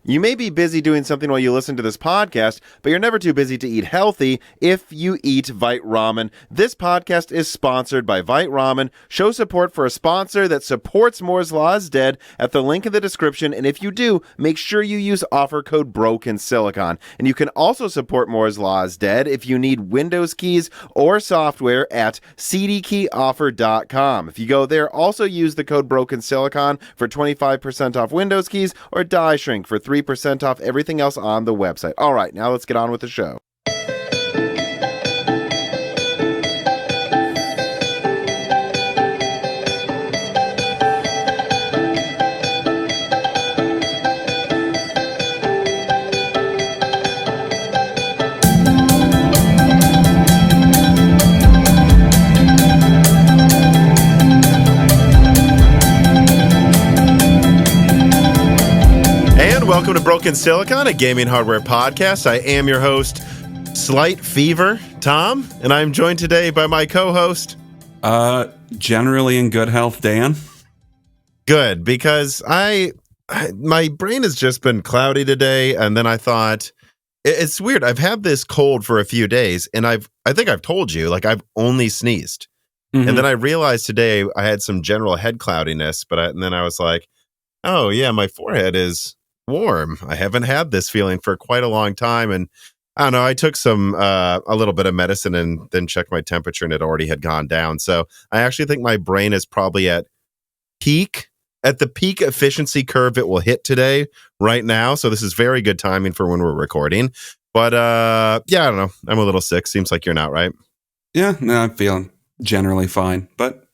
You may be busy doing something while you listen to this podcast, but you're never too busy to eat healthy if you eat Vite Ramen. This podcast is sponsored by Vite Ramen. Show support for a sponsor that supports Moore's Law is Dead at the link in the description, and if you do, make sure you use offer code BROKENSILICON. And you can also support Moore's Law is Dead if you need Windows keys or software at cdkeyoffer.com. If you go there, also use the code BROKENSILICON for 25% off Windows keys or die shrink for 3% off everything else on the website. All right, now let's get on with the show. Welcome to Broken Silicon, a gaming hardware podcast. I am your host, Slight Fever, Tom, and I'm joined today by my co-host. Generally in good health, Dan. Good, because my brain has just been cloudy today, and then I thought, it's weird. I've had this cold for a few days, and I think I've told you, like I've only sneezed. Mm-hmm. And then I realized today I had some general head cloudiness, and then I was like, oh yeah, my forehead is warm. I haven't had this feeling for quite a long time, and I don't know, I took some a little bit of medicine and then checked my temperature, and it already had gone down. So I actually think my brain is probably at the peak efficiency curve it will hit today right now. So this is very good timing for when we're recording. But yeah, I don't know, I'm a little sick. Seems like you're not, right? Yeah, no, I'm feeling generally fine, but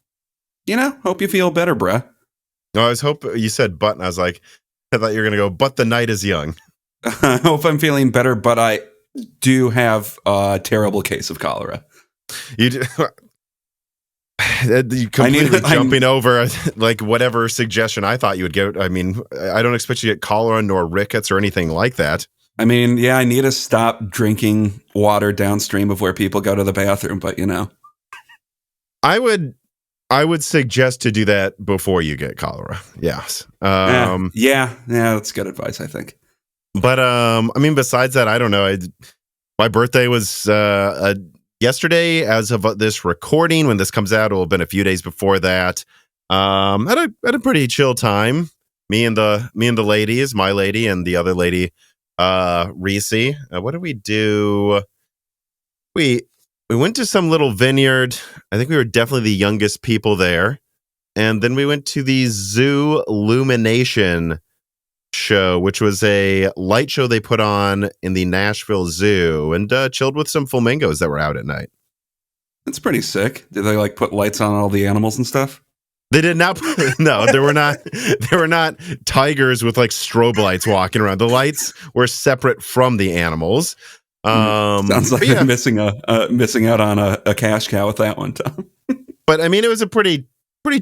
hope you feel better, bruh. No, I was hoping you said but, and I was like, I thought you were going to go, but the night is young. I hope I'm feeling better, but I do have a terrible case of cholera. You completely jumping over like whatever suggestion I thought you would get. I mean, I don't expect you to get cholera nor rickets or anything like that. I mean, yeah, I need to stop drinking water downstream of where people go to the bathroom, but I would suggest to do that before you get cholera. Yes. Yeah, that's good advice, I think. But I mean, besides that, I don't know. My birthday was yesterday. As of this recording, when this comes out, it will have been a few days before that. Had a pretty chill time. Me and the ladies, my lady and the other lady, Reese. What did we do? We went to some little vineyard. I think we were definitely the youngest people there. And then we went to the Zoo Illumination show, which was a light show they put on in the Nashville Zoo, and chilled with some flamingos that were out at night. That's pretty sick. Did they put lights on all the animals and stuff? They did not. No, there were not. There were not tigers with strobe lights walking around. The lights were separate from the animals. Sounds like you're missing out on a cash cow with that one, Tom. But I mean, it was a pretty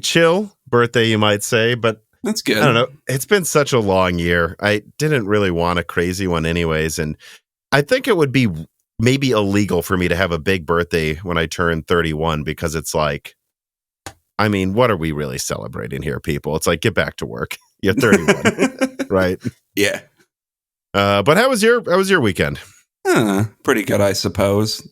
chill birthday, you might say. But that's good. I don't know. It's been such a long year. I didn't really want a crazy one, anyways. And I think it would be maybe illegal for me to have a big birthday when I turn 31, because it's like, I mean, what are we really celebrating here, people? It's like, get back to work. You're 31, right? Yeah. But how was your weekend? Pretty good, I suppose.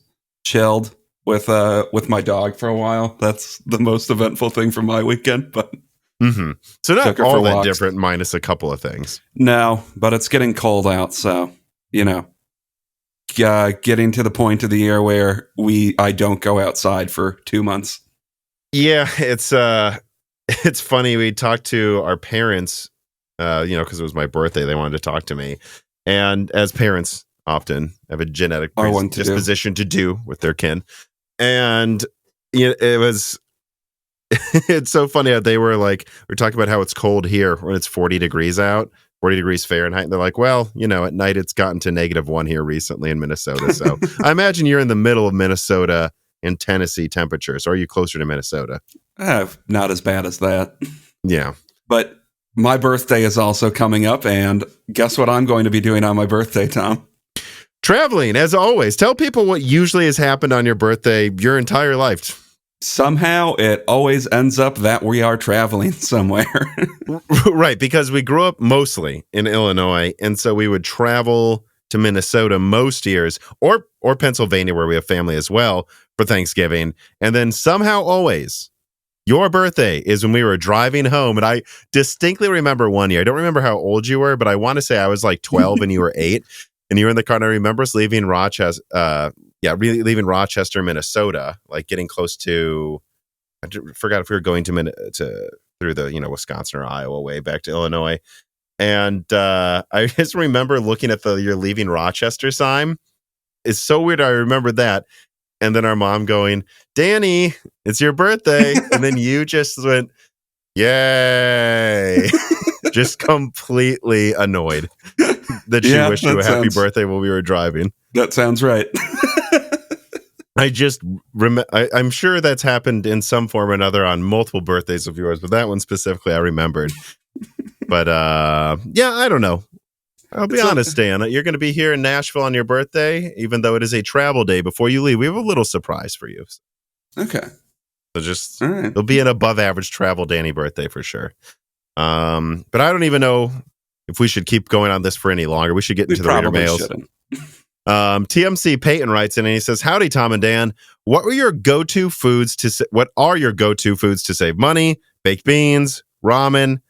Chilled with my dog for a while. That's the most eventful thing from my weekend. But so not all that different, minus a couple of things. No, but it's getting cold out, so getting to the point of the year where I don't go outside for 2 months. Yeah, it's funny. We talked to our parents, because it was my birthday. They wanted to talk to me, and as parents often have a genetic disposition to do with their kin. And it was it's so funny how they were like, we're talking about how it's cold here when it's 40 degrees out, 40 degrees Fahrenheit. And they're like, well, at night it's gotten to -1 here recently in Minnesota. So I imagine you're in the middle of Minnesota and Tennessee temperatures. Or are you closer to Minnesota? Not as bad as that. Yeah. But my birthday is also coming up. And guess what I'm going to be doing on my birthday, Tom? Traveling, as always. Tell people what usually has happened on your birthday your entire life. somehow it always ends up that we are traveling somewhere. Right, because we grew up mostly in Illinois, and so we would travel to Minnesota most years, or Pennsylvania, where we have family as well, for Thanksgiving. And then somehow always, your birthday is when we were driving home. And I distinctly remember one year. I don't remember how old you were, but I want to say I was like 12 and you were 8. And you were in the car. And I remember us leaving Rochester, leaving Rochester, Minnesota, like getting close to, I forgot if we were going to through the, Wisconsin or Iowa way back to Illinois. And I just remember looking at you're leaving Rochester sign. It's so weird. I remember that. And then our mom going, Danny, it's your birthday. And then you just went, yay. Just completely annoyed that she wished you a happy birthday while we were driving. That sounds right. I just I'm sure that's happened in some form or another on multiple birthdays of yours, but that one specifically I remembered. But I don't know. I'll be honest, Dan. You're going to be here in Nashville on your birthday, even though it is a travel day. Before you leave, we have a little surprise for you. Okay. So It'll be an above average travel Danny birthday for sure. But I don't even know if we should keep going on this for any longer. We should get into the reader mails. TMC Peyton writes in and he says, "Howdy, Tom and Dan. What are your go-to foods to save money? Baked beans, ramen.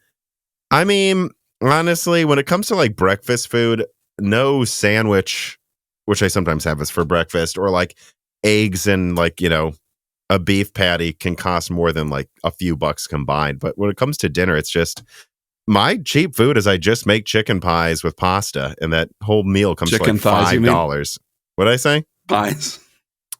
I mean, honestly, when it comes to like breakfast food, no sandwich, which I sometimes have as for breakfast, or like eggs and like, a beef patty can cost more than like a few bucks combined. But when it comes to dinner, it's just my cheap food is I just make chicken pies with pasta, and that whole meal comes to like $5. What'd I say? Pies.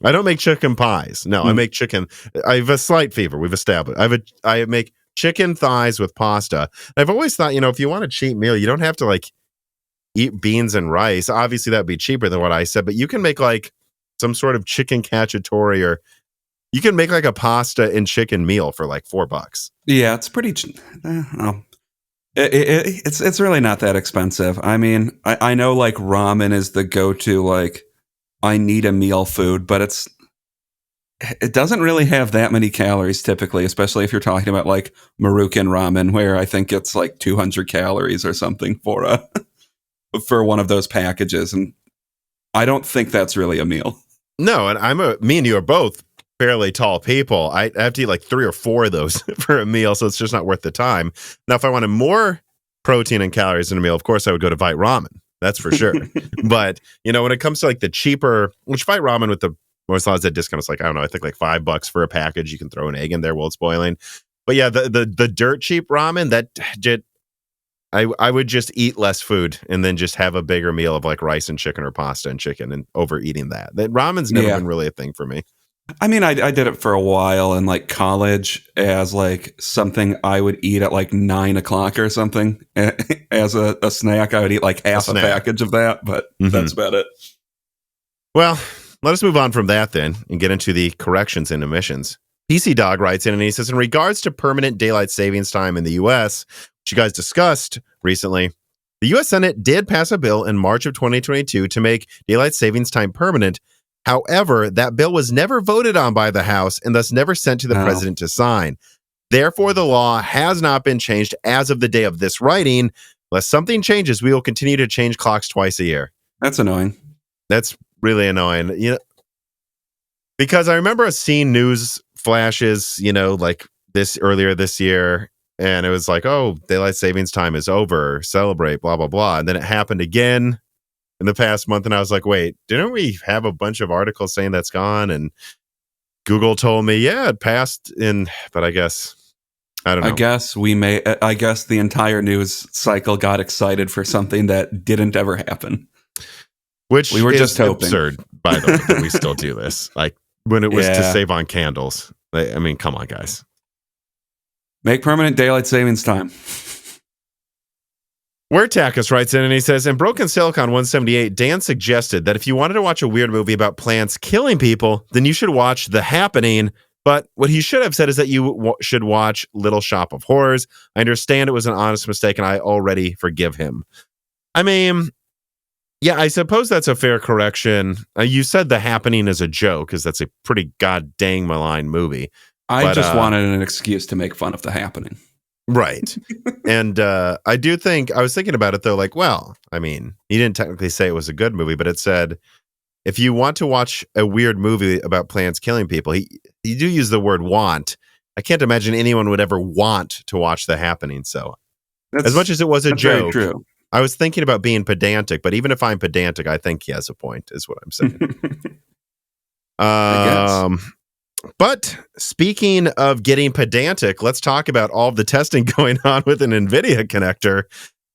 I don't make chicken pies. No, I make chicken. I have a slight fever. We've established. I make chicken thighs with pasta. I've always thought, if you want a cheap meal, you don't have to like eat beans and rice. Obviously, that'd be cheaper than what I said, but you can make like some sort of chicken cacciatore, or you can make like a pasta and chicken meal for like $4. Yeah, it's pretty. It's really not that expensive. I mean, I know like ramen is the go-to, like I need a meal food, but it doesn't really have that many calories typically, especially if you're talking about like Marukan ramen, where I think it's like 200 calories or something for for one of those packages. And I don't think that's really a meal. No, and me and you are both fairly tall people. I have to eat like 3 or 4 of those for a meal, so it's just not worth the time. Now, if I wanted more protein and calories in a meal, of course I would go to Vite Ramen. That's for sure. But, when it comes to like the cheaper, which Vite Ramen with the most lots of discount is like, I don't know, I think like $5 for a package. You can throw an egg in there while it's boiling. But yeah, the dirt cheap ramen, I would just eat less food and then just have a bigger meal of like rice and chicken or pasta and chicken and overeating that. That ramen's never been really a thing for me. I mean, I did it for a while in like college as like something I would eat at like 9 o'clock or something. As a snack, I would eat like half a package of that, but that's about it. Well, let us move on from that then and get into the corrections and omissions. PC Dog writes in and he says, in regards to permanent daylight savings time in the U.S., which you guys discussed recently, the U.S. Senate did pass a bill in March of 2022 to make daylight savings time permanent. However, that bill was never voted on by the House and thus never sent to the president to sign. Therefore, the law has not been changed as of the day of this writing. Unless something changes, we will continue to change clocks twice a year. That's annoying. That's really annoying. Because I remember seeing news flashes, like this earlier this year, and it was like, oh, daylight savings time is over, celebrate, blah, blah, blah. And then it happened again in the past month, and I was like, wait, didn't we have a bunch of articles saying that's gone? And Google told me, yeah, it passed but I guess, I don't know. I guess the entire news cycle got excited for something that didn't ever happen. Which we were just hoping. Absurd, by the way, that we still do this. Like, when it was to save on candles. I mean, come on, guys. Make permanent daylight savings time. Where Takus writes in and he says, in Broken Silicon 178, Dan suggested that if you wanted to watch a weird movie about plants killing people, then you should watch The Happening. But what he should have said is that you should watch Little Shop of Horrors. I understand it was an honest mistake, and I already forgive him. I mean, Yeah, I suppose that's a fair correction. You said The Happening is a joke, because that's a pretty god dang malign movie. I But just wanted an excuse to make fun of The Happening. right. And I do think, I was thinking about it though, like, well, I mean, he didn't technically say it was a good movie, but it said, if you want to watch a weird movie about plants killing people, you do use the word want. I can't imagine anyone would ever want to watch The Happening. So as much as it was a joke, very true. I was thinking about being pedantic, but even if I'm pedantic, I think he has a point, is what I'm saying. I guess. But speaking of getting pedantic, let's talk about all of the testing going on with an Nvidia connector.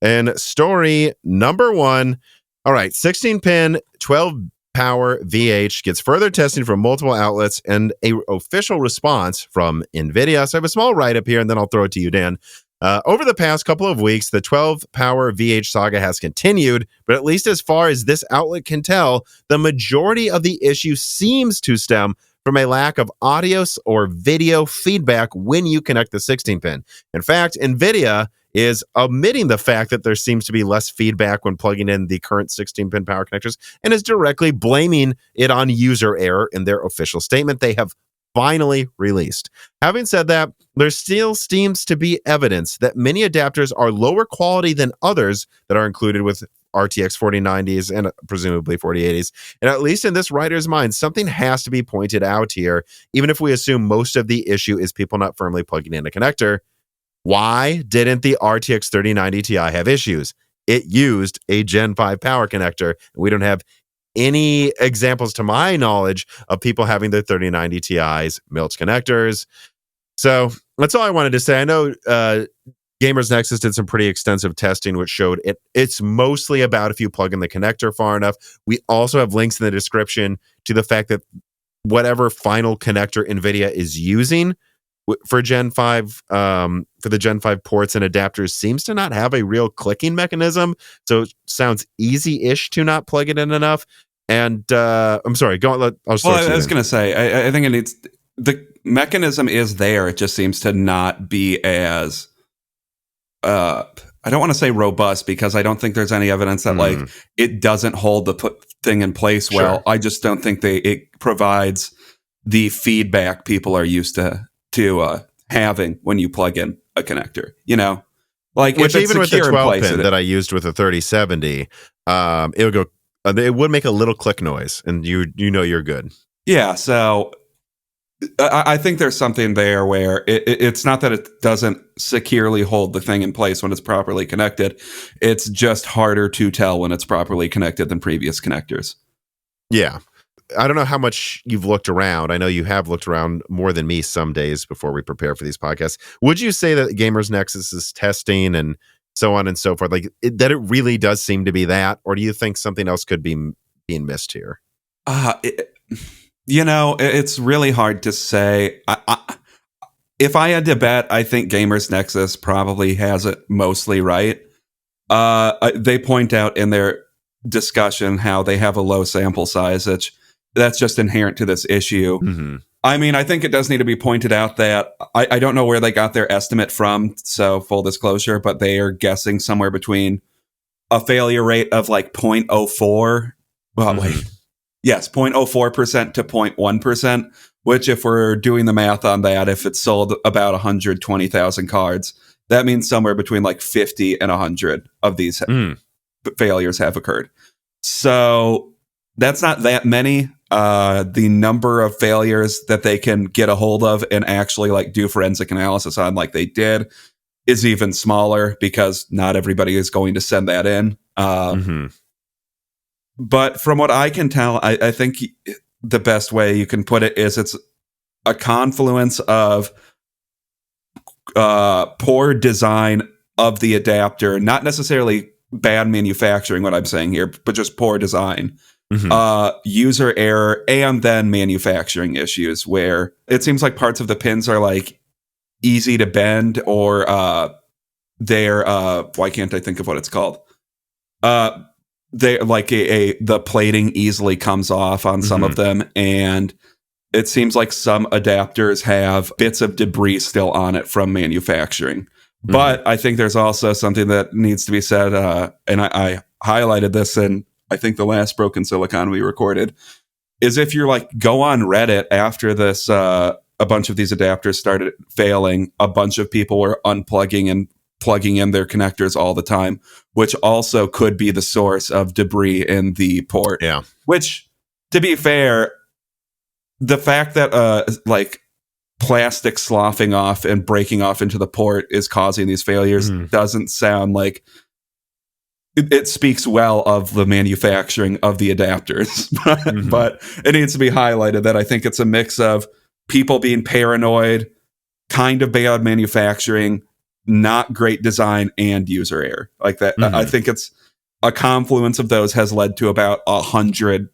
And story number 1. All right, 16-pin, 12-power VH gets further testing from multiple outlets and a official response from Nvidia. So I have a small write-up here, and then I'll throw it to you, Dan. Over the past couple of weeks, the 12-power VH saga has continued, but at least as far as this outlet can tell, the majority of the issue seems to stem from a lack of audio or video feedback when you connect the 16-pin. In fact, Nvidia is omitting the fact that there seems to be less feedback when plugging in the current 16-pin power connectors and is directly blaming it on user error in their official statement they have finally released. Having said that, there still seems to be evidence that many adapters are lower quality than others that are included with RTX 4090s and presumably 4080s. And at least in this writer's mind, something has to be pointed out here, even if we assume most of the issue is people not firmly plugging in a connector. Why didn't the RTX 3090 Ti have issues? It used a Gen 5 power connector. We don't have any examples to my knowledge of people having their 3090 Ti's milch connectors. So that's all I wanted to say. I know Gamers Nexus did some pretty extensive testing, which showed it's mostly about if you plug in the connector far enough. We also have links in the description to the fact that whatever final connector NVIDIA is using for Gen 5, for the Gen 5 ports and adapters, seems to not have a real clicking mechanism. So it sounds easy-ish to not plug it in enough. And I'm sorry, go on. I was going to say, I think it needs, the mechanism is there. It just seems to not be as, I don't want to say robust, because I don't think there's any evidence that like it doesn't hold the thing in place well. Sure. I just don't think it provides the feedback people are used to having when you plug in a connector, you know, like which even with the 12-pin that I used with a 3070, it would go. It would make a little click noise, and you know you're good. Yeah, so I think there's something there where it's not that it doesn't securely hold the thing in place when it's properly connected. It's just harder to tell when it's properly connected than previous connectors. Yeah. I don't know how much you've looked around. I know you have looked around more than me some days before we prepare for these podcasts. Would you say that Gamers Nexus is testing and so on and so forth, like that it really does seem to be that, or do you think something else could be being missed here? It's really hard to say. If I had to bet, I think Gamers Nexus probably has it mostly right. They point out in their discussion how they have a low sample size, that's just inherent to this issue. Mm-hmm. I mean, I think it does need to be pointed out that I don't know where they got their estimate from, so full disclosure, but they are guessing somewhere between a failure rate of like 0.04. Well, wait. Yes, 0.04% to 0.1%, which if we're doing the math on that, if it's sold about 120,000 cards, that means somewhere between like 50 and 100 of these failures have occurred. So that's not that many. The number of failures that they can get a hold of and actually like do forensic analysis on, like they did, is even smaller because not everybody is going to send that in. But from what I can tell, I think the best way you can put it is it's a confluence of poor design of the adapter, not necessarily bad manufacturing, what I'm saying here, but just poor design. User error, and then manufacturing issues where it seems like parts of the pins are like easy to bend, or they're why can't I think of what it's called? They like the plating easily comes off on some of them, and it seems like some adapters have bits of debris still on it from manufacturing. But I think there's also something that needs to be said, and I highlighted this in I think the last Broken Silicon we recorded, is if you're like, go on Reddit after this, a bunch of these adapters started failing, a bunch of people were unplugging and plugging in their connectors all the time, which also could be the source of debris in the port. Yeah. Which, to be fair, the fact that like plastic sloughing off and breaking off into the port is causing these failures doesn't sound like it speaks well of the manufacturing of the adapters. But it needs to be highlighted that I think it's a mix of people being paranoid, kind of bad manufacturing, not great design, and user error. Like that, I think it's a confluence of those has led to about 100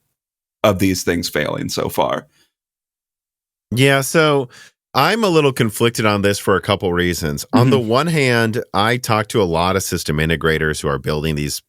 of these things failing so far. Yeah, so I'm a little conflicted on this for a couple reasons. On the one hand, I talk to a lot of system integrators who are building these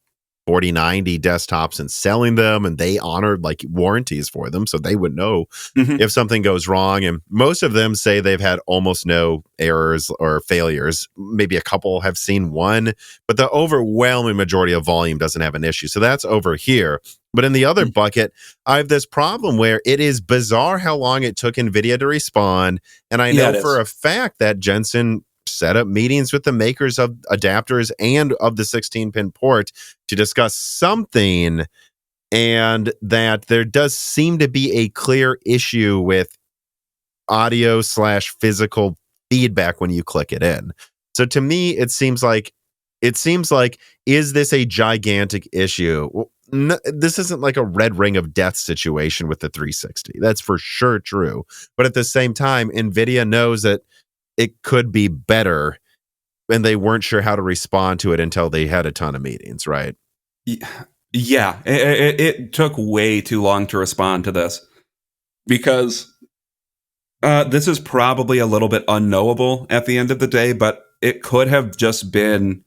4090 desktops and selling them, and they honored like warranties for them, so they would know if something goes wrong. And most of them say they've had almost no errors or failures. Maybe a couple have seen one, but the overwhelming majority of volume doesn't have an issue. So that's over here. But in the other bucket, I have this problem where it is bizarre how long it took NVIDIA to respond. And I know for a fact that Jensen set up meetings with the makers of adapters and of the 16-pin port to discuss something, and that there does seem to be a clear issue with audio/physical feedback when you click it in. So to me, it seems like, is this a gigantic issue? No, this isn't like a red ring of death situation with the 360. That's for sure true. But at the same time, NVIDIA knows that it could be better, and they weren't sure how to respond to it until they had a ton of meetings, right? Yeah, it took way too long to respond to this because this is probably a little bit unknowable at the end of the day, but it could have just been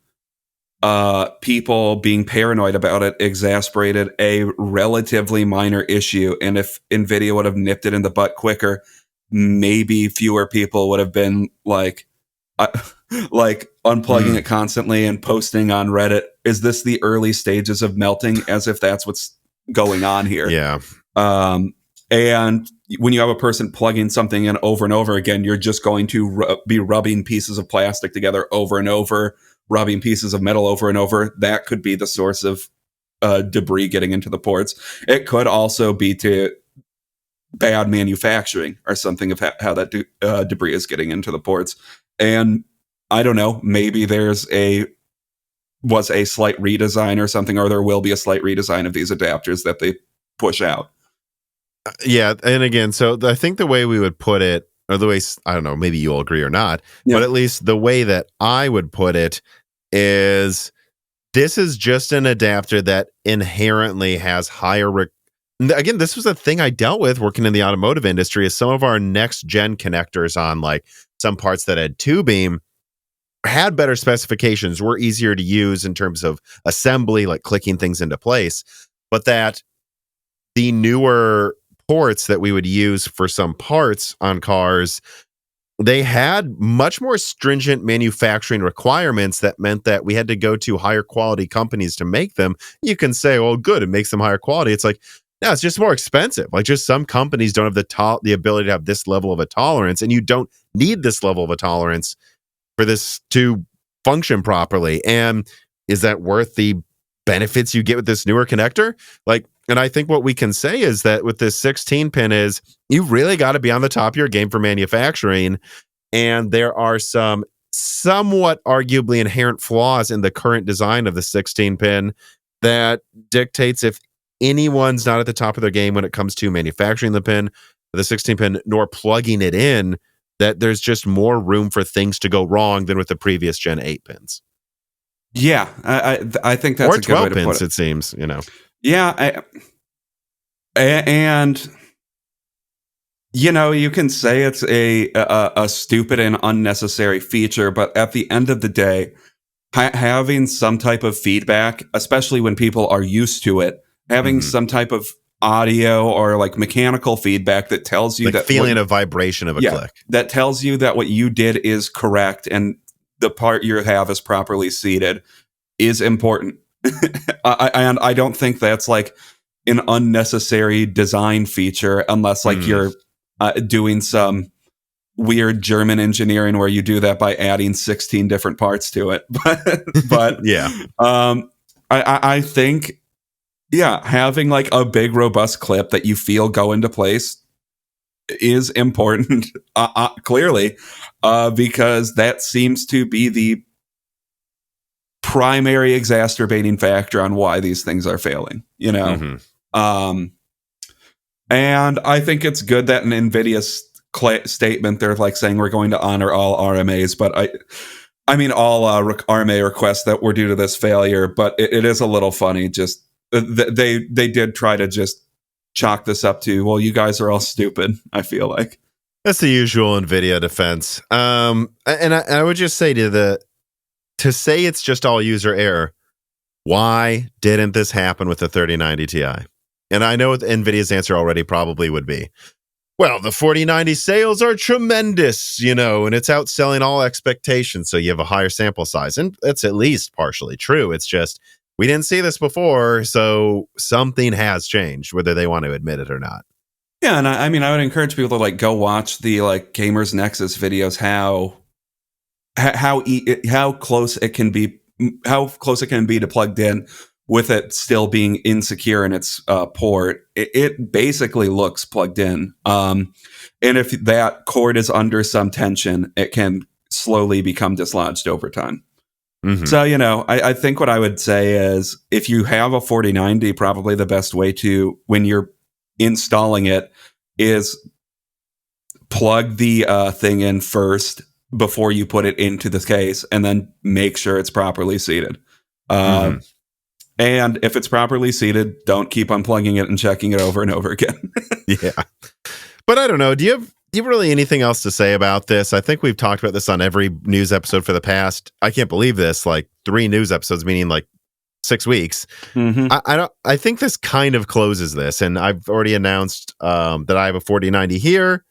people being paranoid about it exasperated a relatively minor issue. And if NVIDIA would have nipped it in the butt quicker, maybe fewer people would have been like unplugging it constantly and posting on Reddit, is this the early stages of melting, as if that's what's going on here. Yeah. And when you have a person plugging something in over and over again, you're just going to be rubbing pieces of plastic together over and over, rubbing pieces of metal over and over. That could be the source of debris getting into the ports. It could also be to bad manufacturing or something of how that debris is getting into the ports. And I don't know, maybe was a slight redesign or something, or there will be a slight redesign of these adapters that they push out. Yeah, and again, so I think the way we would put it, or the way, I don't know, maybe you'll agree or not, but at least the way that I would put it is, this is just an adapter that inherently has higher again, this was a thing I dealt with working in the automotive industry, is some of our next gen connectors on like some parts that had tubing had better specifications, were easier to use in terms of assembly, like clicking things into place, but that the newer ports that we would use for some parts on cars, they had much more stringent manufacturing requirements that meant that we had to go to higher quality companies to make them. You can say, oh, good, it makes them higher quality. It's like, no, it's just more expensive. Like, just some companies don't have the ability to have this level of a tolerance, and you don't need this level of a tolerance for this to function properly. And is that worth the benefits you get with this newer connector? Like, and I think what we can say is that with this 16-pin is, you really got to be on the top of your game for manufacturing. And there are some somewhat arguably inherent flaws in the current design of the 16-pin that dictates if anyone's not at the top of their game when it comes to manufacturing the pin, the 16-pin, nor plugging it in, that there's just more room for things to go wrong than with the previous Gen 8 pins. Yeah, I think that's or a good way to 12 pins, put it. it seems, you know. Yeah, and you know, you can say it's a stupid and unnecessary feature, but at the end of the day, having some type of feedback, especially when people are used to it, having some type of audio or like mechanical feedback that tells you, like, that feeling a vibration of a click, that tells you that what you did is correct and the part you have is properly seated, is important. And I don't think that's like an unnecessary design feature unless like you're doing some weird German engineering where you do that by adding 16 different parts to it. But Yeah. I think, yeah, having like a big, robust clip that you feel go into place is important, clearly, because that seems to be the primary exacerbating factor on why these things are failing, you know? And I think it's good that in NVIDIA's statement, they're like saying we're going to honor all RMAs, but I mean, all RMA requests that were due to this failure, but it is a little funny. Just they did try to just chalk this up to, well, you guys are all stupid. I feel like That's the usual Nvidia defense. And I would just say to say it's just all user error. Why didn't this happen with the 3090 Ti? And I know what Nvidia's answer already probably would be, well, the 4090 sales are tremendous, and it's outselling all expectations. So you have a higher sample size. And that's at least partially true. It's just, we didn't see this before. So something has changed, whether they want to admit it or not. Yeah. And I mean, I would encourage people to like go watch the like Gamers Nexus videos, how close it can be, to plugged in with it still being insecure in its port. It basically looks plugged in. And if that cord is under some tension, it can slowly become dislodged over time. So, I think what I would say is if you have a 4090, probably the best way to, when you're installing it, is plug the thing in first before you put it into the case, and then make sure it's properly seated. And if it's properly seated, don't keep unplugging it and checking it over and over again. Yeah. But I don't know. Do you have really anything else to say about this? I think we've talked about this on every news episode for the past, I can't believe this, like 3 news episodes, meaning like 6 weeks. I think this kind of closes this. And I've already announced that I have a 4090 here.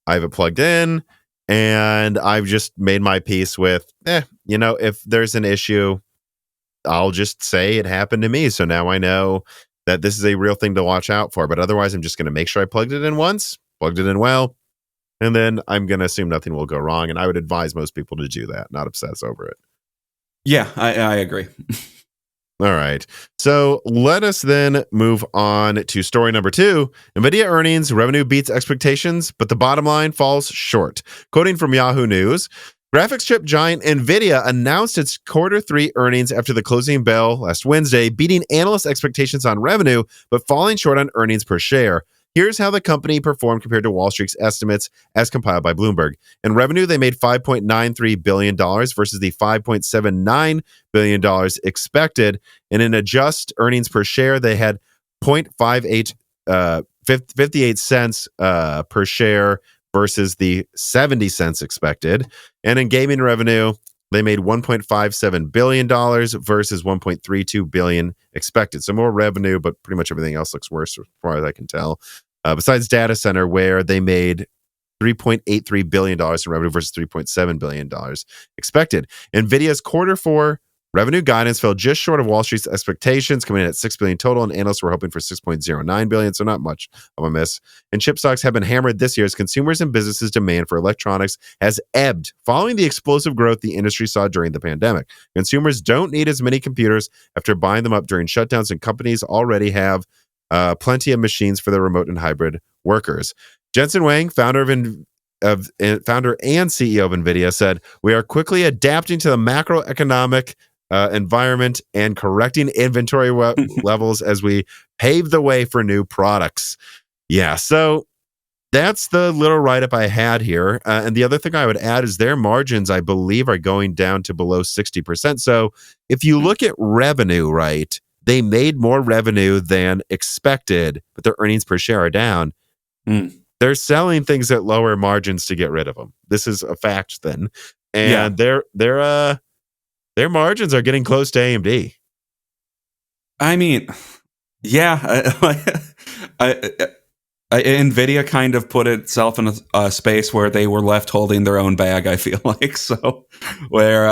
I have it plugged in. And I've just made my peace with, if there's an issue, I'll just say it happened to me. So now I know that this is a real thing to watch out for. But otherwise, I'm just going to make sure I plugged it in once, plugged it in well, and then I'm going to assume nothing will go wrong. And I would advise most people to do that, not obsess over it. Yeah, I agree. All right. So let us then move on to story number 2. Nvidia earnings revenue beats expectations, but the bottom line falls short. Quoting from Yahoo News, graphics chip giant Nvidia announced its Q3 earnings after the closing bell last Wednesday, beating analyst expectations on revenue, but falling short on earnings per share. Here's how the company performed compared to Wall Street's estimates as compiled by Bloomberg. In revenue, they made $5.93 billion versus the $5.79 billion expected. And in adjusted earnings per share, they had 58 cents per share versus the 70 cents expected. And in gaming revenue, they made $1.57 billion versus $1.32 billion expected. So more revenue, but pretty much everything else looks worse as far as I can tell. Besides data center, where they made $3.83 billion in revenue versus $3.7 billion expected. NVIDIA's Q4 revenue guidance fell just short of Wall Street's expectations, coming in at $6 billion total, and analysts were hoping for $6.09 billion, so not much of a miss. And chip stocks have been hammered this year as consumers and businesses' demand for electronics has ebbed following the explosive growth the industry saw during the pandemic. Consumers don't need as many computers after buying them up during shutdowns, and companies already have plenty of machines for their remote and hybrid workers. Jensen Huang, founder and CEO of NVIDIA, said, "We are quickly adapting to the macroeconomic environment and correcting inventory levels as we pave the way for new products." Yeah, so that's the little write-up I had here. And the other thing I would add is their margins, I believe, are going down to below 60%. So if you look at revenue, right, they made more revenue than expected, but their earnings per share are down. They're selling things at lower margins to get rid of them. This is a fact then. And their margins are getting close to AMD. I mean, yeah, I Nvidia kind of put itself in a space where they were left holding their own bag, I feel like. So where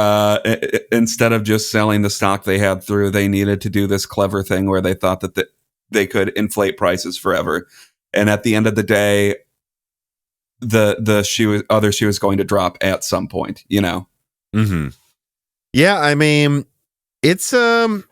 instead of just selling the stock they had through, they needed to do this clever thing where they thought that they could inflate prices forever. And at the end of the day, the other shoe is going to drop at some point, you know? Mm-hmm. Yeah, I mean, it's the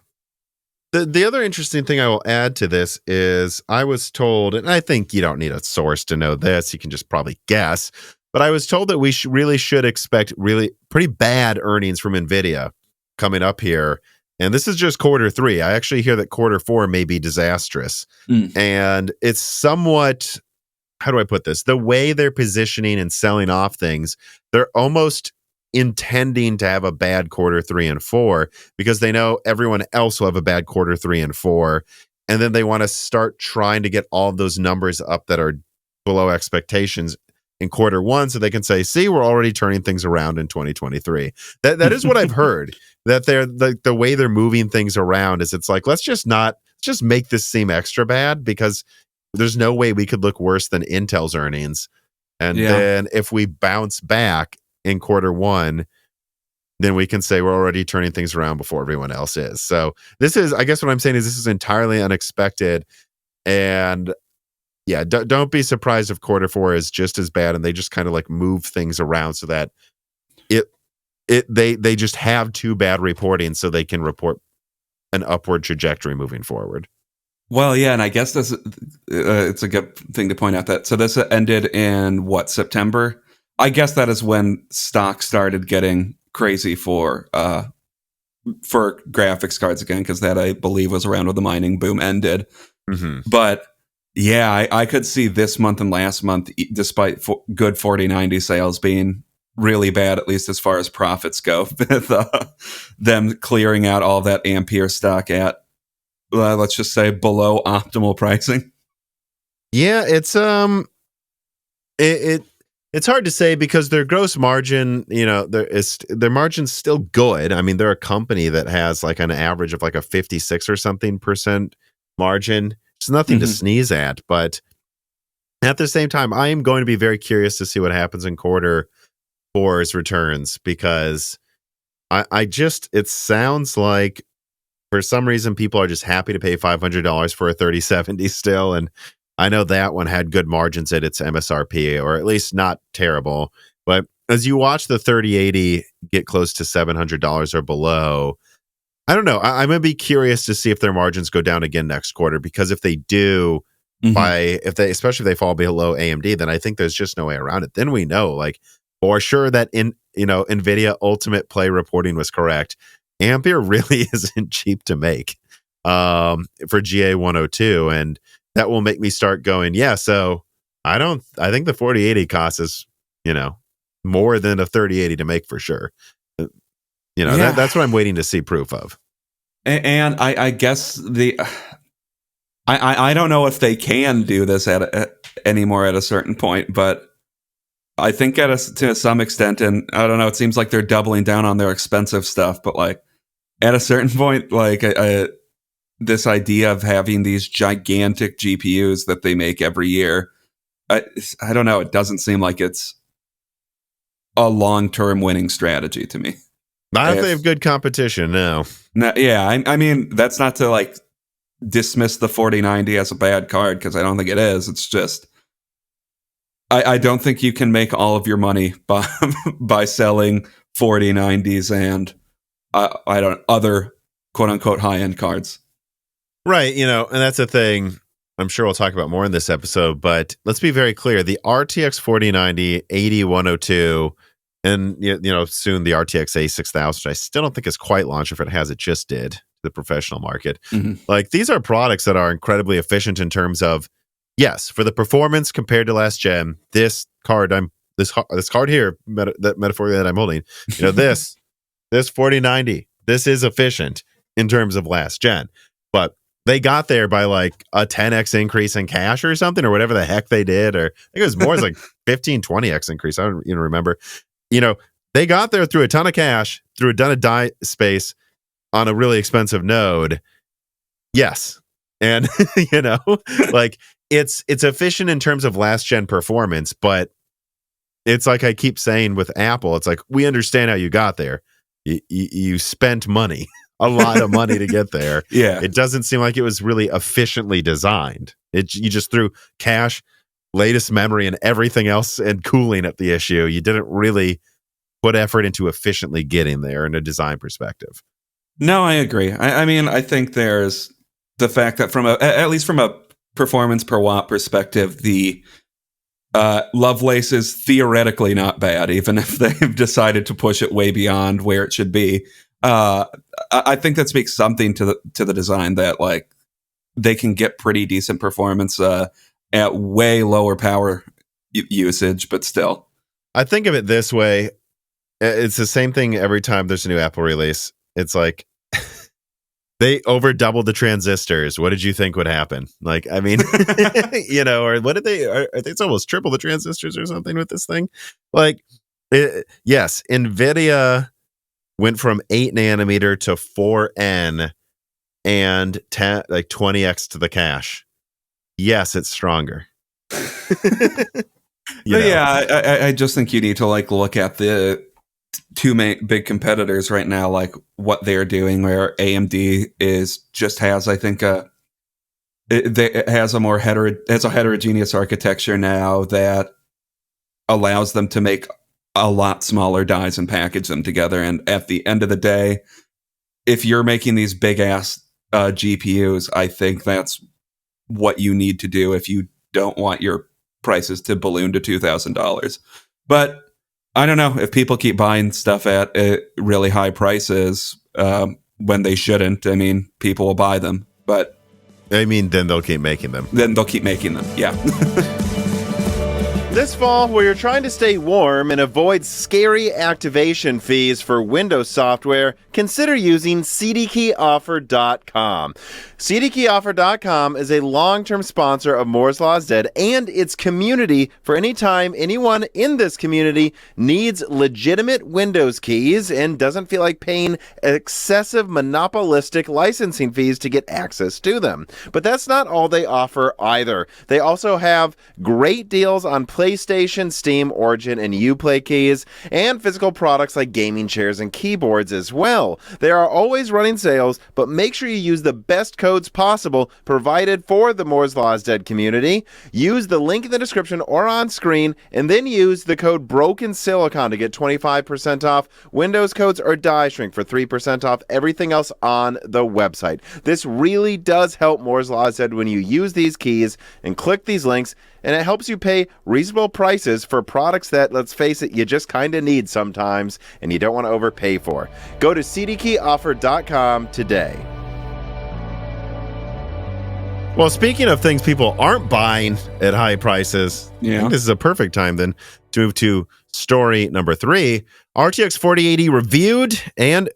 other interesting thing I will add to this is I was told, and I think you don't need a source to know this, you can just probably guess, but I was told that we really should expect really pretty bad earnings from Nvidia coming up here. And this is just quarter 3. I actually hear that quarter 4 may be disastrous. And it's somewhat, how do I put this? The way they're positioning and selling off things, they're almost intending to have a bad quarter 3 and 4 because they know everyone else will have a bad quarter 3 and 4. And then they want to start trying to get all of those numbers up that are below expectations in quarter 1 so they can say, see, we're already turning things around in 2023. That is what I've heard, that they're the way they're moving things around is it's like, let's just make this seem extra bad because there's no way we could look worse than Intel's earnings. And then if we bounce back in quarter 1, then we can say we're already turning things around before everyone else is. So this is, I guess what I'm saying is this is entirely unexpected. And yeah, don't be surprised if quarter 4 is just as bad and they just kind of like move things around so that they just have too bad reporting so they can report an upward trajectory moving forward. Well, yeah, and I guess this it's a good thing to point out that so this ended in September. I guess that is when stock started getting crazy for graphics cards again, because that I believe was around when the mining boom ended. Mm-hmm. But yeah, I could see this month and last month, despite good 4090 sales, being really bad, at least as far as profits go, with them clearing out all that Ampere stock at, let's just say, below optimal pricing. Yeah, it's it's hard to say because their gross margin, their margin's still good. I mean, they're a company that has like an average of like a 56 or something % margin. It's nothing to sneeze at, but at the same time, I am going to be very curious to see what happens in quarter 4's returns because it sounds like for some reason people are just happy to pay $500 for a 3070 still. And I know that one had good margins at its MSRP, or at least not terrible. But as you watch the 3080 get close to $700 or below, I don't know. I'm going to be curious to see if their margins go down again next quarter, because if they do, especially if they fall below AMD, then I think there's just no way around it. Then we know, like, for sure that Nvidia Ultimate Play reporting was correct. Ampere really isn't cheap to make for GA102, and that will make me start going, yeah, so I think the 4080 cost is, more than a 3080 to make for sure. That's what I'm waiting to see proof of. And I guess I don't know if they can do this anymore at a certain point, but I think to some extent, and I don't know, it seems like they're doubling down on their expensive stuff, but like at a certain point, like this idea of having these gigantic GPUs that they make every year, I don't know, it doesn't seem like it's a long-term winning strategy to me. Not if they have good competition, no. Yeah, I mean, that's not to like dismiss the 4090 as a bad card, because I don't think it is. It's just I don't think you can make all of your money by selling 4090s and other quote-unquote high-end cards. Right, and that's a thing I'm sure we'll talk about more in this episode, but let's be very clear. The RTX 4090, 8102, and soon the RTX A6000, which I still don't think is quite launched. If it has, it just did, the professional market. Like, these are products that are incredibly efficient in terms of, yes, for the performance compared to last gen, this card here, metaphorically that I'm holding, this 4090, this is efficient in terms of last gen, but they got there by like a 10x increase in cache or something, or whatever the heck they did, or I think it was more, it's like 15-20x increase. I don't even remember. They got there through a ton of cache, through a ton of die space on a really expensive node. Yes. And, like, it's efficient in terms of last gen performance, but it's like I keep saying with Apple, it's like, we understand how you got there. You spent money, a lot of money to get there. Yeah. It doesn't seem like it was really efficiently designed. You just threw cache, latest memory, and everything else and cooling at the issue. You didn't really put effort into efficiently getting there in a design perspective. No, I agree. I mean, I think there's the fact that at least from a performance per watt perspective, the Lovelace is theoretically not bad, even if they've decided to push it way beyond where it should be. I think that speaks something to the design that like they can get pretty decent performance at way lower power usage, but still. I think of it this way. It's the same thing every time there's a new Apple release. It's like they over doubled the transistors. What did you think would happen? Like, I mean, or what did they? It's almost triple the transistors or something with this thing. Like, yes, Nvidia went from 8 nanometer to 4N and 20x to the cache. Yes, it's stronger. Yeah, I just think you need to like look at the two main big competitors right now, like what they're doing, where AMD has I think it has a more heterogeneous architecture now that allows them to make a lot smaller dies and package them together. And at the end of the day, if you're making these big ass GPUs, I think that's what you need to do if you don't want your prices to balloon to $2,000. But I don't know if people keep buying stuff at really high prices when they shouldn't. I mean, people will buy them, but I mean, then they'll keep making them. Yeah. This fall, where you're trying to stay warm and avoid scary activation fees for Windows software, consider using CDKeyOffer.com. CDKeyOffer.com is a long-term sponsor of Moore's Law is Dead and its community for any time anyone in this community needs legitimate Windows keys and doesn't feel like paying excessive monopolistic licensing fees to get access to them. But that's not all they offer either. They also have great deals on PlayStation, Steam, Origin, and Uplay keys, and physical products like gaming chairs and keyboards as well. They are always running sales, but make sure you use the best codes possible provided for the Moore's Law is Dead community. Use the link in the description or on screen, and then use the code BROKENSILICON to get 25% off Windows codes or die shrink for 3% off everything else on the website. This really does help Moore's Law is Dead when you use these keys and click these links, and it helps you pay reasonable prices for products that, let's face it, you just kind of need sometimes and you don't want to overpay for. Go to CDKeyOffer.com today. Well, speaking of things people aren't buying at high prices, I think this is a perfect time then to move to story number 3, RTX 4080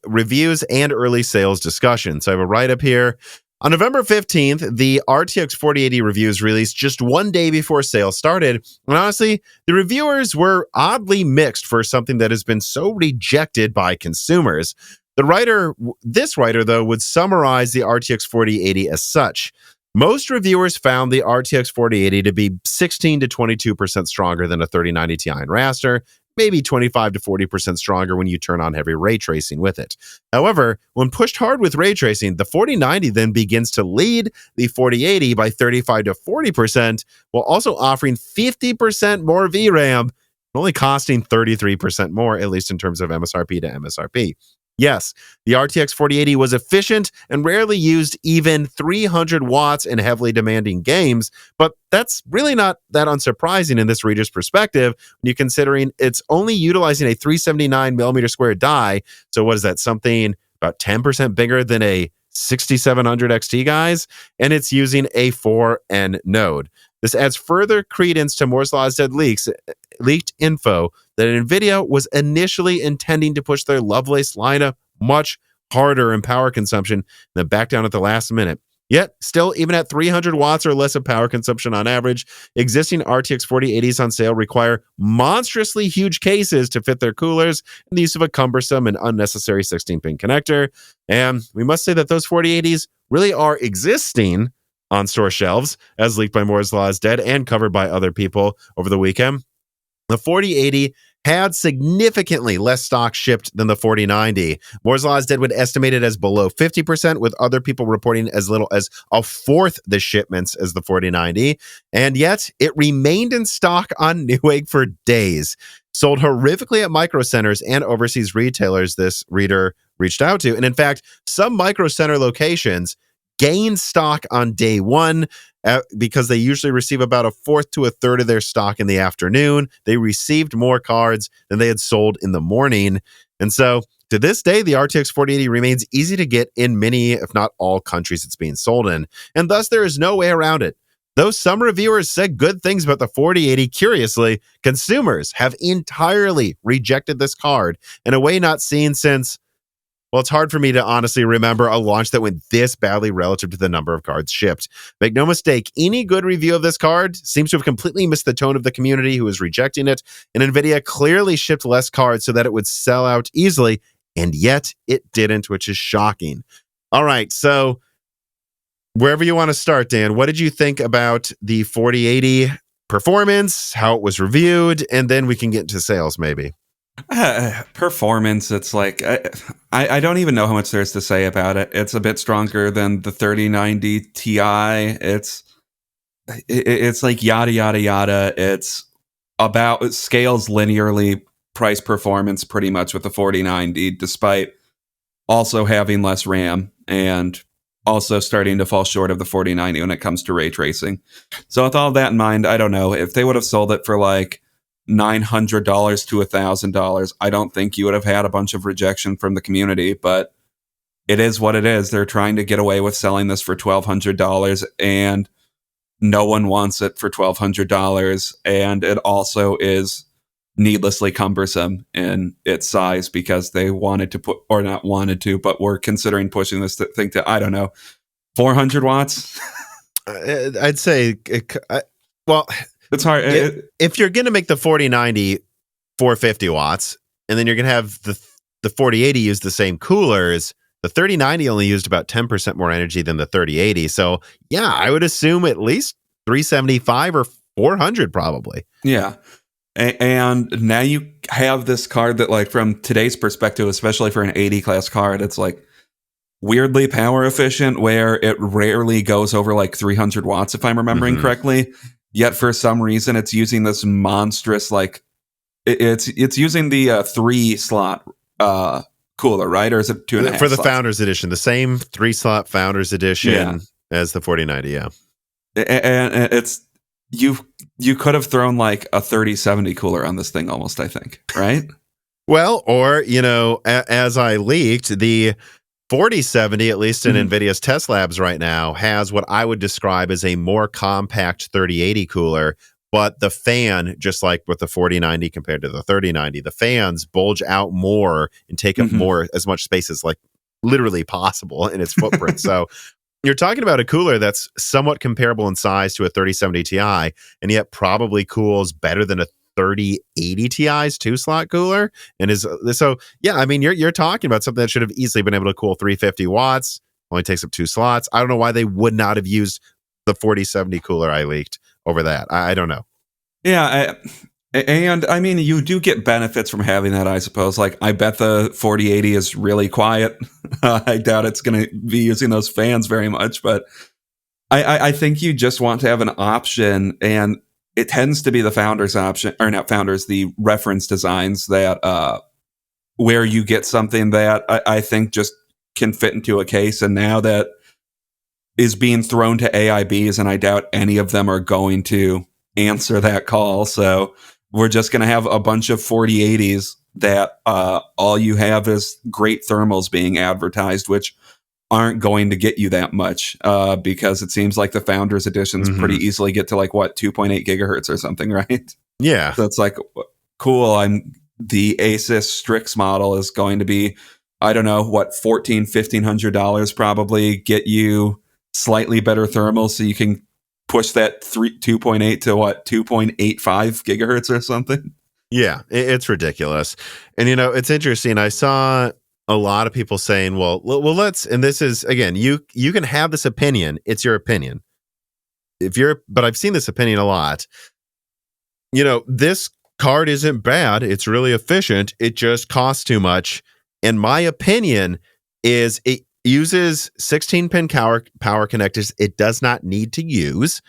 reviews and early sales discussion. So I have a write-up here. On November 15th, the RTX 4080 reviews released just one day before sales started. And honestly, the reviewers were oddly mixed for something that has been so rejected by consumers. This writer, though, would summarize the RTX 4080 as such. Most reviewers found the RTX 4080 to be 16 to 22% stronger than a 3090 Ti in raster, maybe 25 to 40% stronger when you turn on heavy ray tracing with it. However, when pushed hard with ray tracing, the 4090 then begins to lead the 4080 by 35 to 40%, while also offering 50% more VRAM, only costing 33% more, at least in terms of MSRP to MSRP. Yes, the RTX 4080 was efficient and rarely used even 300 watts in heavily demanding games, but that's really not that unsurprising in this reader's perspective when you're considering it's only utilizing a 379 millimeter square die. So what is that, something about 10% bigger than a 6700 XT, guys? And it's using a 4N node. This adds further credence to Moore's Law is Dead leaked info that Nvidia was initially intending to push their Lovelace lineup much harder in power consumption and then back down at the last minute. Yet, still, even at 300 watts or less of power consumption on average, existing RTX 4080s on sale require monstrously huge cases to fit their coolers and the use of a cumbersome and unnecessary 16-pin connector. And we must say that those 4080s really are existing on store shelves, as leaked by Moore's Law is Dead and covered by other people over the weekend. The 4080 had significantly less stock shipped than the 4090. Moore's Law is Dead would estimate it as below 50%, with other people reporting as little as a fourth the shipments as the 4090. And yet, it remained in stock on Newegg for days. Sold horrifically at micro centers and overseas retailers, this reader reached out to. And in fact, some micro center locations gained stock on day one because they usually receive about a fourth to a third of their stock in the afternoon. They received more cards than they had sold in the morning. And so to this day, the RTX 4080 remains easy to get in many, if not all, countries it's being sold in. And thus, there is no way around it. Though some reviewers said good things about the 4080, curiously, consumers have entirely rejected this card in a way not seen since, well, it's hard for me to honestly remember a launch that went this badly relative to the number of cards shipped. Make no mistake, any good review of this card seems to have completely missed the tone of the community who is rejecting it, and Nvidia clearly shipped less cards so that it would sell out easily, and yet it didn't, which is shocking. All right, so wherever you want to start, Dan, what did you think about the 4080 performance, how it was reviewed, and then we can get into sales maybe? Performance, it's like I don't even know how much there's to say about it. It's a bit stronger than the 3090 Ti. It's like yada yada yada. It's it scales linearly price performance pretty much with the 4090, despite also having less RAM and also starting to fall short of the 4090 when it comes to ray tracing. So with all that in mind, I don't know if they would have sold it for like $900 to $1,000. I don't think you would have had a bunch of rejection from the community, but it is what it is. They're trying to get away with selling this for $1,200, and no one wants it for $1,200. And it also is needlessly cumbersome in its size because they wanted to put, or not wanted to, but were considering pushing this thing to, I don't know, 400 watts. I'd say, well, it's hard. If you're going to make the 4090 450 watts, and then you're going to have the 4080 use the same coolers, the 3090 only used about 10% more energy than the 3080. So yeah, I would assume at least 375 or 400 probably. Yeah. And now you have this card that, like, from today's perspective, especially for an 80 class card, it's like weirdly power efficient, where it rarely goes over like 300 watts, if I'm remembering correctly. Yet for some reason, it's using this monstrous, like, it's using the 3-slot cooler, right? Or is it 2.5 for the slots? Founders Edition? The same 3-slot Founders Edition as the 4090, yeah. And it's you could have thrown like a 3070 cooler on this thing almost, I think, right? Well, or, you know, as I leaked, the 4070, at least in NVIDIA's test labs right now, has what I would describe as a more compact 3080 cooler, but the fan, just like with the 4090 compared to the 3090, the fans bulge out more and take up as much space as like literally possible in its footprint. So you're talking about a cooler that's somewhat comparable in size to a 3070 Ti, and yet probably cools better than a 3080 Ti's 2-slot cooler. And so yeah, I mean, you're talking about something that should have easily been able to cool 350 watts, only takes up 2 slots. I don't know why they would not have used the 4070 cooler I leaked over that. I don't know. Yeah, and I mean, you do get benefits from having that, I suppose. Like, I bet the 4080 is really quiet. I doubt it's going to be using those fans very much, but I think you just want to have an option, and it tends to be the Founders option, or not Founders, the reference designs that where you get something that I think just can fit into a case, and now that is being thrown to AIBs, and I doubt any of them are going to answer that call. So we're just going to have a bunch of 4080s that all you have is great thermals being advertised, which aren't going to get you that much because it seems like the Founders Editions pretty easily get to like, what, 2.8 gigahertz or something, right? Yeah. So it's like, cool. The Asus Strix model is going to be, I don't know, what, $1,500 probably, get you slightly better thermals so you can push that 2.8 to what, 2.85 gigahertz or something. Yeah, it's ridiculous. And, you know, it's interesting. I saw a lot of people saying, well, let's, and this is, again, you can have this opinion. It's your opinion. but I've seen this opinion a lot. This card isn't bad. It's really efficient. It just costs too much. And my opinion is it uses 16-pin power connectors it does not need to use.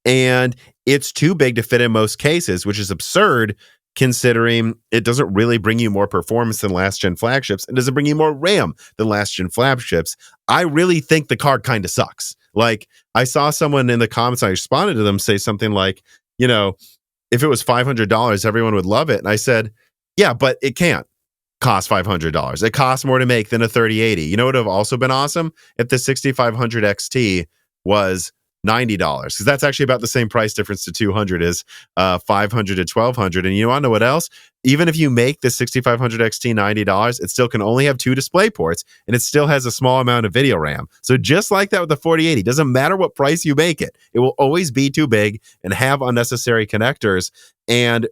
And it's too big to fit in most cases, which is absurd considering it doesn't really bring you more performance than last-gen flagships. It doesn't bring you more RAM than last-gen flagships. I really think the card kind of sucks. Like, I saw someone in the comments, I responded to them, say something like, if it was $500, everyone would love it. And I said, yeah, but it can't cost $500. It costs more to make than a 3080. You know what would have also been awesome? If the 6500 XT was $90, because that's actually about the same price difference to 200 is 500 to 1200. And you want to know what else? Even if you make the 6500 XT $90, it still can only have 2 display ports, and it still has a small amount of video RAM. So just like that with the 4080, doesn't matter what price you make it, it will always be too big and have unnecessary connectors. And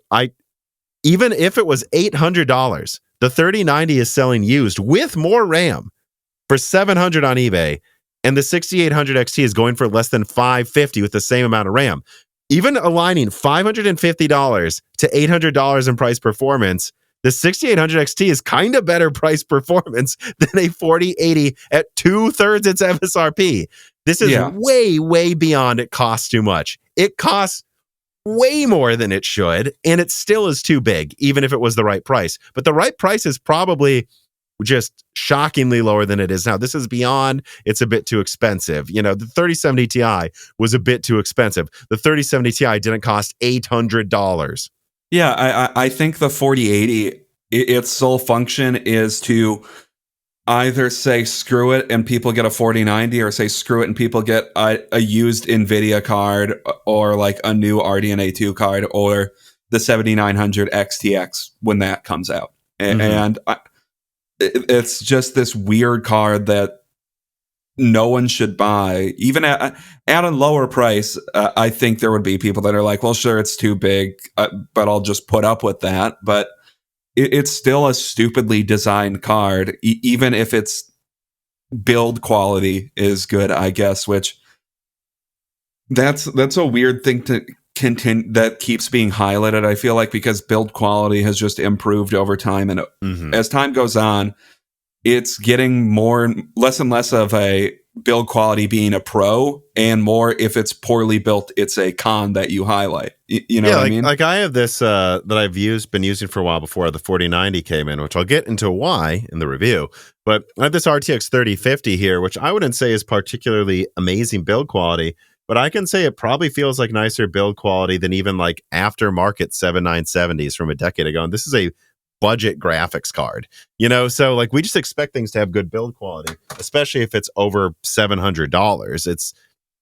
even if it was $800, the 3090 is selling used with more RAM for $700 on eBay. And the 6800 XT is going for less than $550 with the same amount of RAM. Even aligning $550 to $800 in price performance, the 6800 XT is kind of better price performance than a 4080 at 2/3 its MSRP. This is way, way beyond it costs too much. It costs way more than it should, and it still is too big, even if it was the right price. But the right price is probably just shockingly lower than it is now. This is beyond, it's a bit too expensive. The 3070 Ti was a bit too expensive. The 3070 Ti didn't cost $800. Yeah, I think the 4080, its sole function is to either say screw it and people get a 4090, or say screw it and people get a used Nvidia card, or like a new RDNA 2 card, or the 7900 XTX when that comes out. And it's just this weird card that no one should buy, even at a lower price. I think there would be people that are like, well, sure, it's too big, but I'll just put up with that. But it's still a stupidly designed card, even if its build quality is good, I guess, which that's a weird thing to continue, that keeps being highlighted, I feel like, because build quality has just improved over time. And as time goes on, it's getting less and less of a build quality being a pro, and more, if it's poorly built, it's a con that you highlight. You know what I mean? Like I have this that I've been using for a while before the 4090 came in, which I'll get into why in the review. But I have this RTX 3050 here, which I wouldn't say is particularly amazing build quality, but I can say it probably feels like nicer build quality than even like aftermarket 7970s from a decade ago. And this is a budget graphics card, so like we just expect things to have good build quality, especially if it's over $700.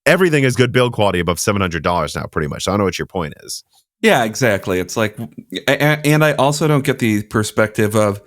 Everything is good build quality above $700 now, pretty much. I don't know what your point is. Yeah, exactly. It's like, and I also don't get the perspective of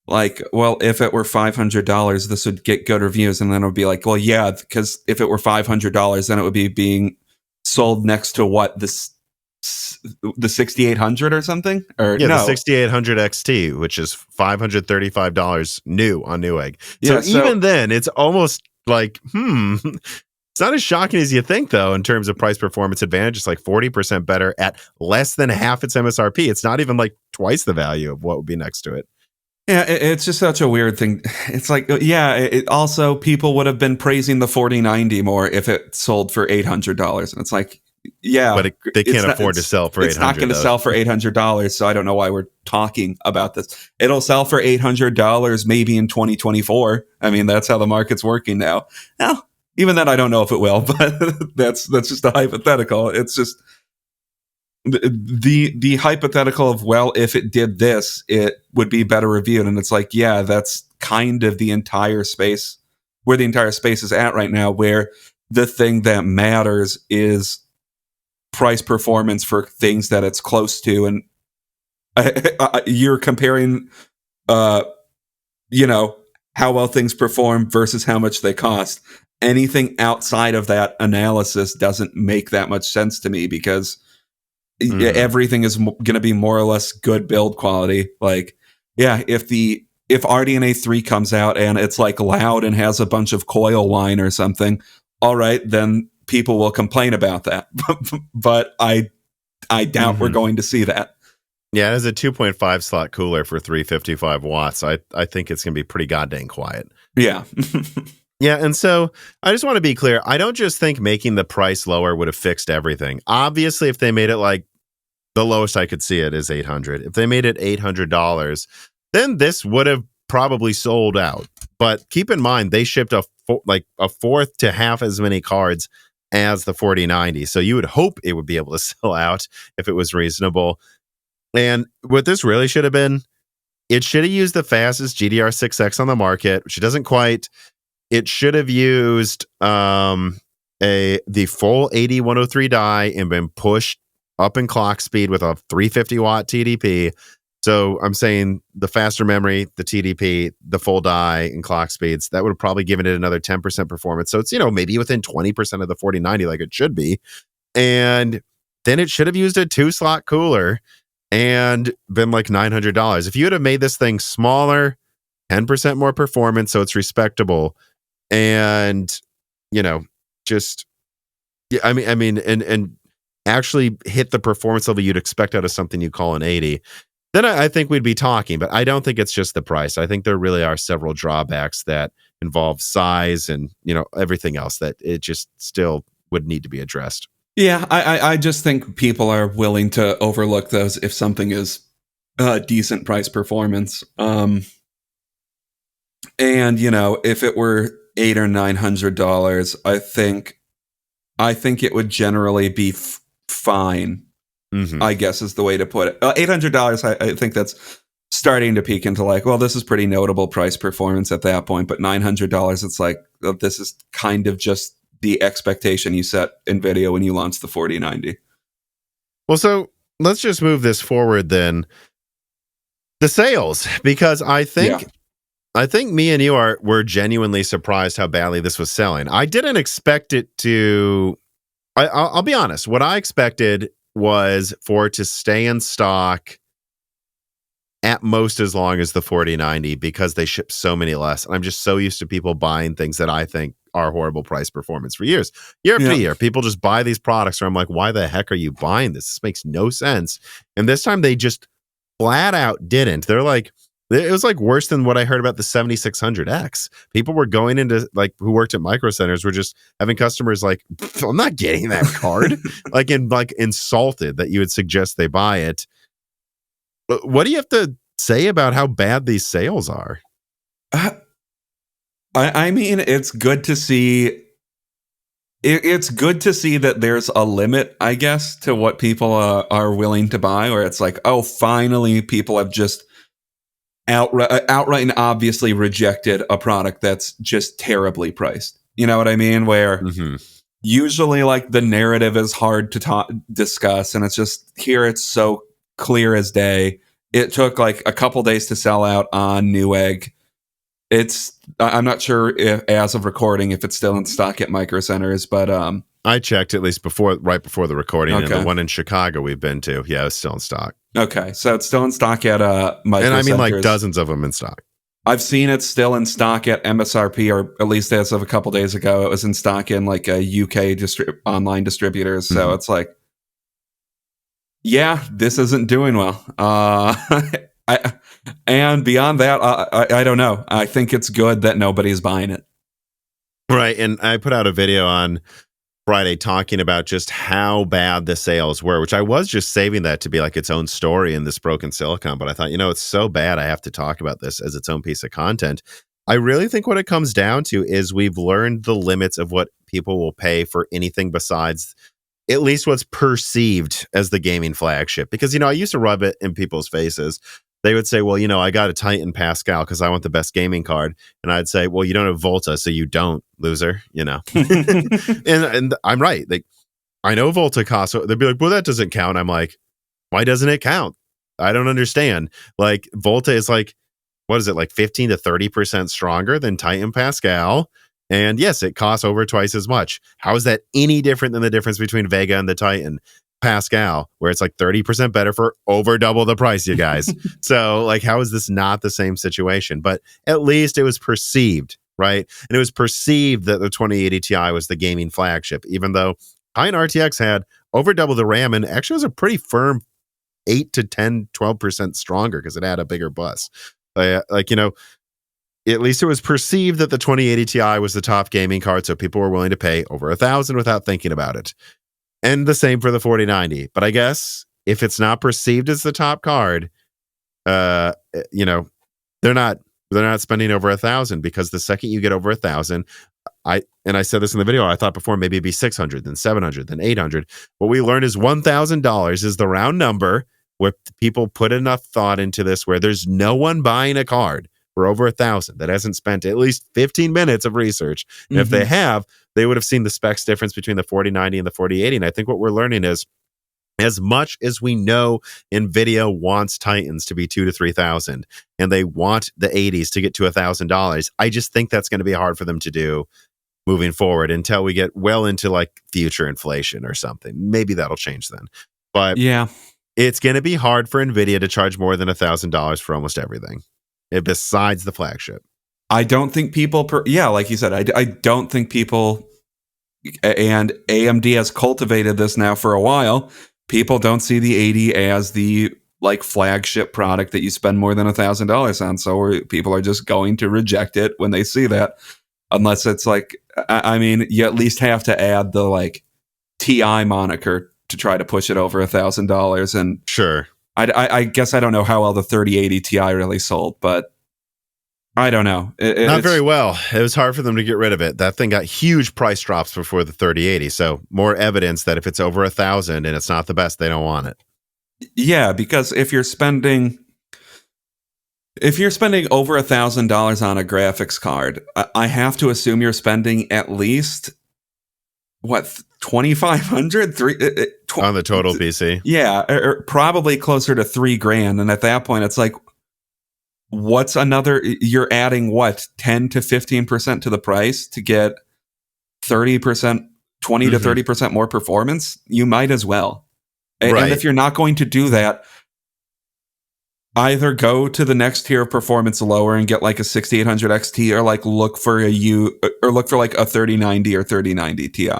like, well, if it were $500, this would get good reviews, and then it would be like, well, yeah, because if it were $500, then it would be being sold next to what, the 6800 or something, or the 6800 XT, which is $535 new on Newegg. So even then, it's almost like it's not as shocking as you think, though, in terms of price performance advantage. It's like 40% better at less than half its MSRP. It's not even like twice the value of what would be next to it. Yeah, it's just such a weird thing. It's like, it also, people would have been praising the 4090 more if it sold for $800, and it's like, yeah, but they can't afford to sell for $800. It's not going to sell for $800, so I don't know why we're talking about this. It'll sell for $800 maybe in 2024. I mean, that's how the market's working now. Now, even then, I don't know if it will, but that's just a hypothetical. It's just the hypothetical of, well, if it did this, it would be better reviewed, and it's like, yeah, that's kind of the entire space, where the entire space is at right now, where the thing that matters is price performance for things that it's close to. And you're comparing how well things perform versus how much they cost. Anything outside of that analysis doesn't make that much sense to me, because everything is going to be more or less good build quality. Like, yeah, if RDNA 3 comes out and it's like loud and has a bunch of coil whine or something, all right, then people will complain about that, but I doubt we're going to see that. Yeah, it has a 2.5 slot cooler for 355 watts. I think it's going to be pretty goddamn quiet. Yeah. Yeah, and so I just want to be clear. I don't just think making the price lower would have fixed everything. Obviously, if they made it like the lowest I could see it is $800. If they made it $800, then this would have probably sold out. But keep in mind, they shipped a fourth to half as many cards as the 4090. So you would hope it would be able to sell out if it was reasonable. And what this really should have been, it should have used the fastest GDR6X on the market, which it doesn't quite. It should have used the full 8103 die and been pushed up in clock speed with a 350 watt TDP. So I'm saying the faster memory, the TDP, the full die and clock speeds, that would have probably given it another 10% performance. So it's, maybe within 20% of the 4090 like it should be. And then it should have used a 2-slot cooler and been like $900. If you would have made this thing smaller, 10% more performance, so it's respectable, and just and actually hit the performance level you'd expect out of something you call an 80, then I think we'd be talking. But I don't think it's just the price. I think there really are several drawbacks that involve size and everything else that it just still would need to be addressed. Yeah, I just think people are willing to overlook those if something is decent price performance. And if it were $800 or $900, I think it would generally be fine. Mm-hmm. I guess is the way to put it. $800, I think that's starting to peak into like, well, this is pretty notable price performance at that point. But $900, it's like, this is kind of just the expectation you set Nvidia when you launched the 4090. Well, so let's just move this forward then. The sales, because I think me and you were genuinely surprised how badly this was selling. I didn't expect it to. I'll be honest. What I expected was for it to stay in stock at most as long as the 4090 because they ship so many less. And I'm just so used to people buying things that I think are horrible price performance for years. Year after year, people just buy these products and I'm like, why the heck are you buying this? This makes no sense. And this time they just flat out didn't. They're like, it was like worse than what I heard about the 7600X. People were going into who worked at Micro Centers were just having customers like, I'm not getting that card. Insulted that you would suggest they buy it. But what do you have to say about how bad these sales are? I mean, it's good to see. It's good to see that there's a limit, I guess, to what people are willing to buy. Or it's like, oh, finally, people have just outright and obviously rejected a product that's just terribly priced. You know what I mean? Where usually, like, the narrative is hard to discuss, and it's just here. It's so clear as day. It took like a couple days to sell out on Newegg. I'm not sure if, as of recording, if it's still in stock at Micro Centers, but I checked at least right before the recording, okay. And the one in Chicago we've been to, it's still in stock. Okay, so it's still in stock at Micro Centers. And I mean, like dozens of them in stock. I've seen it still in stock at MSRP, or at least as of a couple days ago, it was in stock in like a UK online distributors. So it's like, yeah, this isn't doing well. And beyond that, I don't know. I think it's good that nobody's buying it. Right. And I put out a video on Friday talking about just how bad the sales were, which I was just saving that to be like its own story in this broken silicon. But I thought, it's so bad I have to talk about this as its own piece of content. I really think what it comes down to is we've learned the limits of what people will pay for anything besides at least what's perceived as the gaming flagship. Because, I used to rub it in people's faces. They would say, well, I got a Titan Pascal because I want the best gaming card. And I'd say, well, you don't have Volta, so you don't, loser, and I'm right. I know Volta costs. So they'd be like, well, that doesn't count. I'm like, why doesn't it count? I don't understand. Like, Volta is like, what is it, like 15 to 30% stronger than Titan Pascal? And yes, it costs over twice as much. How is that any different than the difference between Vega and the Titan Pascal, where it's like 30% better for over double the price, you guys? So, like, how is this not the same situation? But at least it was perceived right? And it was perceived that the 2080 Ti was the gaming flagship, even though high-end RTX had over double the RAM and actually was a pretty firm 8 to 10, 12% stronger because it had a bigger bus. Like, you know, at least it was perceived that the 2080 Ti was the top gaming card, so people were willing to pay over $1,000 without thinking about it. And the same for the 4090. But I guess if it's not perceived as the top card, you know, they're not spending over $1,000, because the second you get over $1,000, I said this in the video, I thought before maybe it'd be 600, then 700, then 800. What we learned is $1,000 is the round number where people put enough thought into this, where there's no one buying a card for over $1,000 that hasn't spent at least 15 minutes of research. And if they have, they would have seen the specs difference between the 4090 and the 4080. And I think what we're learning is, as much as we know Nvidia wants Titans to be $2,000 to $3,000, and they want the 80s to get to $1,000, I just think that's going to be hard for them to do moving forward until we get well into like future inflation or something. Maybe that'll change then. But yeah, it's going to be hard for Nvidia to charge more than $1,000 for almost everything, besides the flagship. I don't think people, like you said, I don't think people, and AMD has cultivated this now for a while, people don't see the 80 as the like flagship product that you spend more than $1,000 on. So people are just going to reject it when they see that, unless it's like, I mean, you at least have to add the like TI moniker to try to push it over $1,000. And sure, I guess I don't know how well the 3080 Ti really sold, but I don't know. Not very well. It was hard for them to get rid of it. That thing got huge price drops before the 3080. So more evidence that if it's over $1,000 and it's not the best, they don't want it. Yeah, because if you're spending over $1,000 on a graphics card, I have to assume you're spending at least what, $2,500 on the total PC. Yeah, or probably closer to $3,000. And at that point, it's like, what's another? You're adding what, 10 to 15% to the price to get 30%, 20 to 30% more performance? You might as well. Right. And if you're not going to do that, either go to the next tier of performance lower and get like a 6800 XT, or like look for like a 3090 or 3090 Ti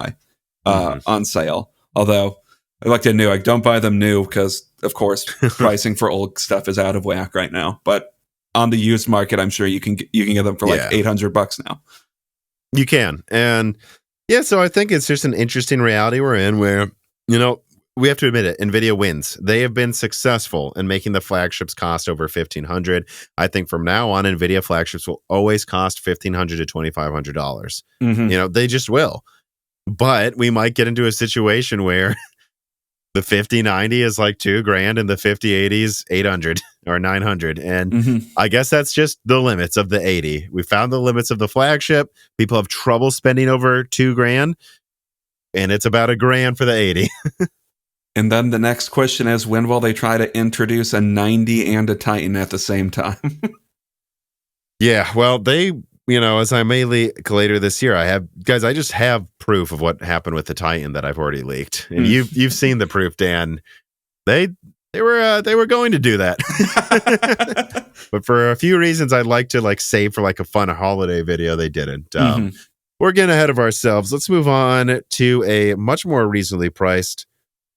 on sale. Although I looked at Newegg, don't buy them new because, of course, pricing for old stuff is out of whack right now. But on the used market, I'm sure you can get them for like $800 now. You can. And yeah, so I think it's just an interesting reality we're in where, you know, we have to admit it, Nvidia wins. They have been successful in making the flagships cost over $1,500. I think from now on, Nvidia flagships will always cost $1,500 to $2,500. You know, they just will. But we might get into a situation where the 5090 is like $2,000 and the 5080 is $800 or $900. And I guess that's just the limits of the 80. We found the limits of the flagship. People have trouble spending over $2,000, and it's about $1,000 for the 80. And then the next question is, when will they try to introduce a 90 and a Titan at the same time? Yeah, well, they, you know, as I may leak later this year, I just have proof of what happened with the Titan that I've already leaked. And you've seen the proof, Dan. They were going to do that. But for a few reasons I'd like to like save for like a fun holiday video, they didn't. We're getting ahead of ourselves. Let's move on to a much more reasonably priced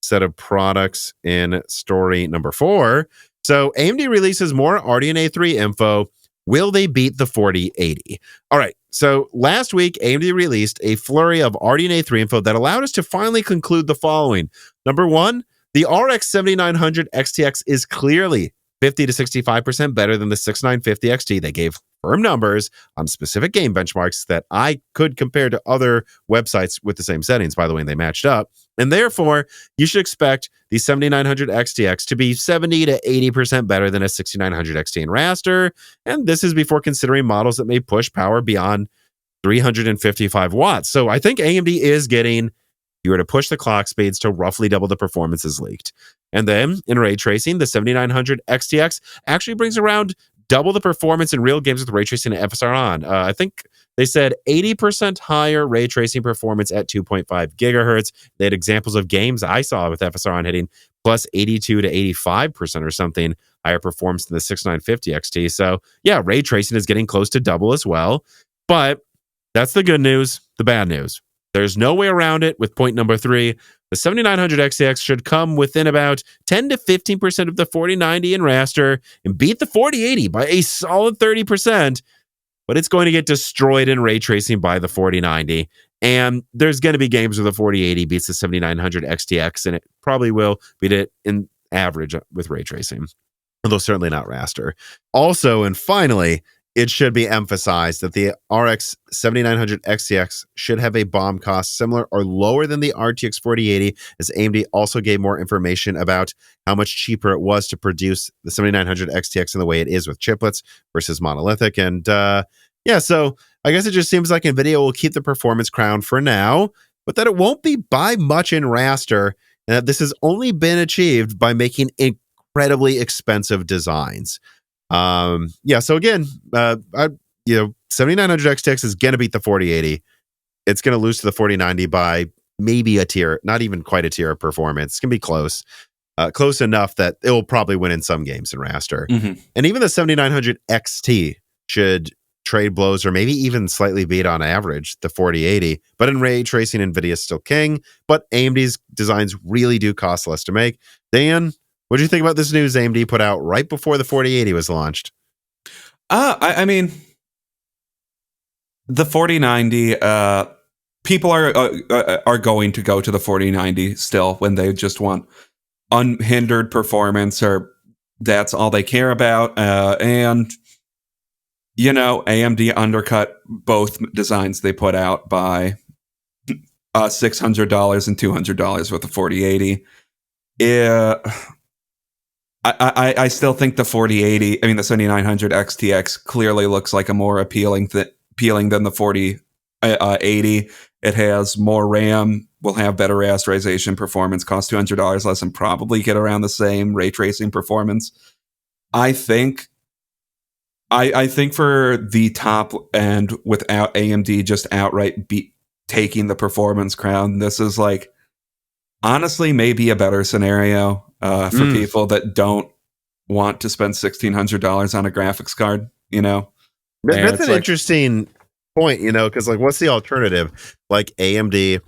set of products in story number 4. So AMD releases more RDNA 3 info. Will they beat the 4080? All right. So last week, AMD released a flurry of RDNA 3 info that allowed us to finally conclude the following. Number 1, the RX 7900 XTX is clearly 50 to 65% better than the 6950 XT. They gave firm numbers on specific game benchmarks that I could compare to other websites with the same settings, by the way, and they matched up. And therefore, you should expect the 7900 XTX to be 70 to 80% better than a 6900 XT in raster. And this is before considering models that may push power beyond 355 watts. So I think AMD is getting, if you were to push the clock speeds to roughly double the performance as leaked. And then in ray tracing, the 7900 XTX actually brings around double the performance in real games with ray tracing and FSR on. I think they said 80% higher ray tracing performance at 2.5 gigahertz. They had examples of games I saw with FSR on hitting plus 82 to 85% or something higher performance than the 6950 XT. So yeah, ray tracing is getting close to double as well. But that's the good news. The bad news, there's no way around it with point number 3. The 7900 XTX should come within about 10 to 15% of the 4090 in raster and beat the 4080 by a solid 30%, but it's going to get destroyed in ray tracing by the 4090. And there's going to be games where the 4080 beats the 7900 XTX, and it probably will beat it in average with ray tracing, although certainly not raster. Also, and finally, it should be emphasized that the RX 7900 XTX should have a BOM cost similar or lower than the RTX 4080, as AMD also gave more information about how much cheaper it was to produce the 7900 XTX in the way it is with chiplets versus monolithic. And so I guess it just seems like Nvidia will keep the performance crown for now, but that it won't be by much in raster, and that this has only been achieved by making incredibly expensive designs. So again, 7900 XTX is going to beat the 4080. It's going to lose to the 4090 by maybe a tier, not even quite a tier of performance. It's going to be close enough that it will probably win in some games in raster. And even the 7900 XT should trade blows or maybe even slightly beat on average the 4080. But in ray tracing, Nvidia is still king, but AMD's designs really do cost less to make. Dan, what do you think about this news AMD put out right before the 4080 was launched? I mean, the 4090, people are going to go to the 4090 still when they just want unhindered performance, or that's all they care about. And, AMD undercut both designs they put out by $600 and $200 with the 4080. I still think the 4080, the 7900 XTX clearly looks like a more appealing than the 4080. It has more RAM, will have better rasterization performance, cost $200 less, and probably get around the same ray tracing performance. I think for the top end, without AMD just outright taking the performance crown, this is like honestly maybe a better scenario for people that don't want to spend $1,600 on a graphics card, That's an interesting point, because what's the alternative? Like AMD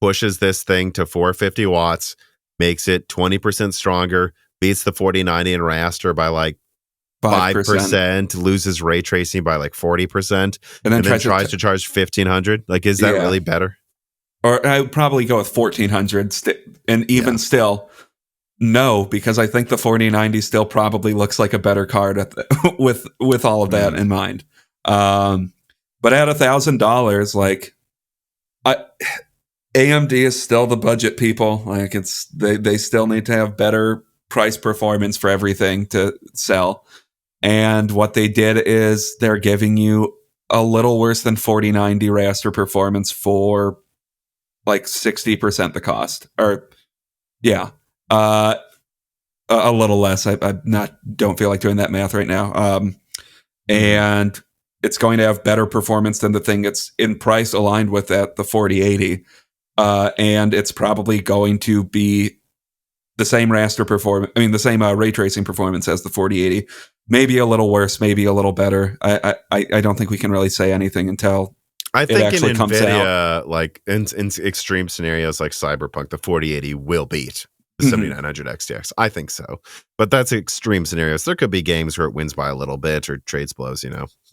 pushes this thing to 450 watts, makes it 20% stronger, beats the 4090 in raster by like 5%, loses ray tracing by like 40%, and then tries to charge $1,500. Like, is that really better? Or I would probably go with 1,400, and even still, no, because I think the 4090 still probably looks like a better card with all of that in mind. But at $1,000, like, AMD is still the budget people. Like, they still need to have better price performance for everything to sell. And what they did is they're giving you a little worse than 4090 raster performance for like 60% the cost, or a little less. I don't feel like doing that math right now. And it's going to have better performance than the thing it's in price aligned with at the 4080. And it's probably going to be the same raster performance. The same ray tracing performance as the 4080. Maybe a little worse, maybe a little better. I don't think we can really say anything until I think it actually comes Nvidia, out. Like in extreme scenarios like Cyberpunk, the 4080 will beat the 7900 XTX. I think so. But that's extreme scenarios. There could be games where it wins by a little bit or trades blows,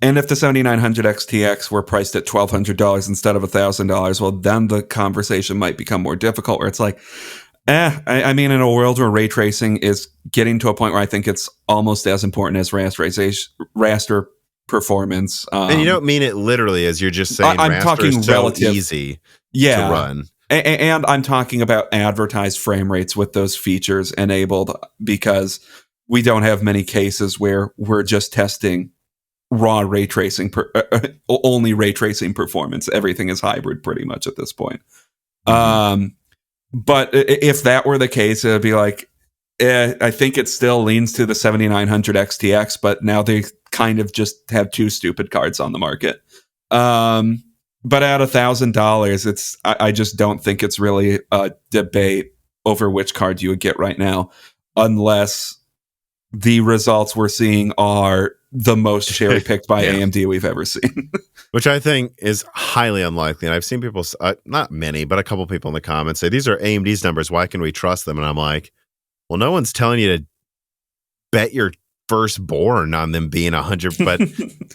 And if the 7900 XTX were priced at $1,200 instead of $1,000, well, then the conversation might become more difficult, where it's like, in a world where ray tracing is getting to a point where I think it's almost as important as raster performance. And you don't mean it literally, as you're just saying. I'm talking so relative, easy to run. And I'm talking about advertised frame rates with those features enabled, because we don't have many cases where we're just testing raw ray tracing, only ray tracing performance. Everything is hybrid pretty much at this point. But if that were the case, it would be like, I think it still leans to the 7900 XTX, but now they kind of just have two stupid cards on the market. But at $1,000, I just don't think it's really a debate over which card you would get right now, unless the results we're seeing are the most cherry picked by Yeah. AMD we've ever seen. Which I think is highly unlikely. And I've seen people, not many, but a couple people in the comments say, these are AMD's numbers. Why can we trust them? And I'm like, well, no one's telling you to bet your firstborn on them being 100. But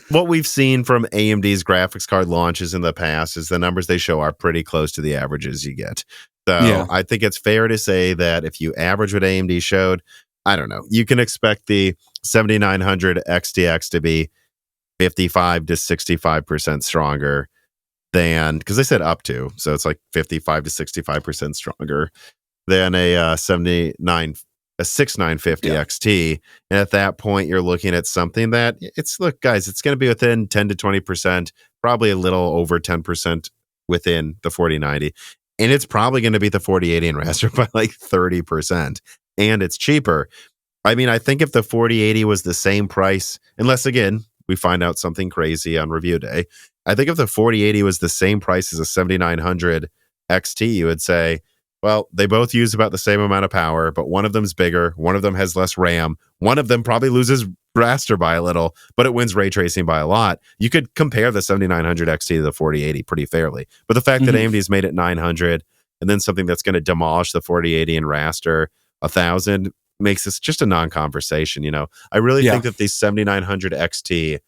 what we've seen from AMD's graphics card launches in the past is the numbers they show are pretty close to the averages you get. So Yeah. I think it's fair to say that if you average what AMD showed, I don't know, you can expect the 7900 XTX to be 55 to 65% stronger than, because they said up to, so it's like 55 to 65% stronger than a 6950 XT. And at that point, you're looking at something that look, guys, it's going to be within 10 to 20%, probably a little over 10% within the 4090. And it's probably going to beat the 4080 in raster by like 30%. And it's cheaper. I mean, I think if the 4080 was the same price, unless again, we find out something crazy on review day, I think if the 4080 was the same price as a 7900 XT, you would say, well, they both use about the same amount of power, but one of them's bigger, one of them has less RAM, one of them probably loses raster by a little, but it wins ray tracing by a lot. You could compare the 7900 XT to the 4080 pretty fairly. But the fact that AMD's made it 900 and then something that's going to demolish the 4080 in raster 1000 makes this just a non-conversation. I really think that the 7900 XT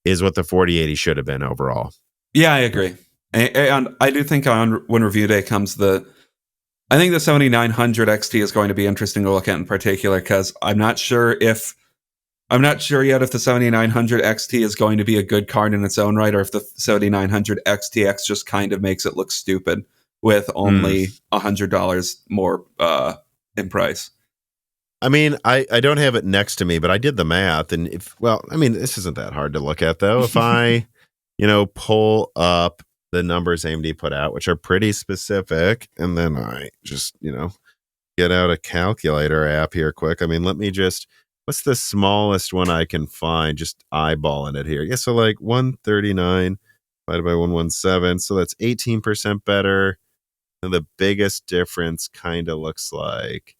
is what the 4080 should have been overall. Yeah, I agree. And I do think when review day comes, I think the 7900 XT is going to be interesting to look at in particular, because I'm not sure yet if the 7900 XT is going to be a good card in its own right, or if the 7900 XTX just kind of makes it look stupid with only $100 more in price. I mean, I don't have it next to me, but I did the math. And this isn't that hard to look at, though. If I, pull up the numbers AMD put out, which are pretty specific, and then I just, get out a calculator app here quick. I mean, let me just, what's the smallest one I can find? Just eyeballing it here. Yeah, so like 139 divided by 117. So that's 18% better. And the biggest difference kind of looks like,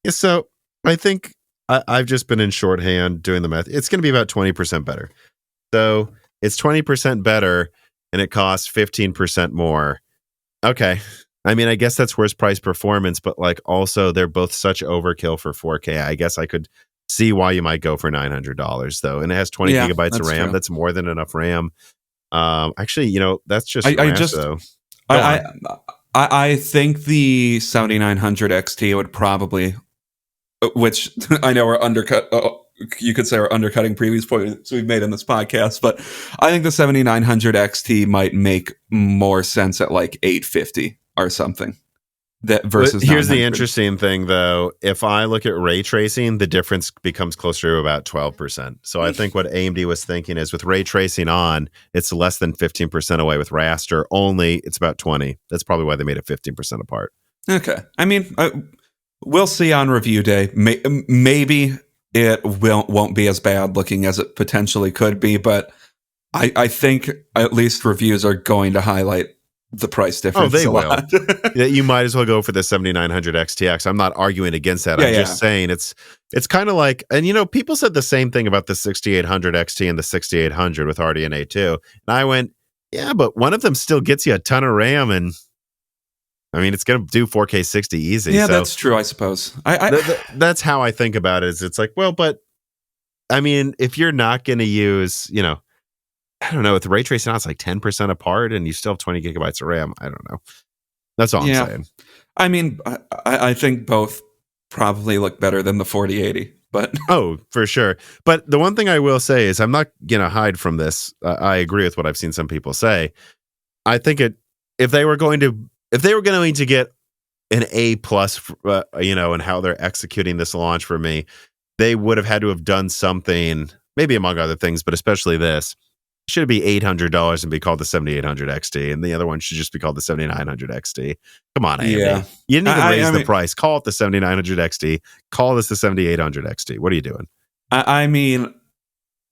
yeah, so I think I've just been in shorthand doing the math. It's going to be about 20% better. So it's 20% better and it costs 15% more. Okay. I mean, I guess that's worst price performance, but like also they're both such overkill for 4K. I guess I could see why you might go for $900 though. And it has 20 gigabytes of RAM. True. That's more than enough RAM. Actually, that's just though. I think the 7900 XT would probably, which I know are undercut. You could say are undercutting previous points we've made in this podcast, but I think the 7900 XT might make more sense at like 850 or something. That versus. But here's the interesting thing, though. If I look at ray tracing, the difference becomes closer to about 12%. So I think what AMD was thinking is with ray tracing on, it's less than 15% away. With raster only, it's about 20. That's probably why they made it 15% apart. Okay, I mean. We'll see on review day. Maybe it won't be as bad looking as it potentially could be, but I think at least reviews are going to highlight the price difference. Oh, they will. Yeah, you might as well go for the 7900 XTX. I'm not arguing against that. I'm just saying it's kind of like, and people said the same thing about the 6800 XT and the 6800 with RDNA too. And I went, yeah, but one of them still gets you a ton of RAM and I mean, it's going to do 4K 60 easy. Yeah, so that's true, I suppose. That's how I think about it. Is it's like, well, but I mean, if you're not going to use, I don't know, with ray tracing, it's like 10% apart and you still have 20 gigabytes of RAM. I don't know. That's all I'm saying. I mean, I think both probably look better than the 4080, but oh, for sure. But the one thing I will say is I'm not going to hide from this. I agree with what I've seen some people say. I think if they were going to get an A+, and how they're executing this launch for me, they would have had to have done something, maybe among other things, but especially this. It should be $800 and be called the 7800 XT, and the other one should just be called the 7900 XT. Come on, AMD. Yeah. You didn't even raise the price. Call it the 7900 XT. Call this the 7800 XT. What are you doing? I mean,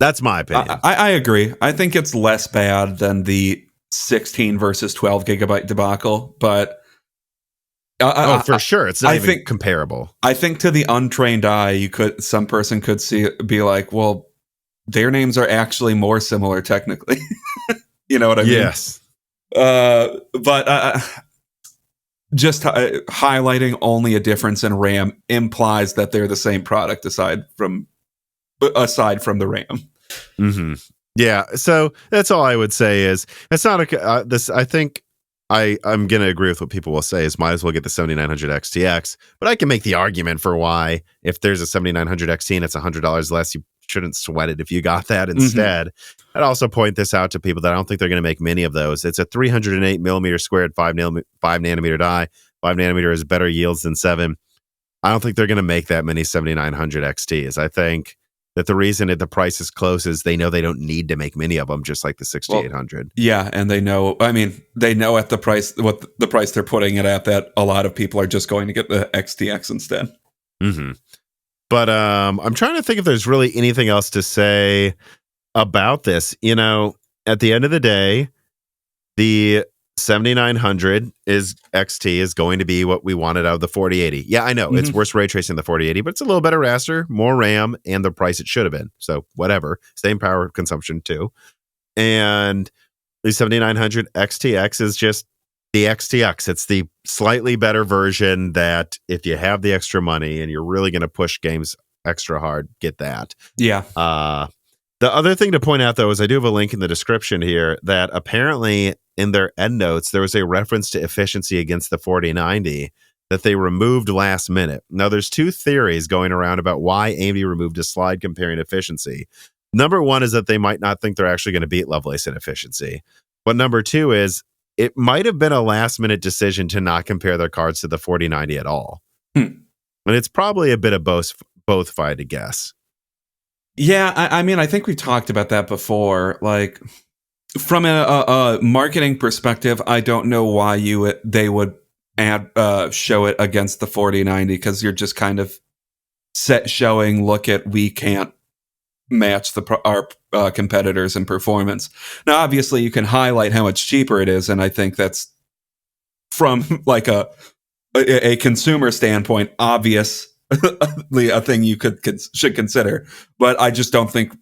that's my opinion. I agree. I think it's less bad than the 16 versus 12 gigabyte debacle, but for sure, it's not even comparable. I think to the untrained eye, some person could be like, well, their names are actually more similar technically. You know what I mean? Yes. But just highlighting only a difference in RAM implies that they're the same product aside from the RAM. Mm-hmm. Yeah. So that's all I would say is it's not a this. I think I'm going to agree with what people will say is might as well get the 7900 XTX, but I can make the argument for why if there's a 7900 XT and it's $100 less, you shouldn't sweat it if you got that instead. I'd also point this out to people that I don't think they're going to make many of those. It's a 308 millimeter squared 5 nanometer die. 5 nanometer is better yields than 7. I don't think they're going to make that many 7900 XTs. I think that the reason that the price is close is they know they don't need to make many of them, just like the 6800. Well, yeah, and they know at the price, what the price they're putting it at, that a lot of people are just going to get the XTX instead. Mm-hmm. But I'm trying to think if there's really anything else to say about this. You know, at the end of the day, the 7900 XT is going to be what we wanted out of the 4080. Yeah, I know it's worse ray tracing than the 4080, but it's a little better raster, more RAM, and the price it should have been. So whatever, same power consumption too. And the 7900 XTX is just the XTX. It's the slightly better version that if you have the extra money and you're really going to push games extra hard, get that. Yeah. The other thing to point out, though, is I do have a link in the description here that apparently in their endnotes, there was a reference to efficiency against the 4090 that they removed last minute. Now, there's two theories going around about why AMD removed a slide comparing efficiency. Number one is that they might not think they're actually going to beat Lovelace in efficiency. But number two is it might have been a last minute decision to not compare their cards to the 4090 at all. And it's probably a bit of both if I had to guess. Yeah, I mean, I think we've talked about that before. Like, from a marketing perspective, I don't know why they would show it against the 4090, because you're just kind of showing, look at, we can't match our competitors in performance. Now, obviously, you can highlight how much cheaper it is, and I think that's, from like a consumer standpoint, obvious. A thing you should consider, but I just don't think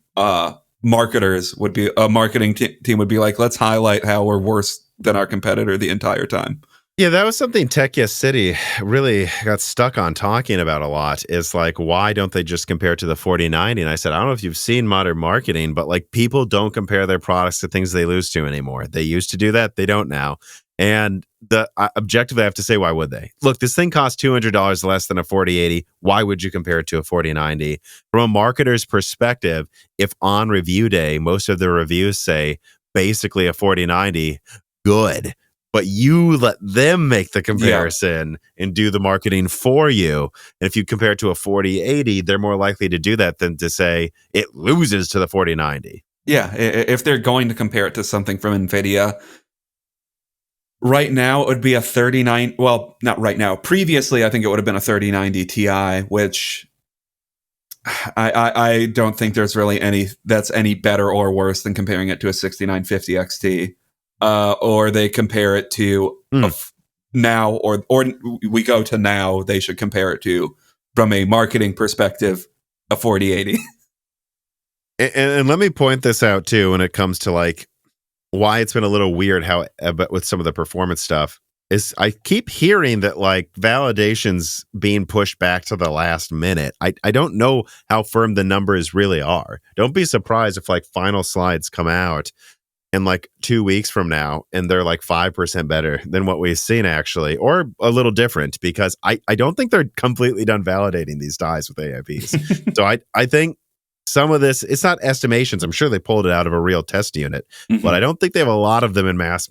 marketers would be a marketing team would be like, let's highlight how we're worse than our competitor the entire time. Yeah, that was something Tech Yes City really got stuck on talking about a lot, is like, why don't they just compare it to the 4090? And I said, I don't know if you've seen modern marketing, but like, people don't compare their products to things they lose to anymore. They used to do that. They don't now. And the objectively, I have to say, why would they? Look, this thing costs $200 less than a 4080. Why would you compare it to a 4090? From a marketer's perspective, if on review day, most of the reviews say basically a 4090, good. But you let them make the comparison and do the marketing for you. And if you compare it to a 4080, they're more likely to do that than to say it loses to the 4090. Yeah, if they're going to compare it to something from Nvidia, right now it would be a 39. Well, not right now. Previously, I think it would have been a 3090 Ti, which I don't think there's really any better or worse than comparing it to a 6950 XT. Or they compare it to now, or we go to now, they should compare it to, from a marketing perspective, a 4080. And let me point this out too, when it comes to like why it's been a little weird how with some of the performance stuff is I keep hearing that like validations being pushed back to the last minute. I don't know how firm the numbers really are. Don't be surprised if like final slides come out in like 2 weeks from now and they're like 5% better than what we've seen actually, or a little different, because I don't think they're completely done validating these dies with AIPs. So I think some of this, it's not estimations. I'm sure they pulled it out of a real test unit, but I don't think they have a lot of them in mass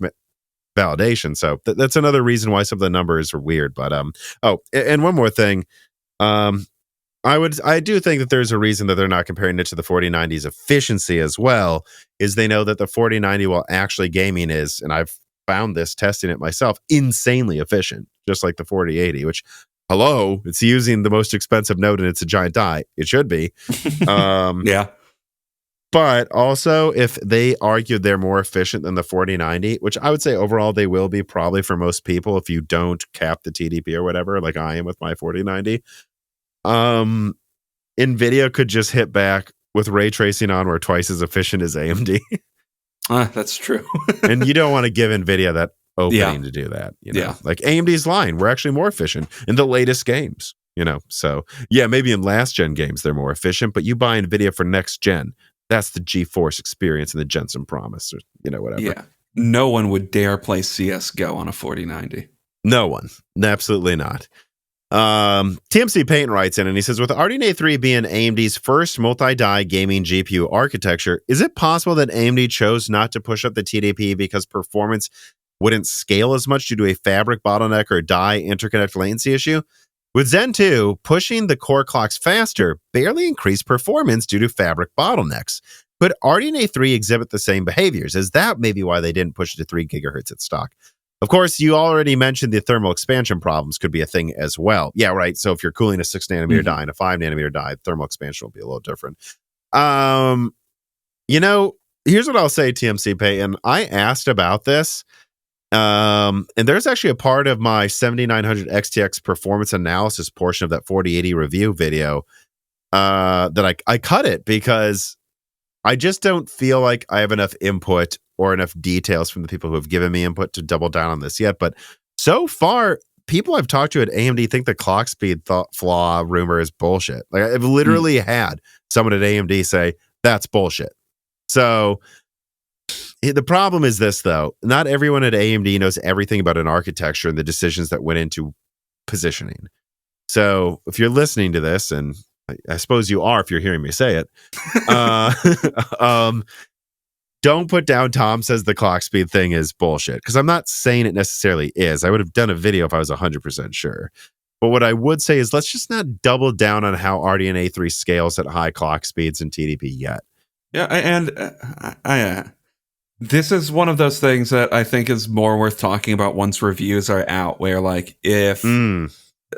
validation. So that's another reason why some of the numbers are weird. But and one more thing, I do think that there's a reason that they're not comparing it to the 4090's efficiency as well, is they know that the 4090, while actually gaming is, and I've found this testing it myself, insanely efficient, just like the 4080, which, hello, it's using the most expensive node and it's a giant die. It should be. Yeah. But also, if they argued they're more efficient than the 4090, which I would say overall they will be probably for most people if you don't cap the TDP or whatever, like I am with my 4090, Nvidia could just hit back with ray tracing on, we're twice as efficient as AMD. That's true. And you don't want to give Nvidia that opening Yeah. to do that. You know? Yeah. Like AMD's line, we're actually more efficient in the latest games. You know, so yeah, maybe in last gen games they're more efficient, but you buy Nvidia for next gen. That's the GeForce experience and the Jensen promise, or you know, whatever. Yeah. No one would dare play CS:GO on a 4090. No one, absolutely not. TMC Payton writes in and he says, with RDNA 3 being AMD's first multi-die gaming GPU architecture, is it possible that AMD chose not to push up the TDP because performance wouldn't scale as much due to a fabric bottleneck or die interconnect latency issue? With Zen 2, pushing the core clocks faster barely increased performance due to fabric bottlenecks. Could RDNA 3 exhibit the same behaviors? Is that maybe why they didn't push it to 3 gigahertz at stock? Of course, you already mentioned the thermal expansion problems could be a thing as well. Yeah, right. So if you're cooling a 6 nanometer die and a 5 nanometer die, thermal expansion will be a little different. You know, here's what I'll say, TMC Payton. I asked about this. And there's actually a part of my 7900 XTX performance analysis portion of that 4080 review video that I cut it because I just don't feel like I have enough input or enough details from the people who have given me input to double down on this yet. But so far, people I've talked to at AMD think the clock speed flaw rumor is bullshit. Like I've literally had someone at AMD say that's bullshit. So the problem is this, though. Not everyone at AMD knows everything about an architecture and the decisions that went into positioning. So if you're listening to this, and I suppose you are if you're hearing me say it, don't put down Tom says the clock speed thing is bullshit, because I'm not saying it necessarily is. I would have done a video if I was 100% sure. But what I would say is let's just not double down on how RDNA 3 scales at high clock speeds and TDP yet. Yeah, and this is one of those things that I think is more worth talking about once reviews are out, where like if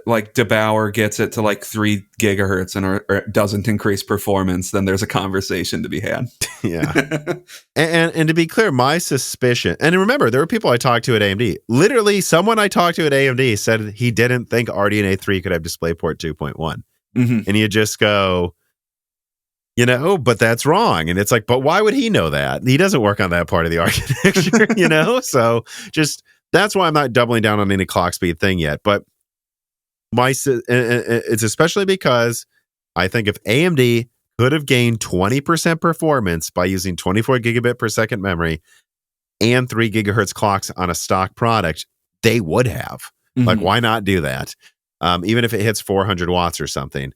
like DeBauer gets it to like 3 gigahertz and or it doesn't increase performance, then there's a conversation to be had. Yeah. and to be clear, my suspicion, and remember, there were people I talked to at AMD. Literally, someone I talked to at AMD said he didn't think RDNA 3 could have DisplayPort 2.1. And you just go, you know, but that's wrong. And it's like, but why would he know that? He doesn't work on that part of the architecture, you know? So just, that's why I'm not doubling down on any clock speed thing yet. But it's especially because I think if AMD could have gained 20% performance by using 24 gigabit per second memory and 3 gigahertz clocks on a stock product, they would have. Like, why not do that? Even if it hits 400 watts or something.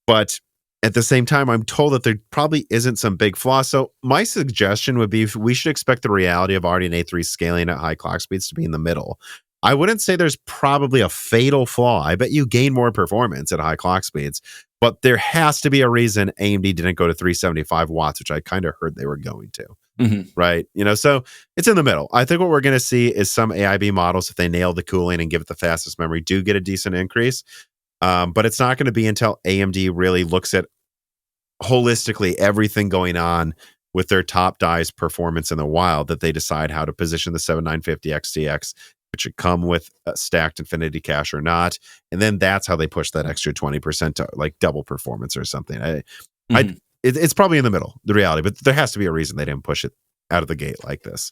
But at the same time, I'm told that there probably isn't some big flaw. So my suggestion would be we should expect the reality of RDNA 3 scaling at high clock speeds to be in the middle. I wouldn't say there's probably a fatal flaw. I bet you gain more performance at high clock speeds, but there has to be a reason AMD didn't go to 375 watts, which I kind of heard they were going to. Right? You know, so it's in the middle. I think what we're going to see is some AIB models, if they nail the cooling and give it the fastest memory, do get a decent increase. But it's not going to be until AMD really looks at holistically everything going on with their top die's performance in the wild that they decide how to position the 7950 XTX. It should come with a stacked Infinity Cache or not. And then that's how they push that extra 20% to like double performance or something. It's probably in the middle, the reality, but there has to be a reason they didn't push it out of the gate like this.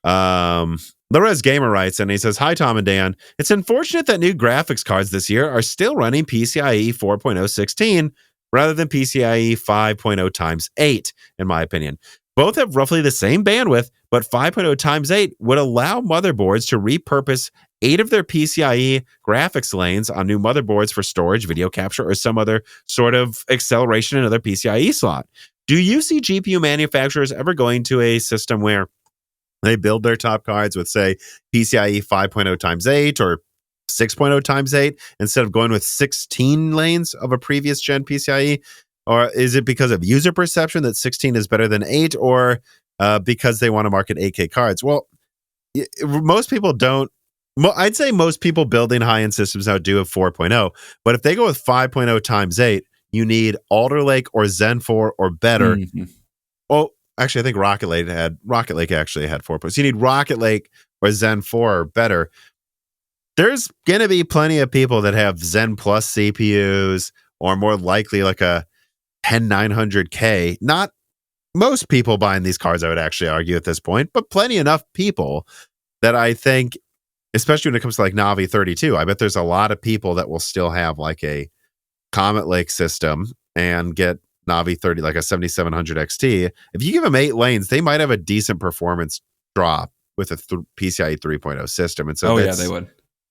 Lorez Gamer writes, and he says, hi, Tom and Dan. It's unfortunate that new graphics cards this year are still running PCIe 4.0 16 rather than PCIe 5.0 times 8, in my opinion. Both have roughly the same bandwidth, but 5.0 times 8 would allow motherboards to repurpose 8 of their PCIe graphics lanes on new motherboards for storage, video capture, or some other sort of acceleration in another PCIe slot. Do you see GPU manufacturers ever going to a system where they build their top cards with, say, PCIe 5.0 times 8 or 6.0 times 8 instead of going with 16 lanes of a previous gen PCIe? Or is it because of user perception that 16 is better than 8, or because they want to market 8K cards? Well, most people don't. I'd say most people building high-end systems now do have 4.0. But if they go with 5.0 times 8, you need Alder Lake or Zen 4 or better. Oh, actually, I think Rocket Lake actually had 4.0. So you need Rocket Lake or Zen 4 or better. There's going to be plenty of people that have Zen Plus CPUs, or more likely like a 10900K. Not most people buying these cards, I would actually argue at this point, but plenty enough people that I think, especially when it comes to like Navi 32, I bet there's a lot of people that will still have like a Comet Lake system and get Navi 30, like a 7700 XT. If you give them 8 lanes, they might have a decent performance drop with a PCIe 3.0 system. And so they would.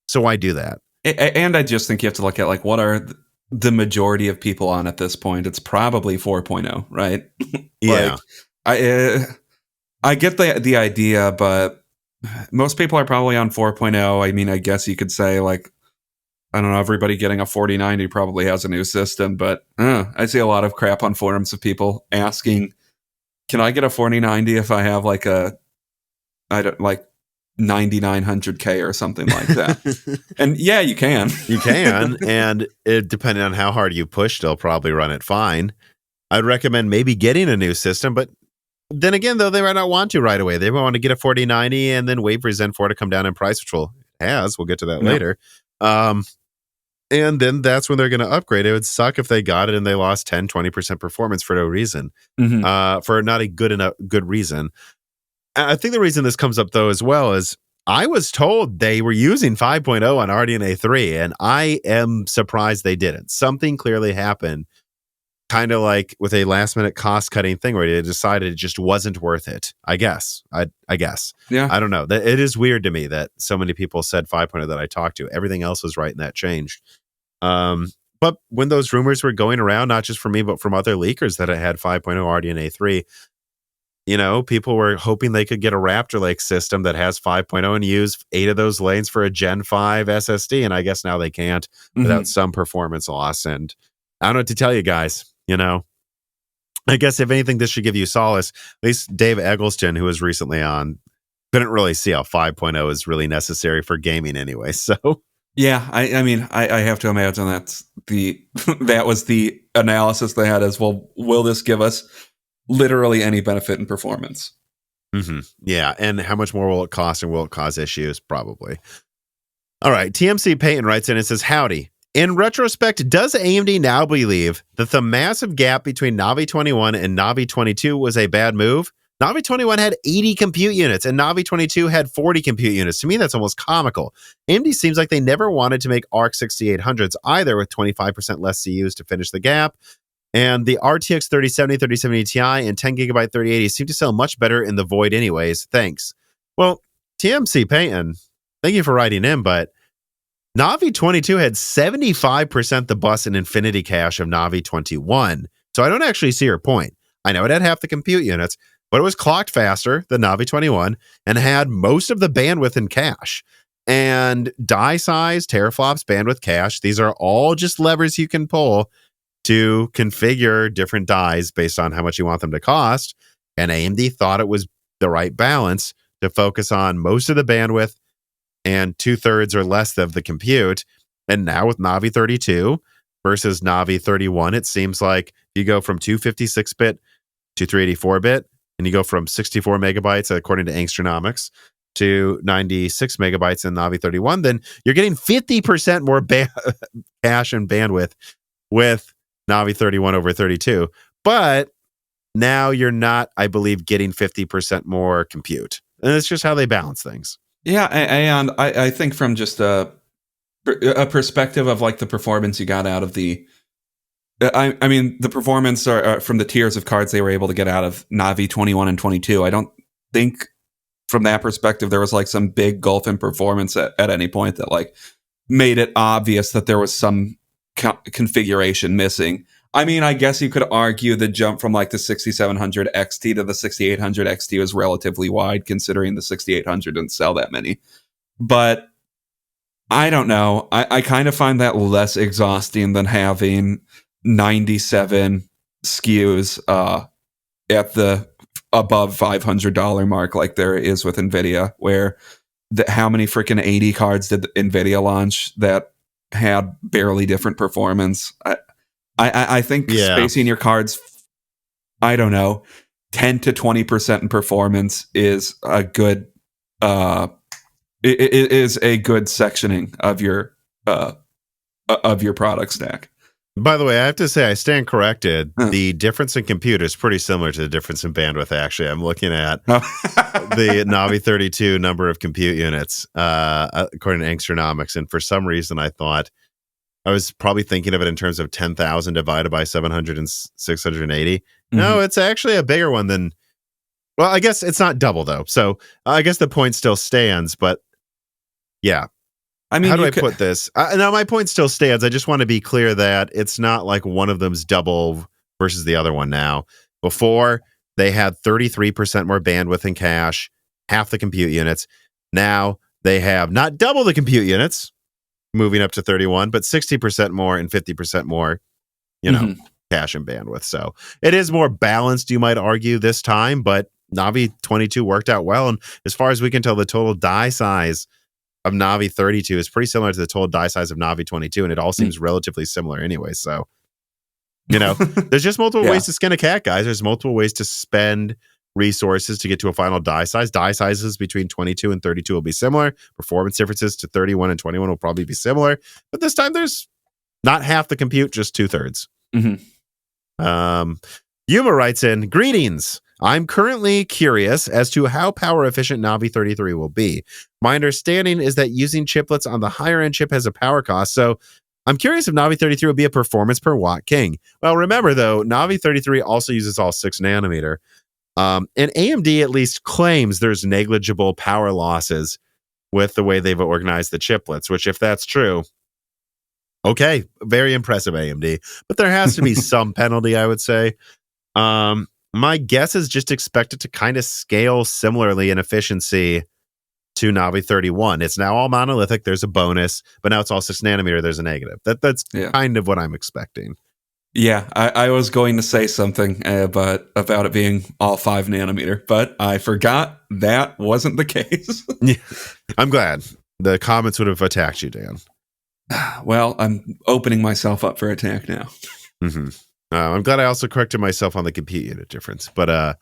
So why do that? And I just think you have to look at like what are the majority of people on at this point. It's probably 4.0, right? Yeah. I get the idea, but most people are probably on 4.0. I mean, I guess you could say like, I don't know, everybody getting a 4090 probably has a new system, but I see a lot of crap on forums of people asking, can I get a 4090 if I have like a 9900K or something like that? And yeah, you can. You can. And depending on how hard you push, they'll probably run it fine. I'd recommend maybe getting a new system, but then again, though, they might not want to right away. They might want to get a 4090 and then wait for Zen 4 to come down in price, which will has. We'll get to that later. And then that's when they're going to upgrade. It would suck if they got it and they lost 10, 20% performance for no reason, for not a good reason. I think the reason this comes up, though, as well, is I was told they were using 5.0 on RDNA 3, and I am surprised they didn't. Something clearly happened, kind of like with a last-minute cost-cutting thing where they decided it just wasn't worth it, I guess. I guess. Yeah. I don't know. It is weird to me that so many people said 5.0 that I talked to. Everything else was right, and that changed. But when those rumors were going around, not just from me, but from other leakers that it had 5.0 RDNA 3, you know, people were hoping they could get a Raptor Lake system that has 5.0 and use 8 of those lanes for a Gen 5 SSD. And I guess now they can't without some performance loss. And I don't know what to tell you guys, you know. I guess if anything, this should give you solace. At least Dave Eggleston, who was recently on, couldn't really see how 5.0 is really necessary for gaming anyway. So yeah, I mean, I have to imagine that's that was the analysis they had as well. Will this give us literally any benefit in performance? Yeah, and how much more will it cost, and will it cause issues? Probably. All right, TMC Peyton writes in and says, howdy. In retrospect, does AMD now believe that the massive gap between Navi 21 and Navi 22 was a bad move? Navi 21 had 80 compute units, and Navi 22 had 40 compute units. To me, that's almost comical. AMD seems like they never wanted to make ARC 6800s either, with 25% less CUs to finish the gap. And the RTX 3070, 3070 Ti, and 10 gigabyte 3080 seem to sell much better in the void anyways. Thanks. Well, TMC Payton, thank you for writing in, but Navi 22 had 75% the bus and infinity cache of Navi 21. So I don't actually see your point. I know it had half the compute units, but it was clocked faster than Navi 21 and had most of the bandwidth in cache. And die size, teraflops, bandwidth, cache, these are all just levers you can pull to configure different dies based on how much you want them to cost. And AMD thought it was the right balance to focus on most of the bandwidth and 2/3 or less of the compute. And now with Navi 32 versus Navi 31, it seems like you go from 256-bit to 384-bit, and you go from 64 megabytes, according to Angstronomics, to 96 megabytes in Navi 31, then you're getting 50% more cache and bandwidth with Navi 31 over 32. But now you're not, I believe, getting 50% more compute. And it's just how they balance things. Yeah, and I think from just a perspective of like the performance you got out of the... I mean, the performance are from the tiers of cards they were able to get out of Navi 21 and 22. I don't think from that perspective there was like some big gulf in performance at any point that like made it obvious that there was some configuration missing. I mean, I guess you could argue the jump from like the 6700 XT to the 6800 XT was relatively wide, considering the 6800 didn't sell that many. But I don't know. I kind of find that less exhausting than having 97 SKUs at the above $500 mark like there is with Nvidia, where how many freaking 80 cards did Nvidia launch that had barely different performance? I think spacing your cards, I don't know, 10 to 20% in performance is a good it is a good sectioning of your product stack. By the way, I have to say I stand corrected. Huh. The difference in compute is pretty similar to the difference in bandwidth. Actually, I'm looking at Oh. the Navi 32 number of compute units, according to Angstrom, and for some reason I thought I was probably thinking of it in terms of 10,000 divided by 700 and 680. No, it's actually a bigger one than. Well, I guess it's not double though, so I guess the point still stands. But yeah, I mean, how do I put this? Now, my point still stands. I just want to be clear that it's not like one of them's double versus the other one now. Before, they had 33% more bandwidth and cache, half the compute units. Now, they have not double the compute units, moving up to 31, but 60% more and 50% more, cache and bandwidth. So it is more balanced, you might argue, this time, but Navi 22 worked out well. And as far as we can tell, the total die size of Navi 32 is pretty similar to the total die size of Navi 22, and it all seems relatively similar anyway. So, there's just multiple ways to skin a cat, guys. There's multiple ways to spend resources to get to a final die size. Die sizes between 22 and 32 will be similar. Performance differences to 31 and 21 will probably be similar. But this time there's not half the compute, just 2/3. Yuma writes in, greetings. I'm currently curious as to how power efficient Navi 33 will be. My understanding is that using chiplets on the higher end chip has a power cost, so I'm curious if Navi 33 will be a performance per watt king. Well, remember though, Navi 33 also uses all 6 nanometer. And AMD at least claims there's negligible power losses with the way they've organized the chiplets, which if that's true, okay, very impressive AMD. But there has to be some penalty, I would say. My guess is just expected to kind of scale similarly in efficiency to Navi 31. It's now all monolithic. There's a bonus, but now it's all 6 nanometer. There's a negative. That's kind of what I'm expecting. Yeah, I was going to say something but about it being all 5 nanometer, but I forgot that wasn't the case. Yeah, I'm glad. The comments would have attacked you, Dan. Well, I'm opening myself up for attack now. I'm glad I also corrected myself on the compute unit difference. But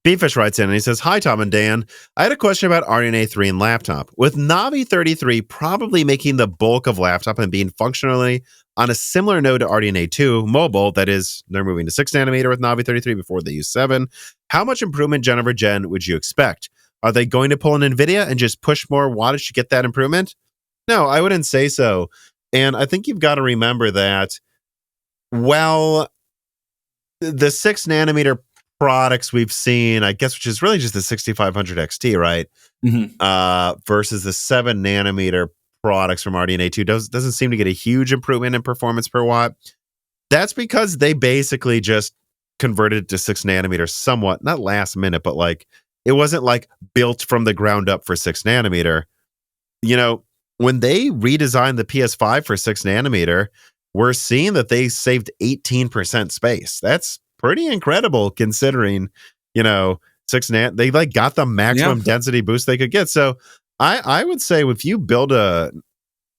Beefish writes in and he says, hi, Tom and Dan. I had a question about RDNA 3 and laptop. With Navi 33 probably making the bulk of laptop and being functionally on a similar node to RDNA 2 mobile, that is, they're moving to 6 nanometer with Navi 33 before they use 7. How much improvement gen over gen would you expect? Are they going to pull an Nvidia and just push more wattage to get that improvement? No, I wouldn't say so. And I think you've got to remember that, well, the 6 nanometer products we've seen, I guess, which is really just the 6500 XT, right? Versus the 7 nanometer products from RDNA 2 doesn't seem to get a huge improvement in performance per watt. That's because they basically just converted it to 6 nanometer somewhat, not last minute, but like it wasn't like built from the ground up for 6 nanometer. When they redesigned the PS5 for 6 nanometer, we're seeing that they saved 18% space. That's pretty incredible considering, 6 they like got the maximum density boost they could get. So I would say if you build a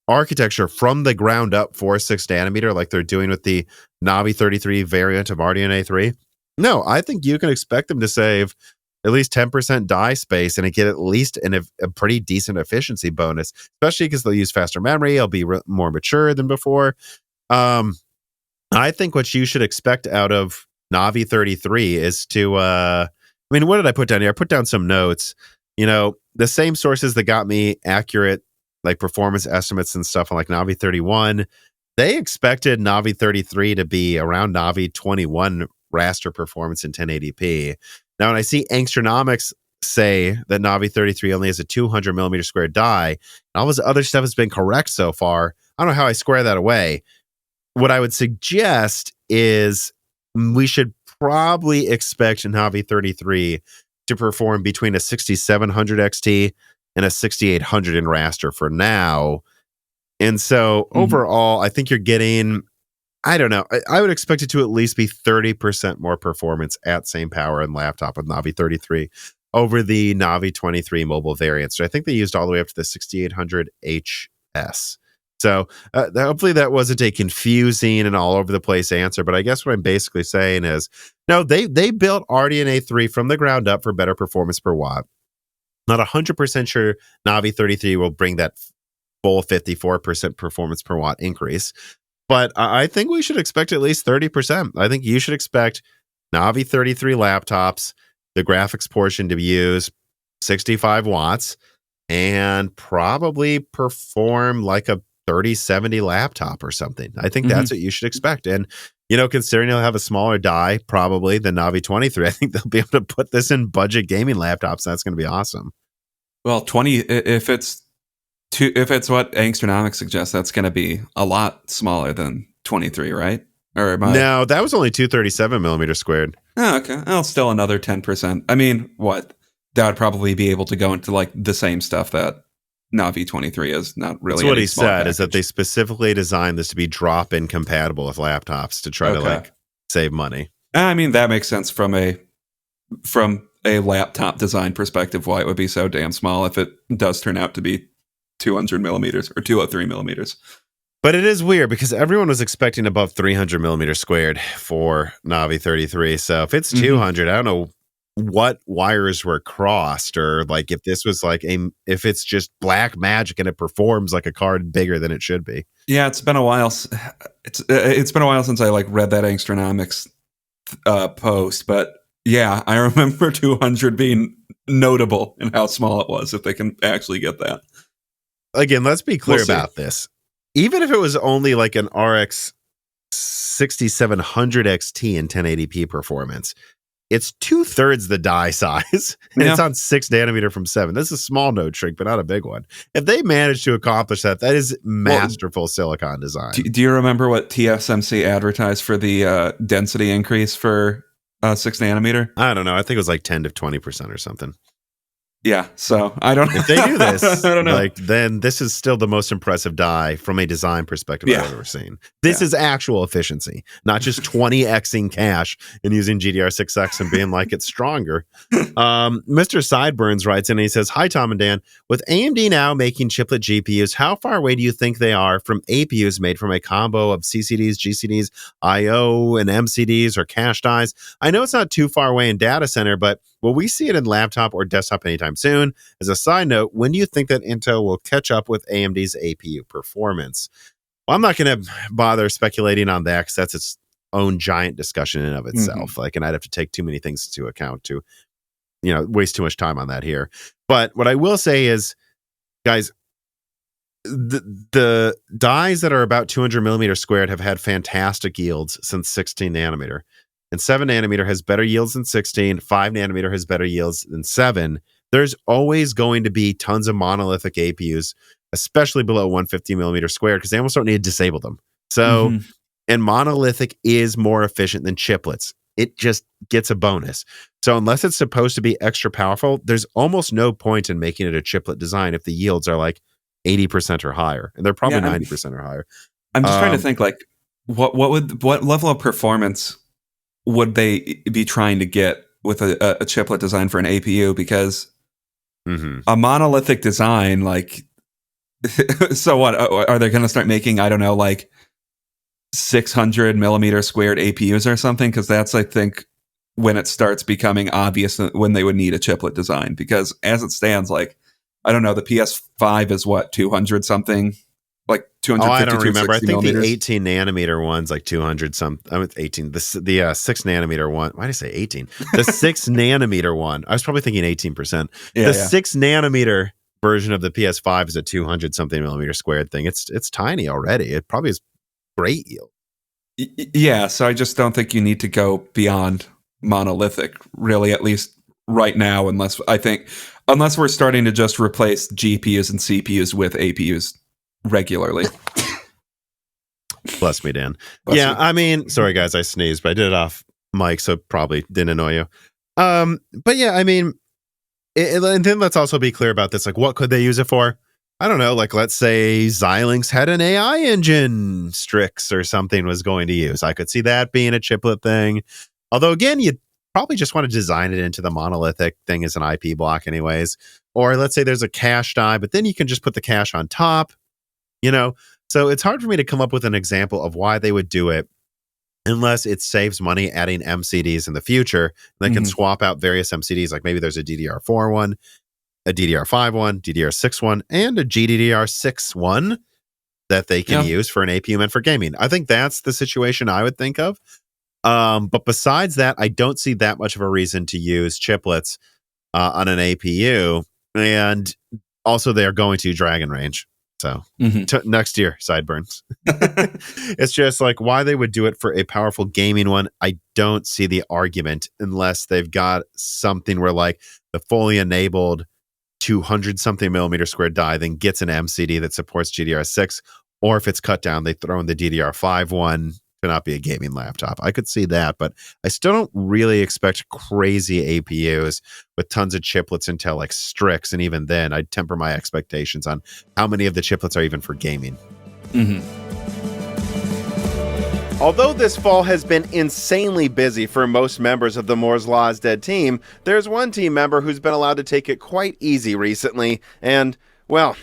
architecture from the ground up for 6 nanometer, like they're doing with the Navi 33 variant of RDNA 3, no, I think you can expect them to save at least 10% die space and get at least a pretty decent efficiency bonus, especially because they'll use faster memory. It'll be more mature than before. I think what you should expect out of Navi 33 is to, what did I put down here? I put down some notes. The same sources that got me accurate, like performance estimates and stuff on like Navi 31, they expected Navi 33 to be around Navi 21 raster performance in 1080p. Now, when I see Angstronomics say that Navi 33 only has a 200 millimeter square die, and all this other stuff has been correct so far, I don't know how I square that away. What I would suggest is we should probably expect Navi 33 to perform between a 6700 XT and a 6800 in raster for now. And so overall, I think you're getting, I don't know, I would expect it to at least be 30% more performance at same power and laptop with Navi 33 over the Navi 23 mobile variant. So I think they used all the way up to the 6800 HS. So hopefully that wasn't a confusing and all over the place answer, but I guess what I'm basically saying is, no, they built RDNA 3 from the ground up for better performance per watt. Not 100% sure Navi 33 will bring that full 54% performance per watt increase, But I think we should expect at least 30%. I think you should expect Navi 33 laptops, the graphics portion to be used 65 watts, and probably perform like a 3070 laptop or something. I think that's what you should expect. And, considering they'll have a smaller die probably than Navi 23, I think they'll be able to put this in budget gaming laptops. That's going to be awesome. Well, 20, if it's what Angstronamics suggests, that's going to be a lot smaller than 23, right? Or am I... No, that was only 237 millimeters squared. Oh, okay. Well, still another 10%. I mean, what? That would probably be able to go into like the same stuff that Navi 23 is. Not really. That's what he said, package. is that they specifically designed this to be drop-in compatible with laptops to try to save money. I mean, that makes sense from a laptop design perspective, why it would be so damn small if it does turn out to be 200 millimeters or 203 millimeters. But it is weird because everyone was expecting above 300 millimeters squared for Navi 33. So if it's 200, I don't know what wires were crossed, or like if this was if it's just black magic and it performs like a card bigger than it should be. Yeah, it's been a while. It's been a while since I read that Angstronamics post, but yeah, I remember 200 being notable in how small it was. If they can actually get that. Again, let's be clear about this. Even if it was only like an RX 6700 XT in 1080p performance, it's 2/3 the die size. And it's on 6 nanometer from 7. This is a small node shrink, but not a big one. If they manage to accomplish that, that is masterful silicon design. Do you remember what TSMC advertised for the density increase for 6 nanometer? I don't know. I think it was like 10 to 20% or something. Yeah, so I don't know. If they do this, I don't know. Then this is still the most impressive die from a design perspective I've ever seen. This is actual efficiency, not just 20xing cache and using GDR6X and being like it's stronger. Mr. Sideburns writes in and he says, "Hi, Tom and Dan. With AMD now making chiplet GPUs, how far away do you think they are from APUs made from a combo of CCDs, GCDs, I/O, and MCDs or cache dies? I know it's not too far away in data center, but will we see it in laptop or desktop anytime soon? As a side note, when do you think that Intel will catch up with AMD's APU performance?" Well, I'm not going to bother speculating on that because that's its own giant discussion in and of itself. And I'd have to take too many things into account to, waste too much time on that here. But what I will say is, guys, the dies that are about 200 millimeters squared have had fantastic yields since 16 nanometer. And 7 nanometer has better yields than 16. 5 nanometer has better yields than 7. There's always going to be tons of monolithic APUs, especially below 150 millimeters squared, because they almost don't need to disable them. So, and monolithic is more efficient than chiplets. It just gets a bonus. So unless it's supposed to be extra powerful, there's almost no point in making it a chiplet design if the yields are like 80% or higher. And they're probably 90% or higher. I'm just trying to think what level of performance would they be trying to get with a chiplet design for an APU? Because a monolithic design, so what? Are they going to start making, I don't know, 600 millimeter squared APUs or something? Because that's, I think, when it starts becoming obvious when they would need a chiplet design. Because as it stands, I don't know, the PS5 is what, 200 something? 250 I don't remember. I think millimeters? the 18 nanometer one's 200 some. I mean, 18. The 6 nanometer one. Why did I say 18? The 6 nanometer one. I was probably thinking 18%. The 6 nanometer version of the PS5 is a 200 something millimeter squared thing. It's tiny already. It probably is great yield. Yeah. So I just don't think you need to go beyond monolithic, really, at least right now, unless we're starting to just replace GPUs and CPUs with APUs regularly. Bless me, Dan. I mean, sorry guys, I sneezed, but I did it off mic, so probably didn't annoy you. But yeah, I mean, and then let's also be clear about this. What could they use it for? I don't know. Let's say Xilinx had an AI engine Strix or something was going to use. I could see that being a chiplet thing. Although again, you'd probably just want to design it into the monolithic thing as an IP block anyways. Or let's say there's a cache die, but then you can just put the cache on top. So it's hard for me to come up with an example of why they would do it unless it saves money adding MCDs in the future. They can swap out various MCDs, like maybe there's a DDR4 one, a DDR5 one, DDR6 one, and a GDDR6 one. that they can use for an APU meant for gaming. I think that's the situation I would think of. But besides that, I don't see that much of a reason to use chiplets on an APU. And also, they are going to Dragon Range. So next year, sideburns. It's just like why they would do it for a powerful gaming one. I don't see the argument unless they've got something where like the fully enabled 200 something millimeter square die then gets an MCD that supports GDR6, or if it's cut down, they throw in the DDR5 one to not be a gaming laptop. I could see that, but I still don't really expect crazy APUs with tons of chiplets until like Strix, and even then I'd temper my expectations on how many of the chiplets are even for gaming. Although this fall has been insanely busy for most members of the Moore's Law is Dead team, there's one team member who's been allowed to take it quite easy recently, and, well,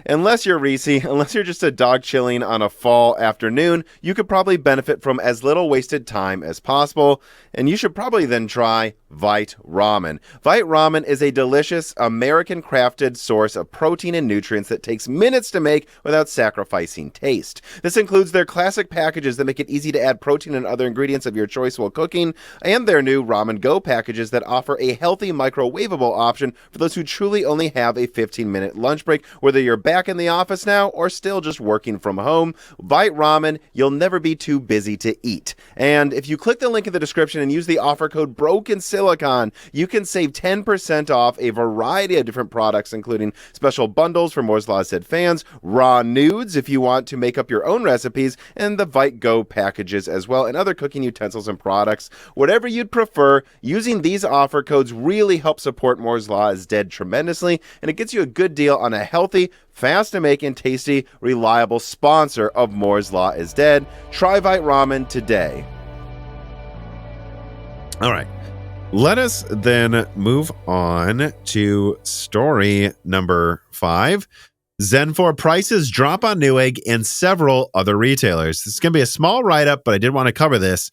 unless you're Reese, unless you're just a dog chilling on a fall afternoon, you could probably benefit from as little wasted time as possible, and you should probably then try Vite Ramen. Vite Ramen is a delicious American-crafted source of protein and nutrients that takes minutes to make without sacrificing taste. This includes their classic packages that make it easy to add protein and other ingredients of your choice while cooking, and their new Ramen Go packages that offer a healthy microwavable option for those who truly only have a 15-minute lunch break, whether you're back in the office now or still just working from home. Vite Ramen, you'll never be too busy to eat. And if you click the link in the description and use the offer code BROKENSILICON, you can save 10% off a variety of different products, including special bundles for Moore's Law Said fans, raw nudes if you want to make up your own recipes, and the Vite Go packages as well, and other cooking utensils and products. Whatever you'd prefer, using these offer codes really helps support Moore's Law is Dead tremendously, and it gets you a good deal on a healthy, fast to make, and tasty, reliable sponsor of Moore's Law is Dead. Try Vite Ramen today. All right. Let us then move on to story number 5. Zen 4 prices drop on Newegg and several other retailers. This is going to be a small write-up, but I did want to cover this.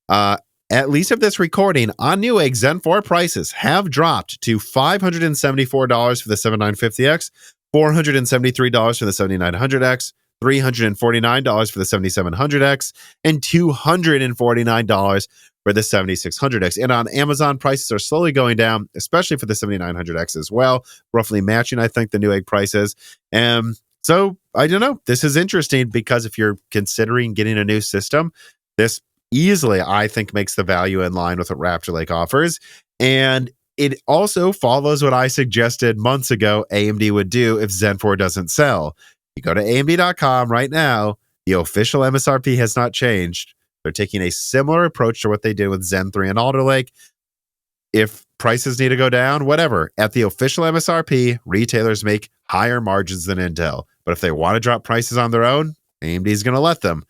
At least of this recording, on Newegg, Zen 4 prices have dropped to $574 for the 7950X, $473 for the 7900X, $349 for the 7700X, and $249 for the 7600X. And on Amazon, prices are slowly going down, especially for the 7900X as well, roughly matching, I think, the Newegg prices. So, I don't know. This is interesting because if you're considering getting a new system, this easily, I think, makes the value in line with what Raptor Lake offers. And it also follows what I suggested months ago AMD would do if Zen 4 doesn't sell. You go to AMD.com right now, the official MSRP has not changed. They're taking a similar approach to what they did with Zen 3 and Alder Lake. If prices need to go down, whatever. At the official MSRP, retailers make higher margins than Intel. But if they want to drop prices on their own, AMD is going to let them.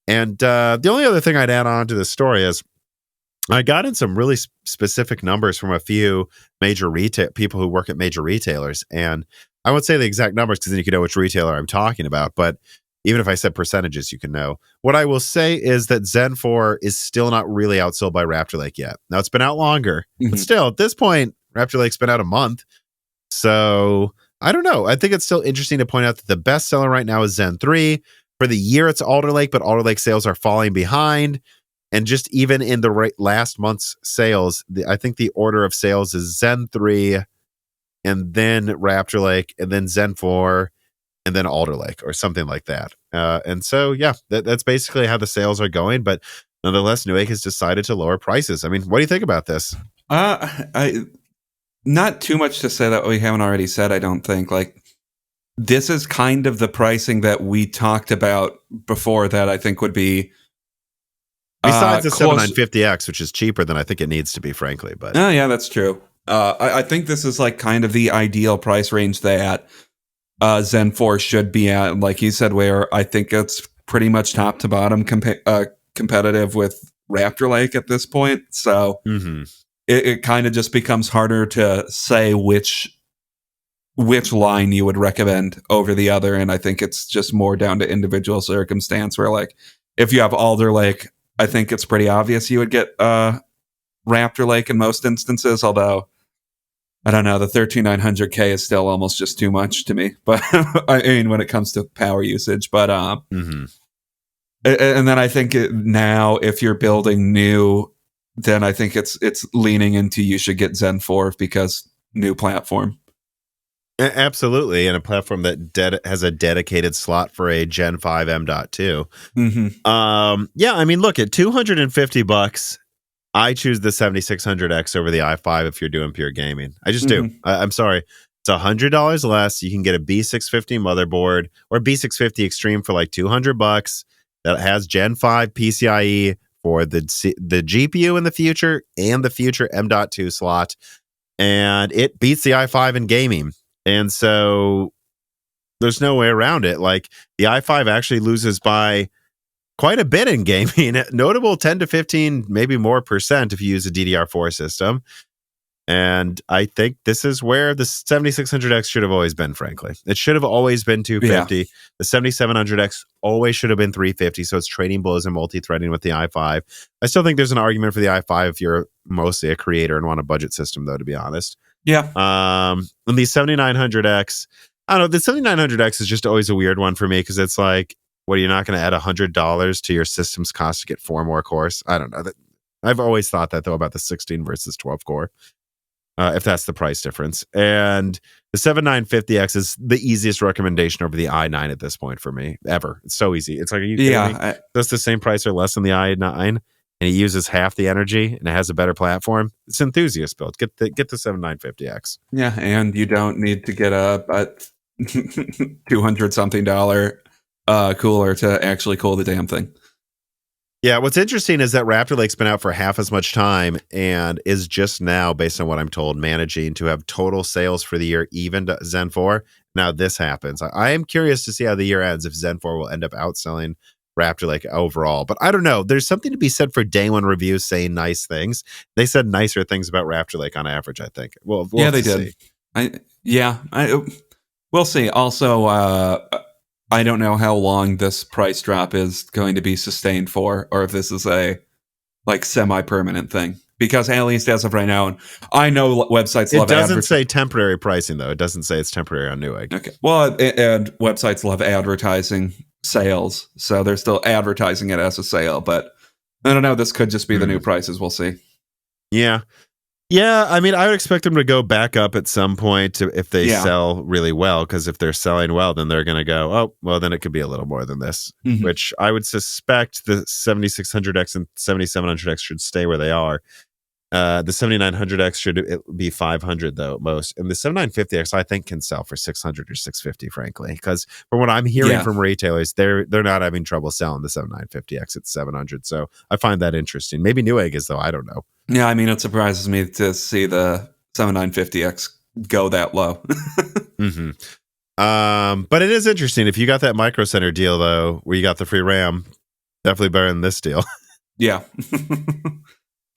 And the only other thing I'd add on to this story is I got in some really specific numbers from a few major people who work at major retailers. And I won't say the exact numbers because then you can know which retailer I'm talking about. But even if I said percentages, you can know. What I will say is that Zen 4 is still not really outsold by Raptor Lake yet. Now, it's been out longer. But still, at this point, Raptor Lake's been out a month. So, I don't know. I think it's still interesting to point out that the best seller right now is Zen 3. For the year, it's Alder Lake, but Alder Lake sales are falling behind. And just even in the last month's sales, I think the order of sales is Zen 3, and then Raptor Lake, and then Zen 4, and then Alder Lake, or something like that. And so, yeah, that's basically how the sales are going. But nonetheless, Newegg has decided to lower prices. I mean, what do you think about this? Not too much to say that we haven't already said, I don't think. Like, this is kind of the pricing that we talked about before that I think would be besides the 7950X, which is cheaper than I think it needs to be, frankly. But yeah, that's true. I think this is like kind of the ideal price range that Zen 4 should be at. Like you said, where I think it's pretty much top to bottom competitive with Raptor Lake at this point. So it kind of just becomes harder to say which line you would recommend over the other. And I think it's just more down to individual circumstance where, like, if you have Alder Lake, I think it's pretty obvious you would get Raptor Lake in most instances, although I don't know. The 13900K is still almost just too much to me. But I mean, when it comes to power usage, but Mm-hmm. and then I think now if you're building new, then I think it's leaning into you should get Zen 4 because new platform. Absolutely, and a platform that has a dedicated slot for a Gen 5 M.2. Mm-hmm. Yeah, I mean, look, at $250, I choose the 7600X over the i5 if you're doing pure gaming. I just do. I'm sorry. It's $100 less. You can get a B650 motherboard or B650 Extreme for like $200 that has Gen 5 PCIe for the GPU in the future and the future M.2 slot, and it beats the i5 in gaming. And so there's no way around it. Like, the i5 actually loses by quite a bit in gaming, notable 10 to 15, maybe more percent if you use a DDR4 system. And I think this is where the 7600X should have always been, frankly. It should have always been 250. Yeah. The 7700X always should have been 350, so it's trading blows and multi-threading with the i5. I still think there's an argument for the i5 if you're mostly a creator and want a budget system, though, to be honest. Yeah. And the 7900X, I don't know, the 7900X is just always a weird one for me because it's like, what, are you not going to add $100 to your system's cost to get 4 more cores? I don't know. I've always thought that, though, about the 16 versus 12 core, if that's the price difference. And the 7950X is the easiest recommendation over the i9 at this point for me, ever. It's so easy. It's like, are you kidding me? That's the same price or less than the i9, and it uses half the energy, and it has a better platform. It's enthusiast build. Get the 7950X. Yeah, and you don't need to get a $200-something cooler to actually cool the damn thing. Yeah, what's interesting is that Raptor Lake's been out for half as much time and is just now, based on what I'm told, managing to have total sales for the year even to Zen 4. Now this happens. I am curious to see how the year ends, if Zen 4 will end up outselling Raptor Lake overall. But I don't know. There's something to be said for day one reviews saying nice things. They said nicer things about Raptor Lake on average, I think. Well, yeah, they did. We'll see. Also, I don't know how long this price drop is going to be sustained for, or if this is a semi-permanent thing. Because at least as of right now, and I know websites love. It doesn't say temporary pricing, though. It doesn't say it's temporary on Newegg. Okay. Well, and websites love advertising sales, so they're still advertising it as a sale. But I don't know. This could just be the new prices. We'll see. Yeah. Yeah, I mean, I would expect them to go back up at some point if they sell really well, because if they're selling well, then they're going to go, oh, well, then it could be a little more than this, which I would suspect the 7600X and 7700X should stay where they are. The 7900X should be 500 though at most, and the 7950X I think can sell for 600 or 650, frankly, because from what I'm hearing from retailers, they're not having trouble selling the 7950X at 700. So I find that interesting. Maybe Newegg is, though. I don't know. Yeah, I mean, it surprises me to see the 7950X go that low. But it is interesting. If you got that Micro Center deal, though, where you got the free RAM, definitely better than this deal. Yeah.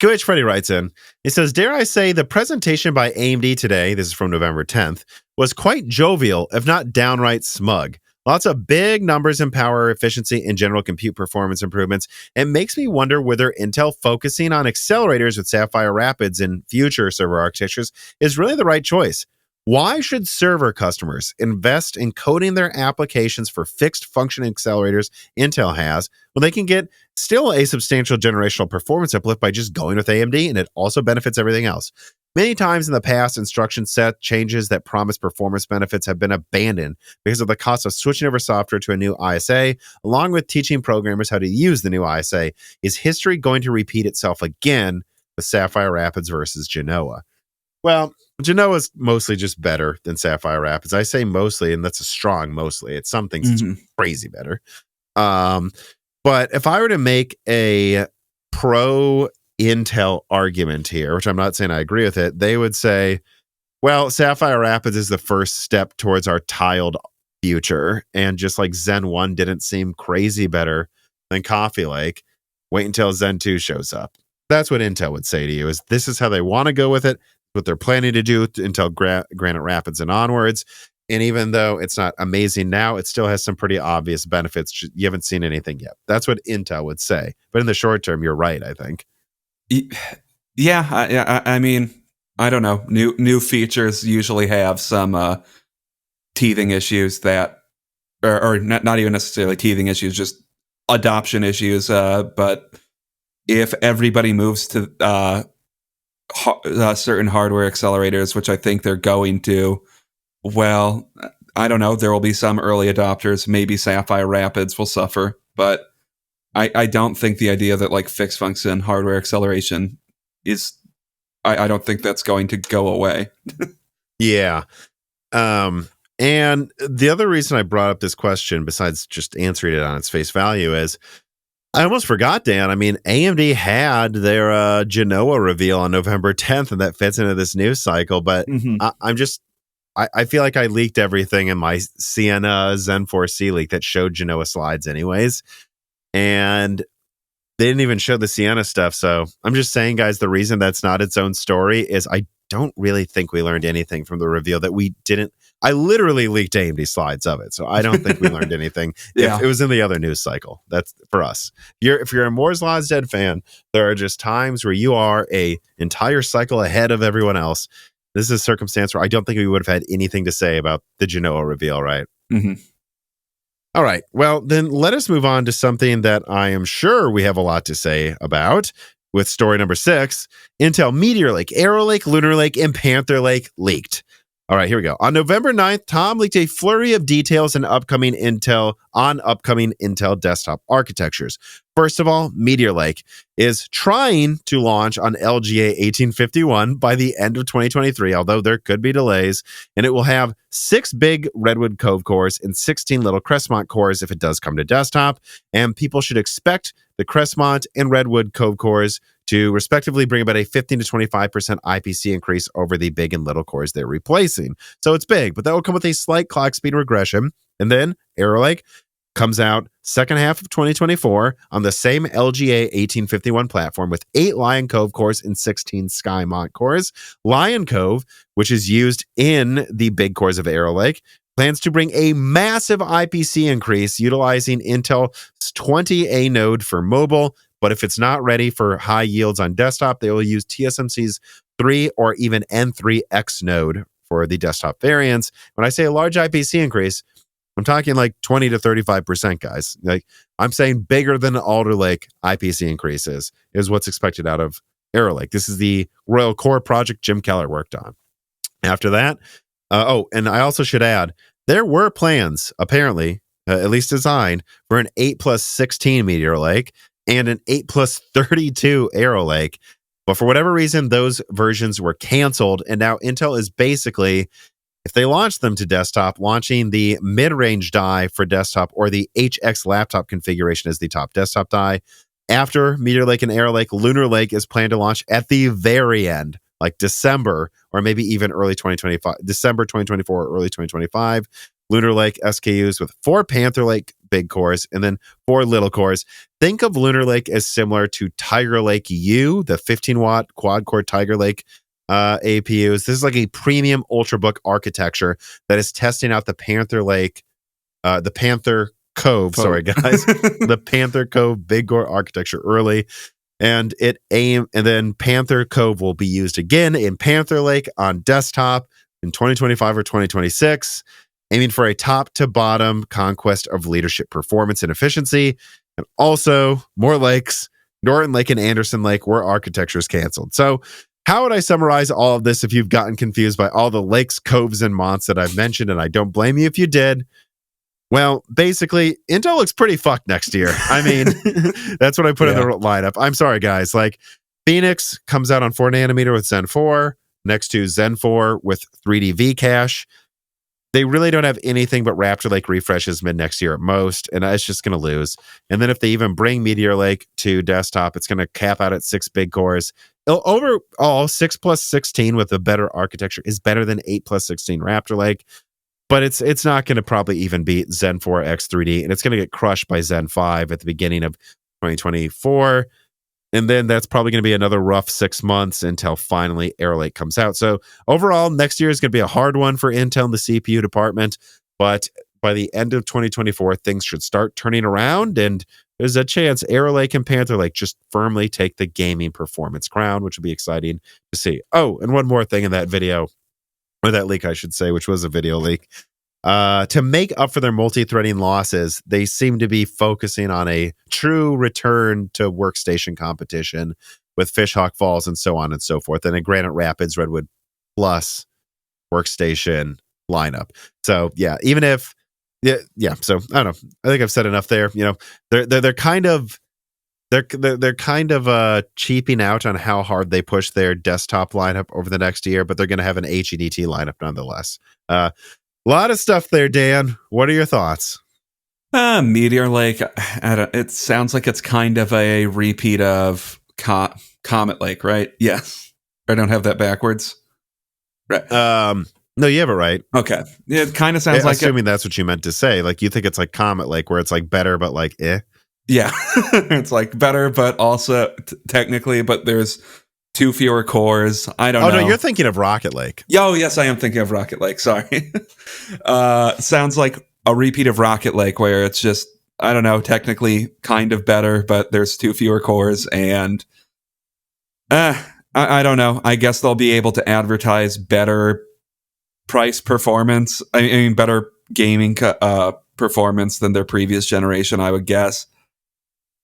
QH Freddy writes in. He says, dare I say the presentation by AMD today, this is from November 10th, was quite jovial, if not downright smug. Lots of big numbers in power efficiency and general compute performance improvements. It makes me wonder whether Intel focusing on accelerators with Sapphire Rapids in future server architectures is really the right choice. Why should server customers invest in coding their applications for fixed function accelerators Intel has when they can get still a substantial generational performance uplift by just going with AMD, and it also benefits everything else? Many times in the past, instruction set changes that promise performance benefits have been abandoned because of the cost of switching over software to a new ISA, along with teaching programmers how to use the new ISA. Is history going to repeat itself again with Sapphire Rapids versus Genoa? Well, Genoa is mostly just better than Sapphire Rapids. I say mostly, and that's a strong mostly. It's some things it's crazy better. But if I were to make a pro Intel argument here, which I'm not saying I agree with it, they would say, well, Sapphire Rapids is the first step towards our tiled future. And just like Zen 1 didn't seem crazy better than Coffee Lake, wait until Zen 2 shows up. That's what Intel would say to you, is this is how they want to go with it, what they're planning to do until Granite Rapids and onwards. And even though it's not amazing now, it still has some pretty obvious benefits. You haven't seen anything yet. That's what Intel would say. But in the short term, you're right, I think. Yeah, I mean, I don't know. New features usually have some teething issues that, or not even necessarily teething issues, just adoption issues. But if everybody moves to certain hardware accelerators, which I think they're going to, well, I don't know. There will be some early adopters. Maybe Sapphire Rapids will suffer, but I don't think the idea that like fixed function hardware acceleration is. I don't think that's going to go away. Yeah. And the other reason I brought up this question, besides just answering it on its face value, is I almost forgot, Dan. I mean, AMD had their Genoa reveal on November 10th, and that fits into this news cycle. But I feel like I leaked everything in my Sienna Zen 4C leak that showed Genoa slides anyways. And they didn't even show the Sienna stuff. So I'm just saying, guys, the reason that's not its own story is I don't really think we learned anything from the reveal that we didn't. I literally leaked AMD slides of it. So I don't think we learned anything. Yeah. If it was in the other news cycle. That's for us. If you're a Moore's Law is Dead fan, there are just times where you are a entire cycle ahead of everyone else. This is a circumstance where I don't think we would have had anything to say about the Genoa reveal, right? Mm-hmm. All right. Well, then let us move on to something that I am sure we have a lot to say about with story number 6. Intel Meteor Lake, Arrow Lake, Lunar Lake, and Panther Lake leaked. All right, here we go. On November 9th, Tom leaked a flurry of details on upcoming Intel desktop architectures. First of all, Meteor Lake is trying to launch on LGA 1851 by the end of 2023, although there could be delays, and it will have 6 big Redwood Cove cores and 16 little Crestmont cores if it does come to desktop, and people should expect the Crestmont and Redwood Cove cores to respectively bring about a 15 to 25% IPC increase over the big and little cores they're replacing. So it's big, but that will come with a slight clock speed regression. And then Arrow Lake comes out second half of 2024 on the same LGA 1851 platform with 8 Lion Cove cores and 16 Skymont cores. Lion Cove, which is used in the big cores of Arrow Lake, plans to bring a massive IPC increase utilizing Intel's 20A node for mobile. But if it's not ready for high yields on desktop, they will use TSMC's 3 or even N3X node for the desktop variants. When I say a large IPC increase, I'm talking like 20 to 35%, guys. Like I'm saying bigger than Alder Lake IPC increases is what's expected out of Arrow Lake. This is the Royal Core project Jim Keller worked on. After that, and I also should add, there were plans, apparently, at least designed, for an 8+16 Meteor Lake and an 8+32 Arrow Lake. But for whatever reason, those versions were canceled. And now Intel is basically, if they launch them to desktop, launching the mid-range die for desktop or the HX laptop configuration as the top desktop die. After Meteor Lake and Arrow Lake, Lunar Lake is planned to launch at the very end, like December or maybe even early 2025, December 2024 or early 2025. Lunar Lake SKUs with 4 Panther Lake big cores and then 4 little cores. Think of Lunar Lake as similar to Tiger Lake U, the 15-watt quad-core Tiger Lake APUs. This is like a premium ultrabook architecture that is testing out the Panther Lake, the Panther Cove, sorry guys, the Panther Cove big core architecture early. And then Panther Cove will be used again in Panther Lake on desktop in 2025 or 2026. Aiming for a top to bottom conquest of leadership performance and efficiency. And also more lakes, Norton Lake and Anderson Lake were architectures canceled. So how would I summarize all of this if you've gotten confused by all the lakes, coves, and monts that I've mentioned? And I don't blame you if you did. Well, basically, Intel looks pretty fucked next year. I mean, that's what I put in the lineup. I'm sorry, guys. Like Phoenix comes out on 4 nanometer with Zen 4, next to Zen 4 with 3D V cache. They really don't have anything but Raptor Lake refreshes mid next year at most, and it's just going to lose. And then if they even bring Meteor Lake to desktop, it's going to cap out at 6 big cores. Overall, 6+16 with a better architecture is better than 8+16 Raptor Lake, but it's not going to probably even beat Zen 4 X3D, and it's going to get crushed by Zen 5 at the beginning of 2024. And then that's probably going to be another rough 6 months until finally Arrow Lake comes out. So overall, next year is going to be a hard one for Intel in the CPU department. But by the end of 2024, things should start turning around. And there's a chance Arrow Lake and Panther Lake just firmly take the gaming performance crown, which would be exciting to see. Oh, and one more thing in that video, or that leak, I should say, which was a video leak. To make up for their multi-threading losses, they seem to be focusing on a true return to workstation competition with Fishhawk Falls and so on and so forth, and a Granite Rapids Redwood Plus workstation lineup. So yeah, even if so I don't know. I think I've said enough there. You know, they're kind of cheaping out on how hard they push their desktop lineup over the next year, but they're going to have an HEDT lineup nonetheless. A lot of stuff there, Dan. What are your thoughts? Meteor Lake, it sounds like it's kind of a repeat of Comet Lake, right? Yes. I don't have that backwards. Right. No, you have it right. Okay. It kind of sounds like assuming that's what you meant to say. Like, you think it's like Comet Lake, where it's like better, but like Yeah. It's like better, but also technically, but there's 2 fewer cores. I don't know. Oh, no, you're thinking of Rocket Lake. Oh, yes, I am thinking of Rocket Lake. Sorry. Sounds like a repeat of Rocket Lake, where it's just, I don't know, technically kind of better, but there's 2 fewer cores, and I don't know. I guess they'll be able to advertise better price performance. I mean, better gaming performance than their previous generation, I would guess.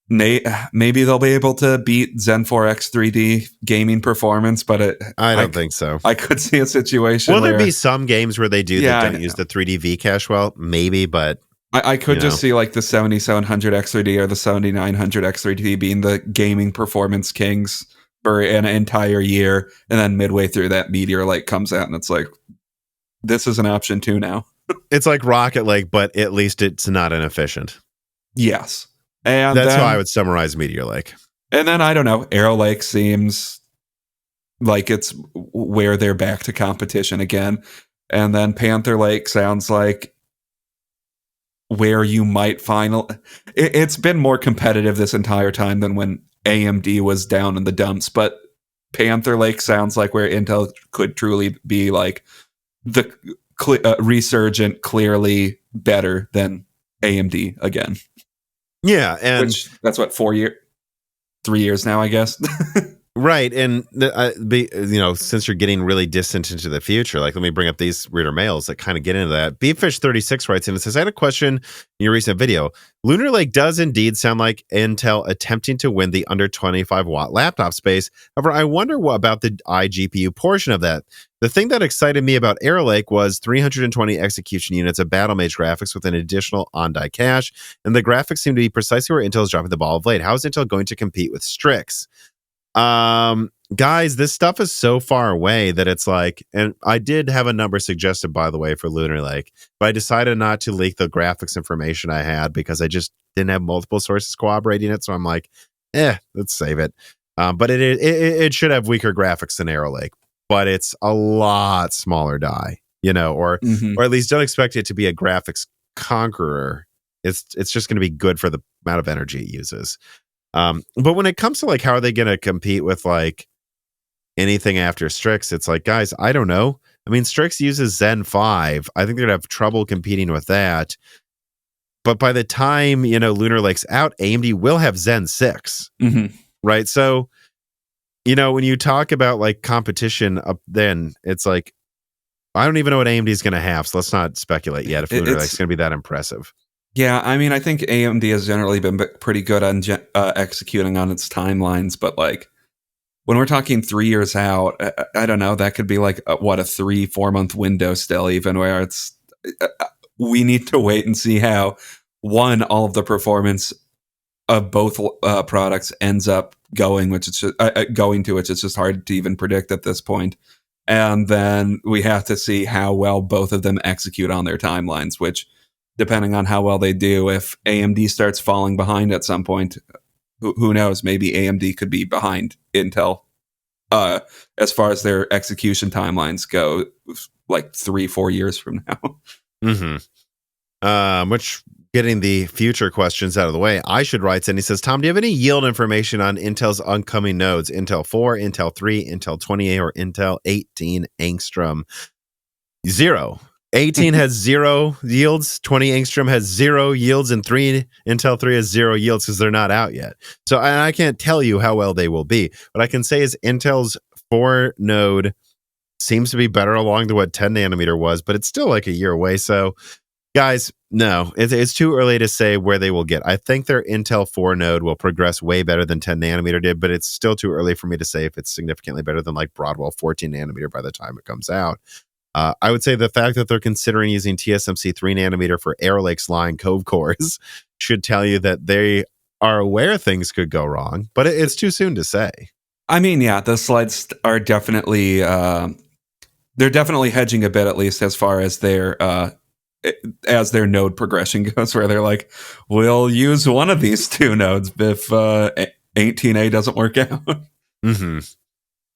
Maybe they'll be able to beat Zen 4X 3D gaming performance, but I don't think so. I could see a situation. Will there be some games where they do that don't use know. the 3D V cache well? Maybe, but I could just see like the 7700 X3D or the 7900 X3D being the gaming performance kings for an entire year, and then midway through that, Meteor Lake comes out and it's like, this is an option too now. It's like Rocket Lake, but at least it's not inefficient. Yes. And that's how I would summarize Meteor Lake. And then, I don't know, Arrow Lake seems like it's where they're back to competition again. And then Panther Lake sounds like where you might it's been more competitive this entire time than when AMD was down in the dumps, but Panther Lake sounds like where Intel could truly be like the resurgent, clearly better than AMD again. Yeah, and which, that's what 3 years now, I guess. Right, and since you're getting really distant into the future, like, let me bring up these reader mails that kind of get into that. Beeffish36 writes in and says, I had a question in your recent video. Lunar Lake does indeed sound like Intel attempting to win the under 25 watt laptop space. However, I wonder what about the iGPU portion of that. The thing that excited me about Arrow Lake was 320 execution units of Battle Mage graphics with an additional on-die cache, and the graphics seem to be precisely where Intel is dropping the ball of late. How is Intel going to compete with Strix? Guys, this stuff is so far away that it's like, and I did have a number suggested, by the way, for Lunar Lake, but I decided not to leak the graphics information I had because I just didn't have multiple sources corroborating it. So I'm like, let's save it. But it should have weaker graphics than Arrow Lake, but it's a lot smaller die, or at least don't expect it to be a graphics conqueror. It's just going to be good for the amount of energy it uses. But when it comes to like, how are they going to compete with like anything after Strix? It's like, guys, I don't know. I mean, Strix uses Zen 5. I think they're going to have trouble competing with that. But by the time, Lunar Lake's out, AMD will have Zen 6. Mm-hmm. Right. So, when you talk about like competition up then, it's like, I don't even know what AMD is going to have. So let's not speculate yet if Lunar Lake's going to be that impressive. Yeah, I mean, I think AMD has generally been pretty good on executing on its timelines, but like when we're talking 3 years out, I don't know, that could be like a 3-4 month window still, even where it's we need to wait and see how all of the performance of both products ends up going, which it's just, which it's just hard to even predict at this point. And then we have to see how well both of them execute on their timelines, which, depending on how well they do, if AMD starts falling behind at some point, who knows? Maybe AMD could be behind Intel as far as their execution timelines go, like 3-4 years from now. Mm-hmm. Which, getting the future questions out of the way, I should write, and he says, Tom, do you have any yield information on Intel's upcoming nodes? Intel 4, Intel 3, Intel 28, or Intel 18 Angstrom? 0. 18 has 0 yields, 20 angstrom has 0 yields, and Intel 3 has 0 yields because they're not out yet. So I can't tell you how well they will be. What I can say is Intel's 4 node seems to be better along to what 10 nanometer was, but it's still like a year away. So guys, no, it's too early to say where they will get. I think their Intel 4 node will progress way better than 10 nanometer did, but it's still too early for me to say if it's significantly better than like Broadwell 14 nanometer by the time it comes out. I would say the fact that they're considering using TSMC 3 nanometer for Arrow Lake's line Cove cores should tell you that they are aware things could go wrong, but it's too soon to say. I mean, yeah, the slides are definitely they're definitely hedging a bit, at least as far as their node progression goes, where they're like, we'll use one of these 2 nodes if 18A doesn't work out. Mm-hmm.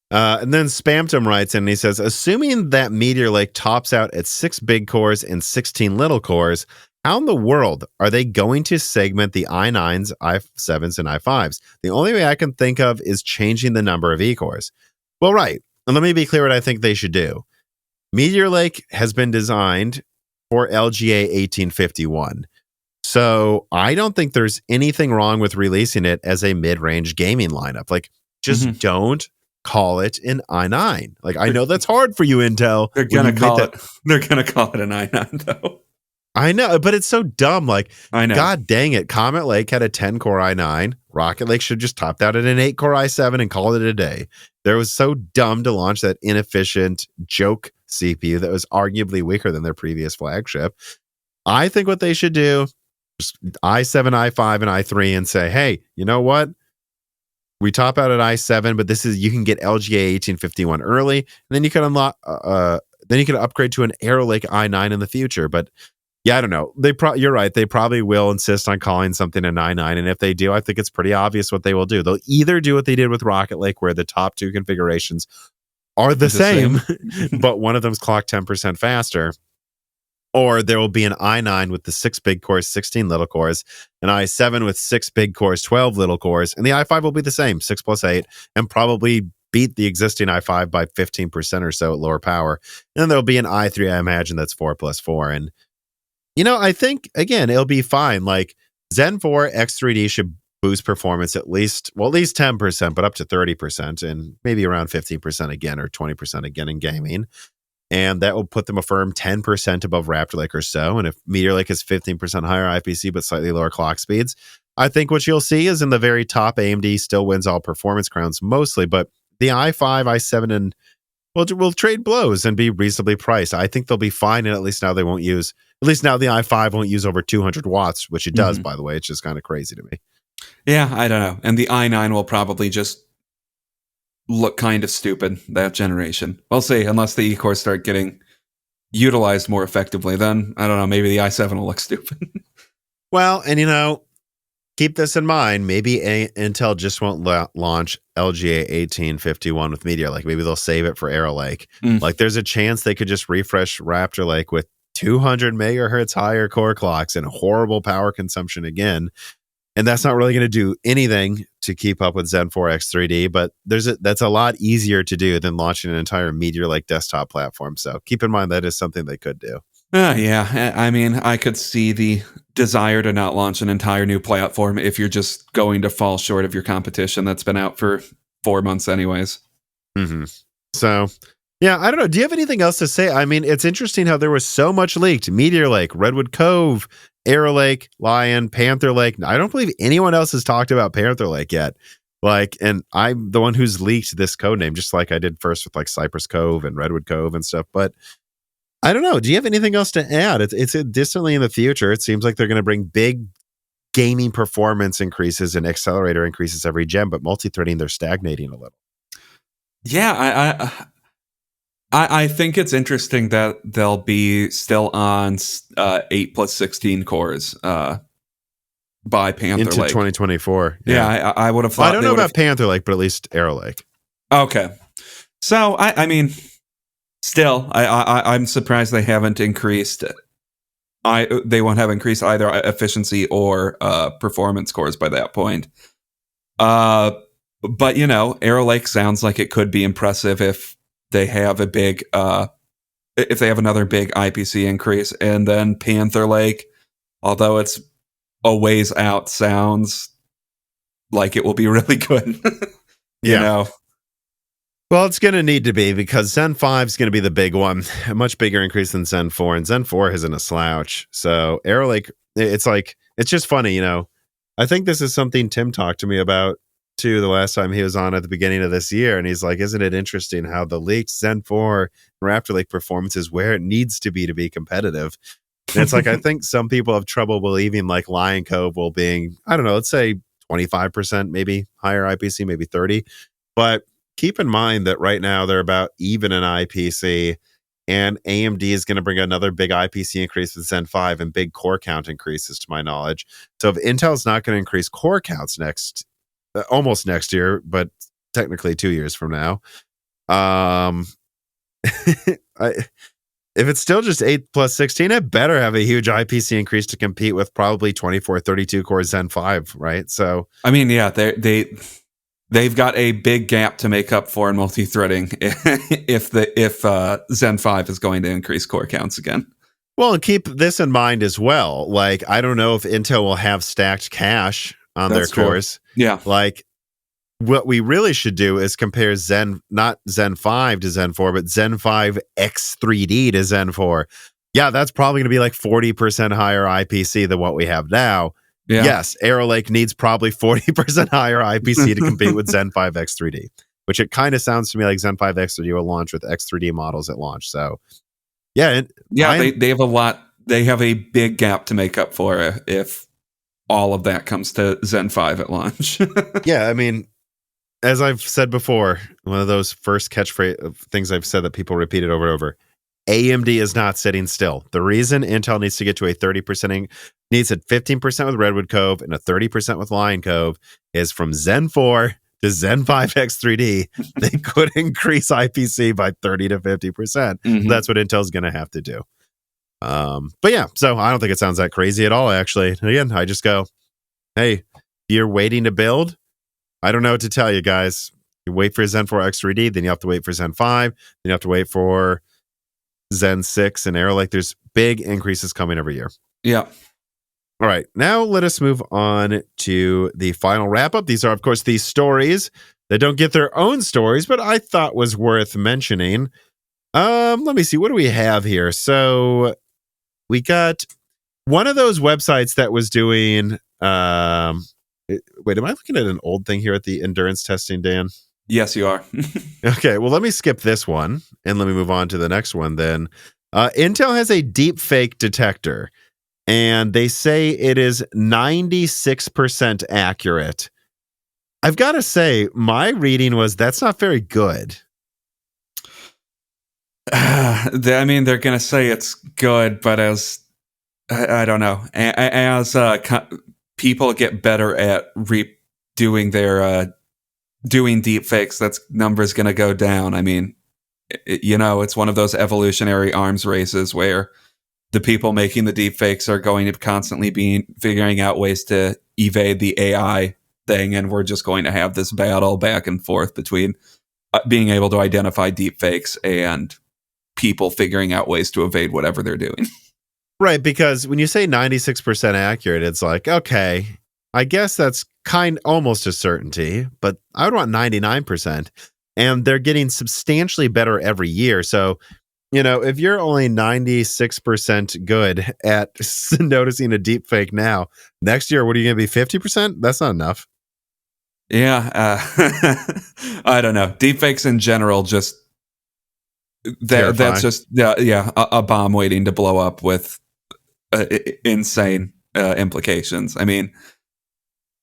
And then Spamtum writes in and he says, assuming that Meteor Lake tops out at 6 big cores and 16 little cores, how in the world are they going to segment the i9s, i7s, and i5s? The only way I can think of is changing the number of E-cores. Well, right. And let me be clear what I think they should do. Meteor Lake has been designed for LGA 1851. So I don't think there's anything wrong with releasing it as a mid-range gaming lineup. Like, just don't call it an i9. Like, I know that's hard for you, Intel. They're gonna call it an i9 though. I know, but it's so dumb. Like, I know. God dang it. Comet Lake had a 10-core i9. Rocket Lake should just top out at an 8-core i7 and call it a day. It was so dumb to launch that inefficient joke CPU that was arguably weaker than their previous flagship. I think what they should do is i7, i5, and i3 and say, hey, you know what? We top out at i7, but you can get LGA 1851 early, and then you can unlock, then you can upgrade to an Arrow Lake i9 in the future. But yeah, I don't know. You're right. They probably will insist on calling something an i9, and if they do, I think it's pretty obvious what they will do. They'll either do what they did with Rocket Lake, where the top 2 configurations are the same. But one of them's clocked 10% faster. Or there will be an i9 with the 6 big cores, 16 little cores, an i7 with 6 big cores, 12 little cores, and the i5 will be the same, 6 plus 8, and probably beat the existing i5 by 15% or so at lower power. And then there'll be an i3, I imagine, that's 4 plus 4. And, I think, again, it'll be fine. Like, Zen 4 X3D should boost performance at least 10%, but up to 30%, and maybe around 15% again, or 20% again in gaming. And that will put them a firm 10% above Raptor Lake or so. And if Meteor Lake is 15% higher IPC but slightly lower clock speeds, I think what you'll see is in the very top, AMD still wins all performance crowns mostly, but the i5, i7, and will trade blows and be reasonably priced. I think they'll be fine, and at least now the i5 won't use over 200 watts, which it does, by the way. It's just kind of crazy to me. Yeah, I don't know. And the i9 will probably just look kind of stupid that generation. We'll see, unless the E-cores start getting utilized more effectively. Then, I don't know, maybe the i7 will look stupid. Well, and keep this in mind. Maybe Intel just won't launch LGA 1851 with Meteor Lake. Maybe they'll save it for Arrow Lake. Like, there's a chance they could just refresh Raptor Lake with 200 megahertz higher core clocks and horrible power consumption again. And that's not really going to do anything to keep up with Zen 4 X3D, but that's a lot easier to do than launching an entire Meteor Lake desktop platform. So keep in mind that is something they could do. Yeah, I mean, I could see the desire to not launch an entire new platform if you're just going to fall short of your competition that's been out for 4 months anyways. So, yeah, I don't know. Do you have anything else to say? I mean, it's interesting how there was so much leaked. Meteor Lake, Redwood Cove, Arrow Lake, Lion, Panther Lake. I don't believe anyone else has talked about Panther Lake yet. Like, and I'm the one who's leaked this code name, just like I did first with like Cypress Cove and Redwood Cove and stuff. But I don't know. Do you have anything else to add? It's distantly in the future. It seems like they're going to bring big gaming performance increases and accelerator increases every gen, but multi-threading, they're stagnating a little. Yeah, I think it's interesting that they'll be still on 8 plus 16 cores by Panther into Lake. 2024. Yeah, I would have thought. Well, I don't know about Panther Lake, but at least Arrow Lake. Okay. So, I mean, still, I'm surprised they haven't increased. They won't have increased either efficiency or performance cores by that point. But, Arrow Lake sounds like it could be impressive if they have a big if they have another big IPC increase. And then Panther Lake, although it's a ways out, sounds like it will be really good. You know? Well, it's going to need to be, because Zen 5 is going to be the big one, a much bigger increase than Zen 4, and Zen 4 isn't a slouch. So Arrow Lake, it's just funny, you know. I think this is something Tim talked to me about too the last time he was on at the beginning of this year, and he's like, isn't it interesting how the leaked Zen 4 Raptor Lake performance is where it needs to be competitive. And it's like, I think some people have trouble believing like Lion Cove will being, I don't know, let's say 25%, maybe higher IPC, maybe 30. But keep in mind that right now they're about even in IPC, and AMD is going to bring another big IPC increase with Zen 5 and big core count increases, to my knowledge. So if Intel's not going to increase core counts almost next year, but technically 2 years from now, if it's still just 8 plus 16, it better have a huge IPC increase to compete with probably 24, 32 core Zen 5, right? So, I mean, yeah, they've got a big gap to make up for in multi-threading if Zen 5 is going to increase core counts again. Well, and keep this in mind as well. Like, I don't know if Intel will have stacked cache on their cores. Yeah. Like, what we really should do is compare not Zen 5 to Zen 4, but Zen 5 X3D to Zen 4. Yeah, that's probably going to be like 40% higher IPC than what we have now. Yeah. Yes, Arrow Lake needs probably 40% higher IPC to compete with Zen 5 X3D, which it kind of sounds to me like Zen 5 X3D will launch with X3D models at launch. So, yeah. They have a lot. They have a big gap to make up for if all of that comes to Zen 5 at launch. Yeah, I mean, as I've said before, one of those first catchphrase things I've said that people repeated over and over, AMD is not sitting still. The reason Intel needs to get to a 30%, needs a 15% with Redwood Cove and a 30% with Lion Cove, is from Zen 4 to Zen 5 X3D. They could increase IPC by 30 to 50%. Mm-hmm. That's what Intel's going to have to do. But yeah, so I don't think it sounds that crazy at all, actually. Again, I just go, hey, you're waiting to build? I don't know what to tell you guys. You wait for Zen 4 X3D, then you have to wait for Zen 5, then you have to wait for Zen 6 and Arrow Lake. There's big increases coming every year. Yeah. All right, now let us move on to the final wrap-up. These are, of course, these stories that don't get their own stories, but I thought was worth mentioning. Let me see. What do we have here? So we got one of those websites that was doing... wait, am I looking at an old thing here at the endurance testing, Dan? Yes, you are. Okay, well, let me skip this one and let me move on to the next one then. Intel has a deepfake detector, and they say it is 96% accurate. I've got to say, my reading was that's not very good. I mean, they're going to say it's good, but as I don't know, as people get better at doing their doing deepfakes, that number is going to go down. I mean, it's one of those evolutionary arms races where the people making the deepfakes are going to constantly be figuring out ways to evade the AI thing, and we're just going to have this battle back and forth between being able to identify deepfakes and people figuring out ways to evade whatever they're doing. Right, because when you say 96% accurate, it's like, okay, I guess that's almost a certainty, but I would want 99%. And they're getting substantially better every year. So, if you're only 96% good at noticing a deep fake now, next year, what are you going to be, 50%? That's not enough. Yeah. I don't know. Deepfakes in general, just that's just, a bomb waiting to blow up with insane implications. I mean,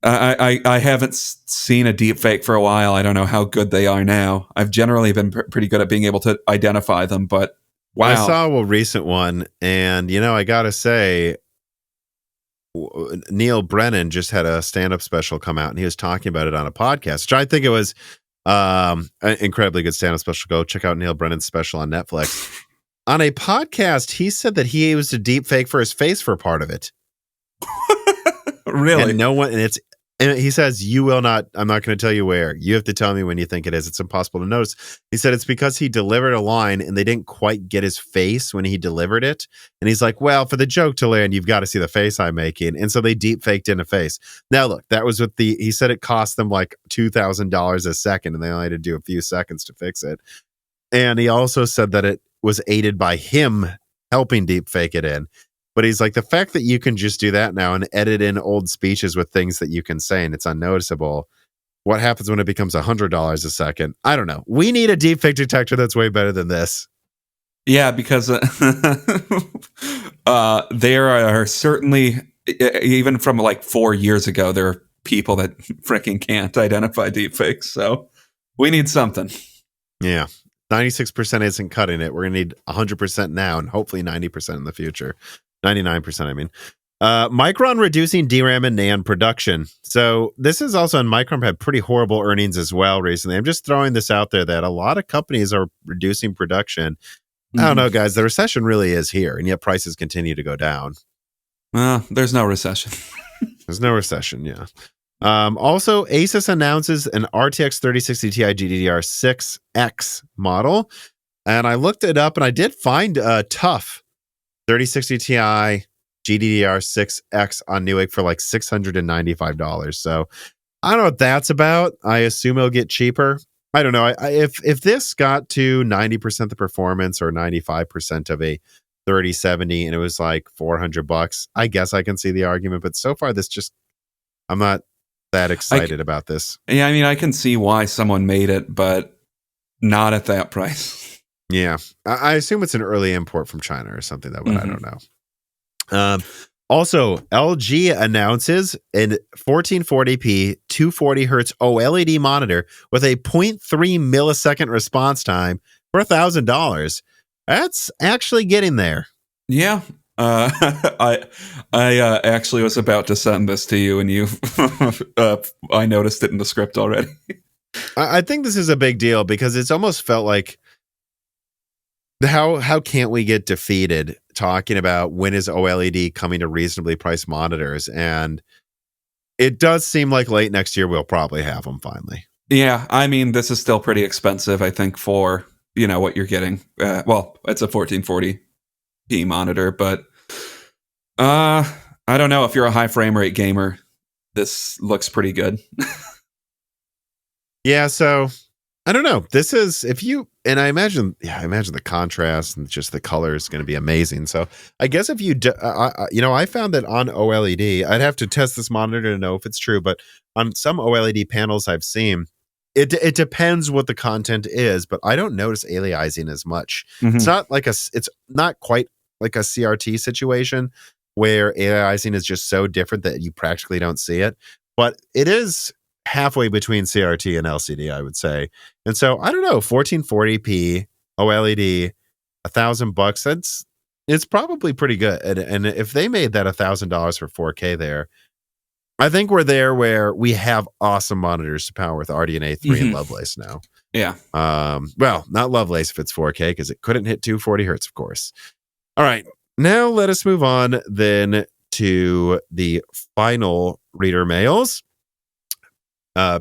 I haven't seen a deepfake for a while. I don't know how good they are now. I've generally been pretty good at being able to identify them, but wow. I saw a recent one, and I gotta say, Neil Brennan just had a stand-up special come out, and he was talking about it on a podcast, which I think it was an incredibly good stand-up special. Go check out Neil Brennan's special on Netflix. On a podcast, he said that he used a deep fake for his face for part of it. Really? And it's And he says, you will not, I'm not going to tell you where. You have to tell me when you think it is. It's impossible to notice. He said it's because he delivered a line and they didn't quite get his face when he delivered it. And he's like, well, for the joke to land, you've got to see the face I'm making. And so they deep faked in a face. Now, look, that was with he said it cost them like $2,000 a second and they only had to do a few seconds to fix it. And he also said that it was aided by him helping deep fake it in. But he's like, the fact that you can just do that now and edit in old speeches with things that you can say and it's unnoticeable. What happens when it becomes $100 a second? I don't know. We need a deepfake detector that's way better than this. Yeah, because there are certainly, even from like 4 years ago, there are people that freaking can't identify deepfakes. So we need something. Yeah. 96% isn't cutting it. We're going to need 100% now and hopefully 90% in the future. 99%, I mean. Micron reducing DRAM and NAND production. So this is also, and Micron had pretty horrible earnings as well recently. I'm just throwing this out there that a lot of companies are reducing production. I don't know, guys. The recession really is here, and yet prices continue to go down. There's no recession. There's no recession, yeah. Also, Asus announces an RTX 3060 Ti GDDR6X model. And I looked it up, and I did find a tough 3060 Ti GDDR6X on Newegg for like $695. So I don't know what that's about. I assume it'll get cheaper. I don't know. If this got to 90% the performance or 95% of a 3070 and it was like $400, I guess I can see the argument. But so far, I'm not that excited about this. Yeah, I mean, I can see why someone made it, but not at that price. Yeah, I assume it's an early import from China or something, but I don't know. Also, LG announces a 1440p 240 hertz OLED monitor with a 0.3 millisecond response time for $1,000. That's actually getting there. Yeah. I actually was about to send this to you, and you I noticed it in the script already. I think this is a big deal because it's almost felt like how can't we get defeated talking about when is OLED coming to reasonably priced monitors? And it does seem like late next year we'll probably have them finally. Yeah, I mean, this is still pretty expensive, I think, for what you're getting. Well, it's a 1440p monitor, but I don't know, if you're a high frame rate gamer, this looks pretty good. Yeah, so I don't know. This is I imagine the contrast and just the color is going to be amazing. So I guess if you, I found that on OLED, I'd have to test this monitor to know if it's true, but on some OLED panels I've seen, it depends what the content is, but I don't notice aliasing as much. Mm-hmm. It's not quite like a CRT situation where aliasing is just so different that you practically don't see it, but it is halfway between CRT and LCD, I would say. And so I don't know, 1440p OLED, $1,000. It's probably pretty good. And if they made that $1,000 for 4K there, I think we're there where we have awesome monitors to power with RDNA 3 and Lovelace now. Yeah. Well, not Lovelace if it's 4K because it couldn't hit 240 hertz, of course. All right. Now let us move on then to the final reader mails.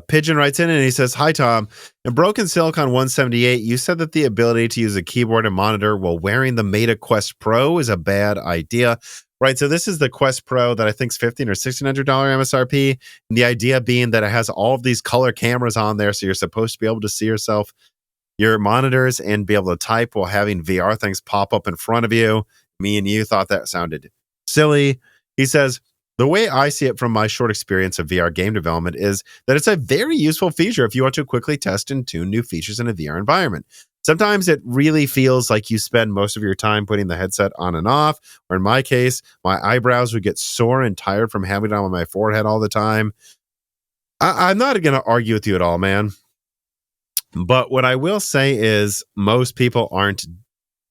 Pigeon writes in and he says, "Hi, Tom. In Broken Silicon 178, you said that the ability to use a keyboard and monitor while wearing the Meta Quest Pro is a bad idea." Right. So this is the Quest Pro that I think is $1,500 or $1,600 MSRP. And the idea being that it has all of these color cameras on there. So you're supposed to be able to see your monitors and be able to type while having VR things pop up in front of you. Me and you thought that sounded silly. He says, "The way I see it from my short experience of VR game development is that it's a very useful feature if you want to quickly test and tune new features in a VR environment. Sometimes it really feels like you spend most of your time putting the headset on and off, or in my case, my eyebrows would get sore and tired from having it on my forehead all the time." I'm not going to argue with you at all, man. But what I will say is most people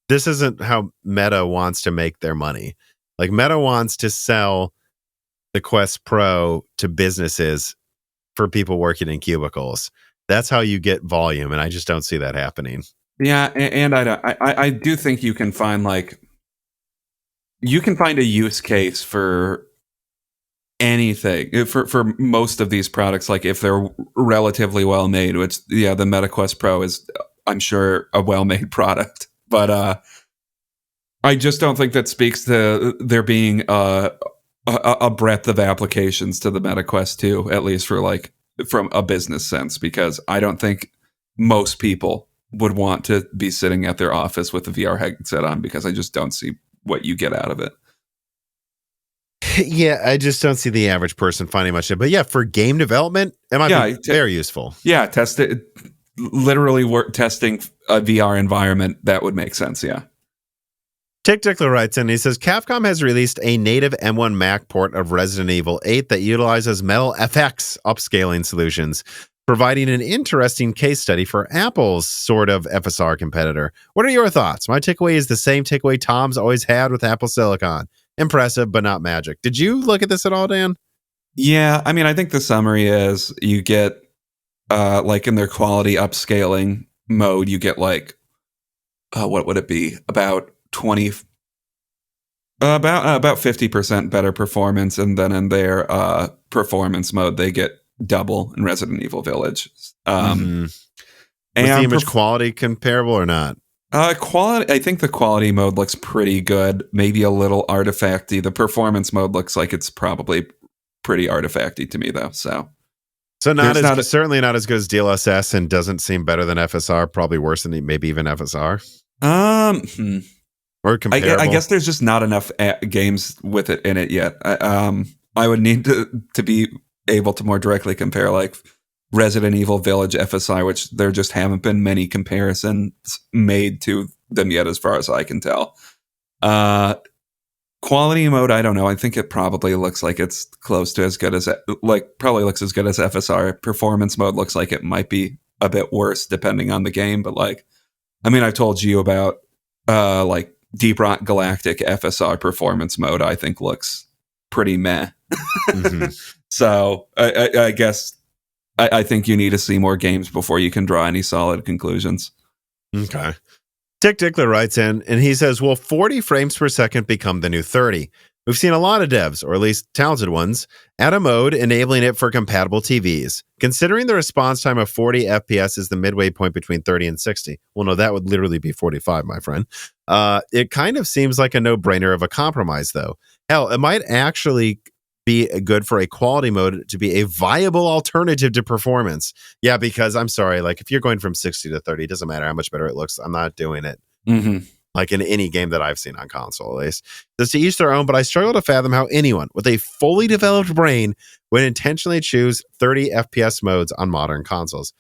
this isn't how Meta wants to make their money. Like Meta wants to sell the Quest Pro to businesses for people working in cubicles. That's how you get volume, and I just don't see that happening. Yeah, and I do think you can find a use case for anything for most of these products, like if they're relatively well made, which the MetaQuest Pro is, I'm sure, a well made product, but I just don't think that speaks to there being a breadth of applications to the MetaQuest 2, at least for like from a business sense, because I don't think most people would want to be sitting at their office with a VR headset on, because I just don't see what you get out of it. Yeah, I just don't see the average person finding much of it. But yeah, for game development, it might be very useful. Yeah, test it. Literally testing a VR environment, that would make sense, yeah. Ticktickler writes in, he says, Capcom has released a native M1 Mac port of Resident Evil 8 that utilizes MetalFX upscaling solutions, providing an interesting case study for Apple's sort of FSR competitor. What are your thoughts? My takeaway is the same takeaway Tom's always had with Apple Silicon. Impressive, but not magic. Did you look at this at all, Dan? Yeah, I mean, I think the summary is you get, like in their quality upscaling mode, you get like, what would it be? About 50% better performance, and then in their performance mode, they get double in Resident Evil Village. Was the image quality comparable or not? Quality, I think the quality mode looks pretty good, maybe a little artifacty. The performance mode looks like it's probably pretty artifacty to me, though. So certainly not as good as DLSS, and doesn't seem better than FSR. Probably worse than maybe even FSR. Or comparable. I guess there's just not enough games with it in it yet. I would need to be able to more directly compare like Resident Evil Village FSI, which there just haven't been many comparisons made to them yet, as far as I can tell. Quality mode, I don't know. I think it probably looks like it's close to as good as, probably looks as good as FSR. Performance mode looks like it might be a bit worse depending on the game. But like, I mean, I've told you about like Deep Rock Galactic FSR performance mode. I think looks pretty meh. Mm-hmm. So I guess I think you need to see more games before you can draw any solid conclusions. Okay. Dick Dickler writes in, and he says, will 40 frames per second become the new 30? We've seen a lot of devs, or at least talented ones, add a mode enabling it for compatible TVs. Considering the response time of 40 FPS is the midway point between 30 and 60. Well, no, that would literally be 45, my friend. It kind of seems like a no-brainer of a compromise, though. Hell, it might actually be good for a quality mode to be a viable alternative to performance. Yeah, because I'm sorry, like if you're going from 60 to 30, it doesn't matter how much better it looks. I'm not doing it. Mm-hmm. Like in any game that I've seen on console, at least. There's to each their own, but I struggle to fathom how anyone with a fully developed brain would intentionally choose 30 FPS modes on modern consoles.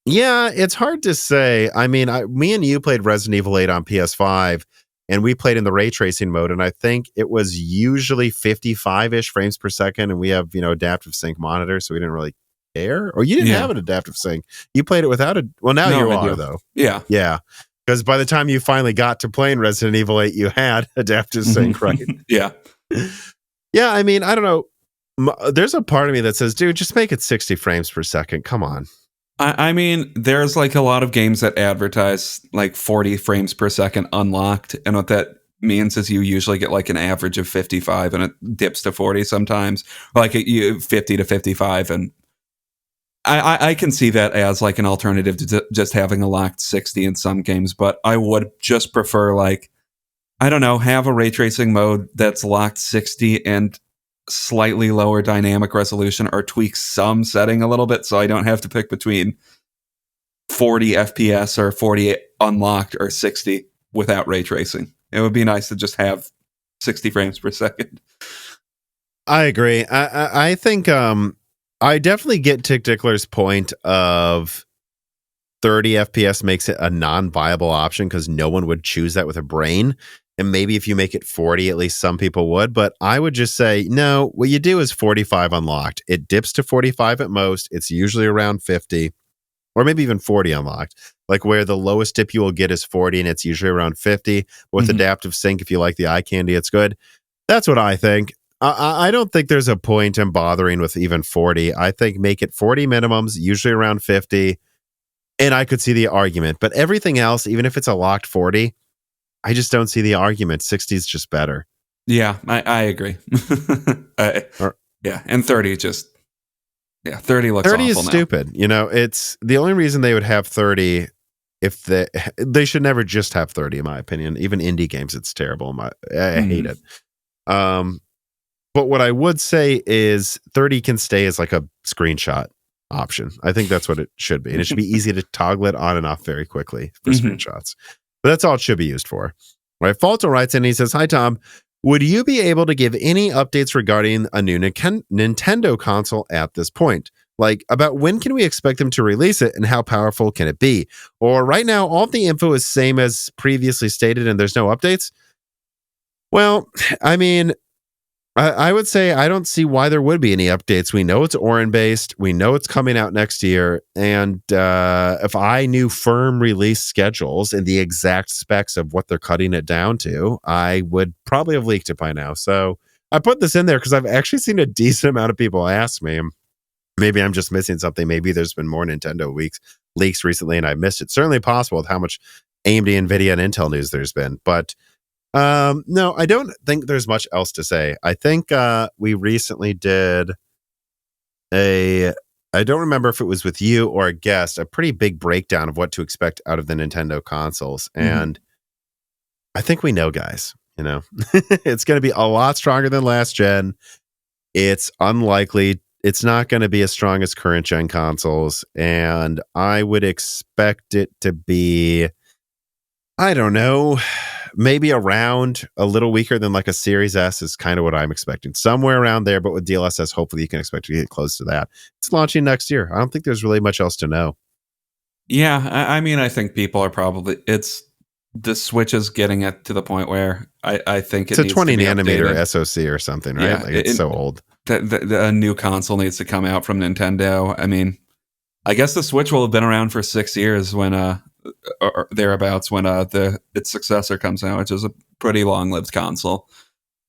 Yeah, it's hard to say. I mean, me and you played Resident Evil 8 on PS5, and we played in the ray tracing mode, and I think it was usually 55-ish frames per second, and we have, adaptive sync monitors, so we didn't really care. Or you didn't have an adaptive sync. You played it without a... Well, now you are, though. Yeah. Yeah. Because by the time you finally got to playing Resident Evil 8, you had adaptive sync, right? Yeah. Yeah, I mean, I don't know. There's a part of me that says, dude, just make it 60 frames per second. Come on. I mean, there's like a lot of games that advertise like 40 frames per second unlocked. And what that means is you usually get like an average of 55 and it dips to 40 sometimes. Like 50 to 55. And I can see that as like an alternative to just having a locked 60 in some games. But I would just prefer like, I don't know, have a ray tracing mode that's locked 60 and slightly lower dynamic resolution, or tweak some setting a little bit so I don't have to pick between 40 FPS or 40 unlocked or 60 without ray tracing. It would be nice to just have 60 frames per second. I agree. I think I definitely get Tick Dickler's point of 30 FPS makes it a non-viable option because no one would choose that with a brain. And maybe if you make it 40, at least some people would. But I would just say, no, what you do is 45 unlocked. It dips to 45 at most. It's usually around 50 or maybe even 40 unlocked. Like where the lowest dip you will get is 40 and it's usually around 50. With adaptive sync, if you like the eye candy, it's good. That's what I think. I don't think there's a point in bothering with even 40. I think make it 40 minimums, usually around 50. And I could see the argument. But everything else, even if it's a locked 40, I just don't see the argument. 60 is just better. Yeah, I agree. Yeah, and 30 just 30 looks 30 is awful now. stupid. You know, it's the only reason they would have 30 if they should never just have 30 in my opinion. Even indie games, it's terrible. I hate it. But what I would say is 30 can stay as like a screenshot option. I think that's what it should be. And it should be easy to toggle it on and off very quickly for screenshots. But that's all it should be used for. Right. Falto writes in, he says, "Hi, Tom. Would you be able to give any updates regarding a new Nintendo console at this point? Like, about when can we expect them to release it and how powerful can it be? Or right now, all the info is same as previously stated and there's no updates?" Well, I mean, I would say I don't see why there would be any updates. We know it's Orin based. We know it's coming out next year. And if I knew firm release schedules and the exact specs of what they're cutting it down to, I would probably have leaked it by now. So I put this in there because I've actually seen a decent amount of people ask me. Maybe I'm just missing something. Maybe there's been more Nintendo leaks recently and I missed it. Certainly possible with how much AMD, Nvidia, and Intel news there's been. But no, I don't think there's much else to say. I think we recently did I don't remember if it was with you or a guest, a pretty big breakdown of what to expect out of the Nintendo consoles. And I think we know, guys, you know, it's going to be a lot stronger than last gen. It's unlikely. It's not going to be as strong as current gen consoles. And I would expect it to be, I don't know, maybe around a little weaker than like a Series S is kind of what I'm expecting. Somewhere around there, but with DLSS, hopefully you can expect to get close to that. It's launching next year. I don't think there's really much else to know. Yeah, I mean, I think people are probably, the Switch is getting it to the point where I think it's a 20 nanometer SoC or something, right? Yeah, like it's so old. A new console needs to come out from Nintendo. I mean, I guess the Switch will have been around for 6 years when or thereabouts when its successor comes out, which is a pretty long-lived console.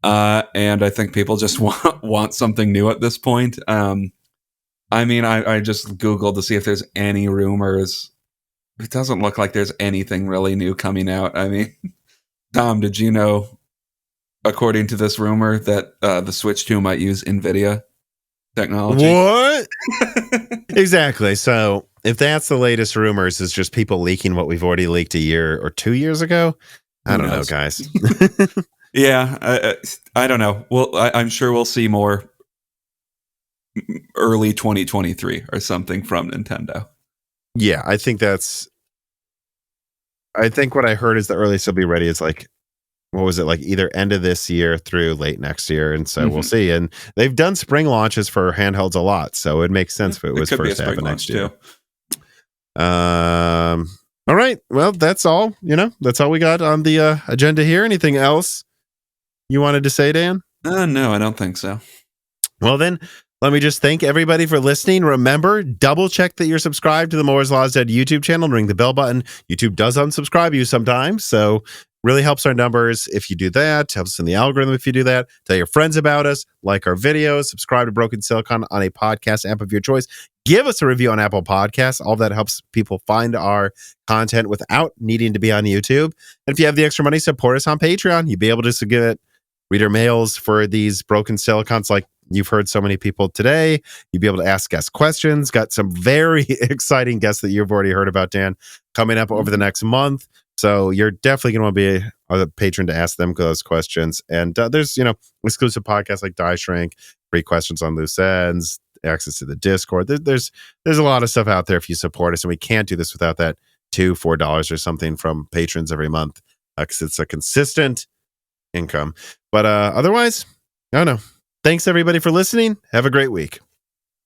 And I think people just want something new at this point. I mean, I just Googled to see if there's any rumors. It doesn't look like there's anything really new coming out. I mean, Tom, did you know, according to this rumor, that the Switch 2 might use Nvidia technology? What? Exactly. So if that's the latest rumors, is just people leaking what we've already leaked a year or 2 years ago. I don't know, guys. Yeah, I don't know. Well, I'm sure we'll see more early 2023 or something from Nintendo. Yeah, I think what I heard is the earliest they'll be ready is like, what was it, like either end of this year through late next year. And so we'll see. And they've done spring launches for handhelds a lot. So it makes sense if it was first half of next year. All right. Well, that's all, that's all we got on the agenda here. Anything else you wanted to say, Dan? No, I don't think so. Well, then let me just thank everybody for listening. Remember, double check that you're subscribed to the Moore's Law is Dead YouTube channel and ring the bell button. YouTube does unsubscribe you sometimes. So really helps our numbers if you do that. Helps us in the algorithm if you do that. Tell your friends about us. Like our videos. Subscribe to Broken Silicon on a podcast app of your choice. Give us a review on Apple Podcasts. All that helps people find our content without needing to be on YouTube. And if you have the extra money, support us on Patreon. You'll be able to get reader mails for these Broken Silicons like you've heard so many people today. You'll be able to ask guest questions. Got some very exciting guests that you've already heard about, Dan, coming up over the next month. So you're definitely going to want to be a patron to ask them those questions. And there's, exclusive podcasts like Die Shrink, free questions on loose ends, access to the Discord. There's a lot of stuff out there if you support us. And we can't do this without that $2-4 or something from patrons every month because it's a consistent income. But otherwise, I don't know. Thanks, everybody, for listening. Have a great week.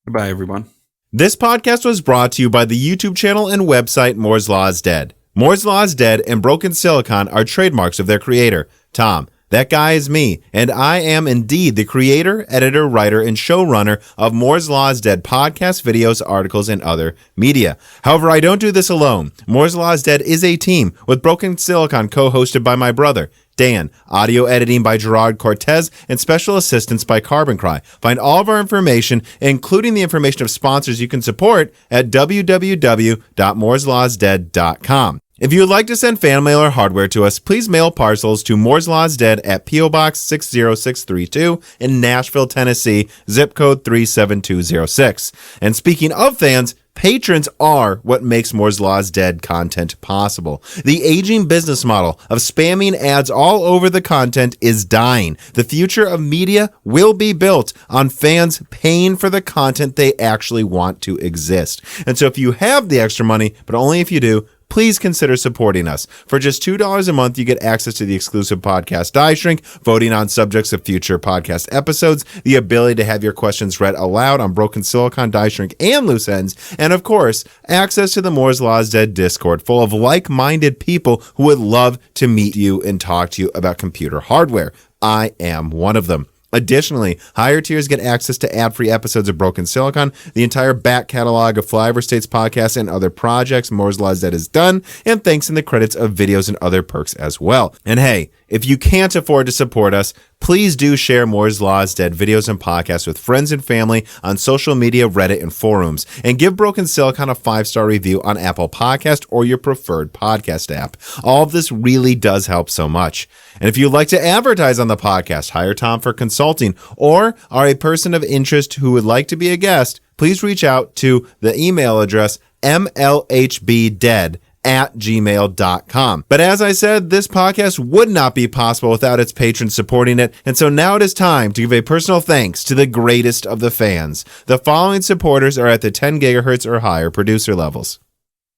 Goodbye, everyone. This podcast was brought to you by the YouTube channel and website Moore's Law is Dead. Moore's Law is Dead and Broken Silicon are trademarks of their creator, Tom. That guy is me, and I am indeed the creator, editor, writer, and showrunner of Moore's Law is Dead podcasts, videos, articles, and other media. However, I don't do this alone. Moore's Law is Dead is a team with Broken Silicon co-hosted by my brother, Dan, audio editing by Gerard Cortez, and special assistance by Carbon Cry. Find all of our information, including the information of sponsors you can support, at www.mooreslawsdead.com. If you would like to send fan mail or hardware to us, please mail parcels to Moore's Law is Dead at P.O. Box 60632 in Nashville, Tennessee, zip code 37206. And speaking of fans, patrons are what makes Moore's Law is Dead content possible. The aging business model of spamming ads all over the content is dying. The future of media will be built on fans paying for the content they actually want to exist. And so if you have the extra money, but only if you do, please consider supporting us. For just $2 a month, you get access to the exclusive podcast Die Shrink, voting on subjects of future podcast episodes, the ability to have your questions read aloud on Broken Silicon, Die Shrink, and Loose Ends, and of course, access to the Moore's Law is Dead Discord full of like-minded people who would love to meet you and talk to you about computer hardware. I am one of them. Additionally, higher tiers get access to ad-free episodes of Broken Silicon, the entire back catalog of Flyover States podcasts and other projects Moore's Law is Dead has done, and thanks in the credits of videos and other perks as well. And hey, if you can't afford to support us, please do share Moore's Law is Dead videos and podcasts with friends and family on social media, Reddit, and forums. And give Broken Silicon a 5-star review on Apple Podcast or your preferred podcast app. All of this really does help so much. And if you'd like to advertise on the podcast, hire Tom for consulting, or are a person of interest who would like to be a guest, please reach out to the email address mlhbdead@gmail.com. But as I said, this podcast would not be possible without its patrons supporting it, and so now it is time to give a personal thanks to the greatest of the fans. The following supporters are at the 10 gigahertz or higher producer levels: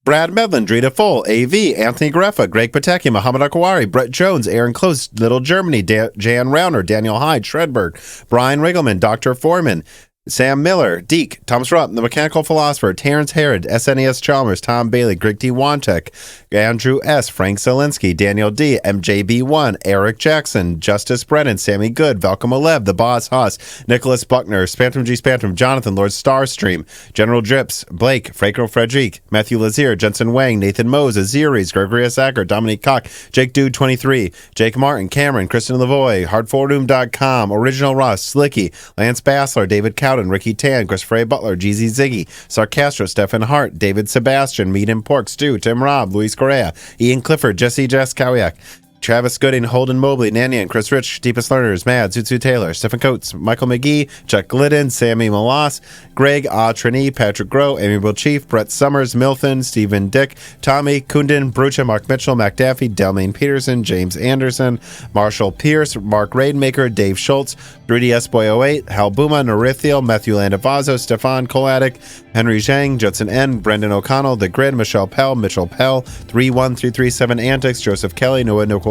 Brad Medlin, Drita Full, AV, Anthony Greffa, Greg Pateki, Muhammad Akwari, Brett Jones, Aaron Close, Little Germany, Jan Rauner, Daniel Hyde, Shredberg, Brian Riggleman, Dr. Foreman, Sam Miller, Deke, Thomas Rupp, The Mechanical Philosopher, Terrence Herod, SNES Chalmers, Tom Bailey, Greg T. Wantek, Andrew S., Frank Zelinsky, Daniel D., MJB1, Eric Jackson, Justice Brennan, Sammy Good, Velcom Alev, The Boss Haas, Nicholas Buckner, Spantrum G. Spantrum, Jonathan, Lord Starstream, General Drips, Blake, Franco Frederic, Matthew Lazier, Jensen Wang, Nathan Mose, Aziris, Gregory Acker, Dominique Koch, Jake Dude 23, Jake Martin, Cameron, Kristen Lavoie, HardForroom.com, Original Russ, Slicky, Lance Bassler, David Cowden, Ricky Tan, Christopher A. Butler, Jeezy Ziggy, Sarcastro, Stephen Hart, David Sebastian, Meat and Pork, Stu, Tim Robb, Luis Correa, Ian Clifford, Jesse Jess Kowiak, Travis Gooding, Holden Mobley, Nanyan, Chris Rich, Deepest Learners, Mad, Zutsu Taylor, Stephen Coates, Michael McGee, Chuck Glidden, Sammy Malas, Greg Trini, Patrick Groh, Amiable Chief, Brett Summers, Milton, Stephen Dick, Tommy, Kundin, Brucha, Mark Mitchell, Mac Daffy, Delmaine Peterson, James Anderson, Marshall Pierce, Mark Raidmaker, Dave Schultz, 3DS Boy 08, Hal Buma, Norithio, Matthew Landavazo, Stefan Koladik, Henry Zhang, Judson N., Brendan O'Connell, The Grid, Michelle Pell, Mitchell Pell, 31337 Antics, Joseph Kelly, Noah Nukuela,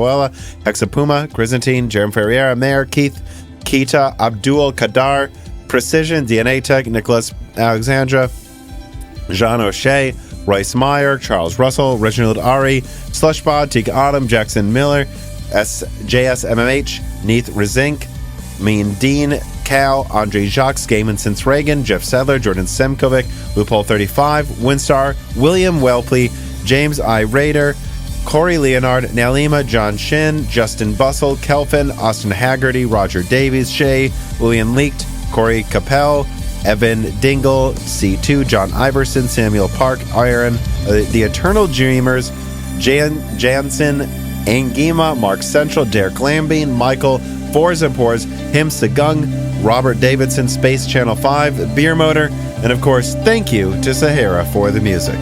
Hexapuma, Grisantine, Jerem Ferreira, Mayor, Keith, Kita, Abdul Kadar, Precision, DNA Tech, Nicholas Alexandra, Jean O'Shea, Royce Meyer, Charles Russell, Reginald Ari, Slushbod, Tika Autumn, Jackson Miller, JSMMH, Neith Rezink, Mean Dean, Cal, Andre Jacques, Gaiman Since Reagan, Jeff Sadler, Jordan Semkovic, Loophole 35, Winstar, William Welpley, James I. Rader, Corey Leonard, Nalima, John Shin, Justin Bussell, Kelvin, Austin Haggerty, Roger Davies, Shay, William Leaked, Corey Capel, Evan Dingle, C2, John Iverson, Samuel Park, Iron, The Eternal Dreamers, Jansen, Angima, Mark Central, Derek Lambine, Michael, Forza Pores, Him Sagung, Robert Davidson, Space Channel 5, Beer Motor, and of course, thank you to Sahara for the music.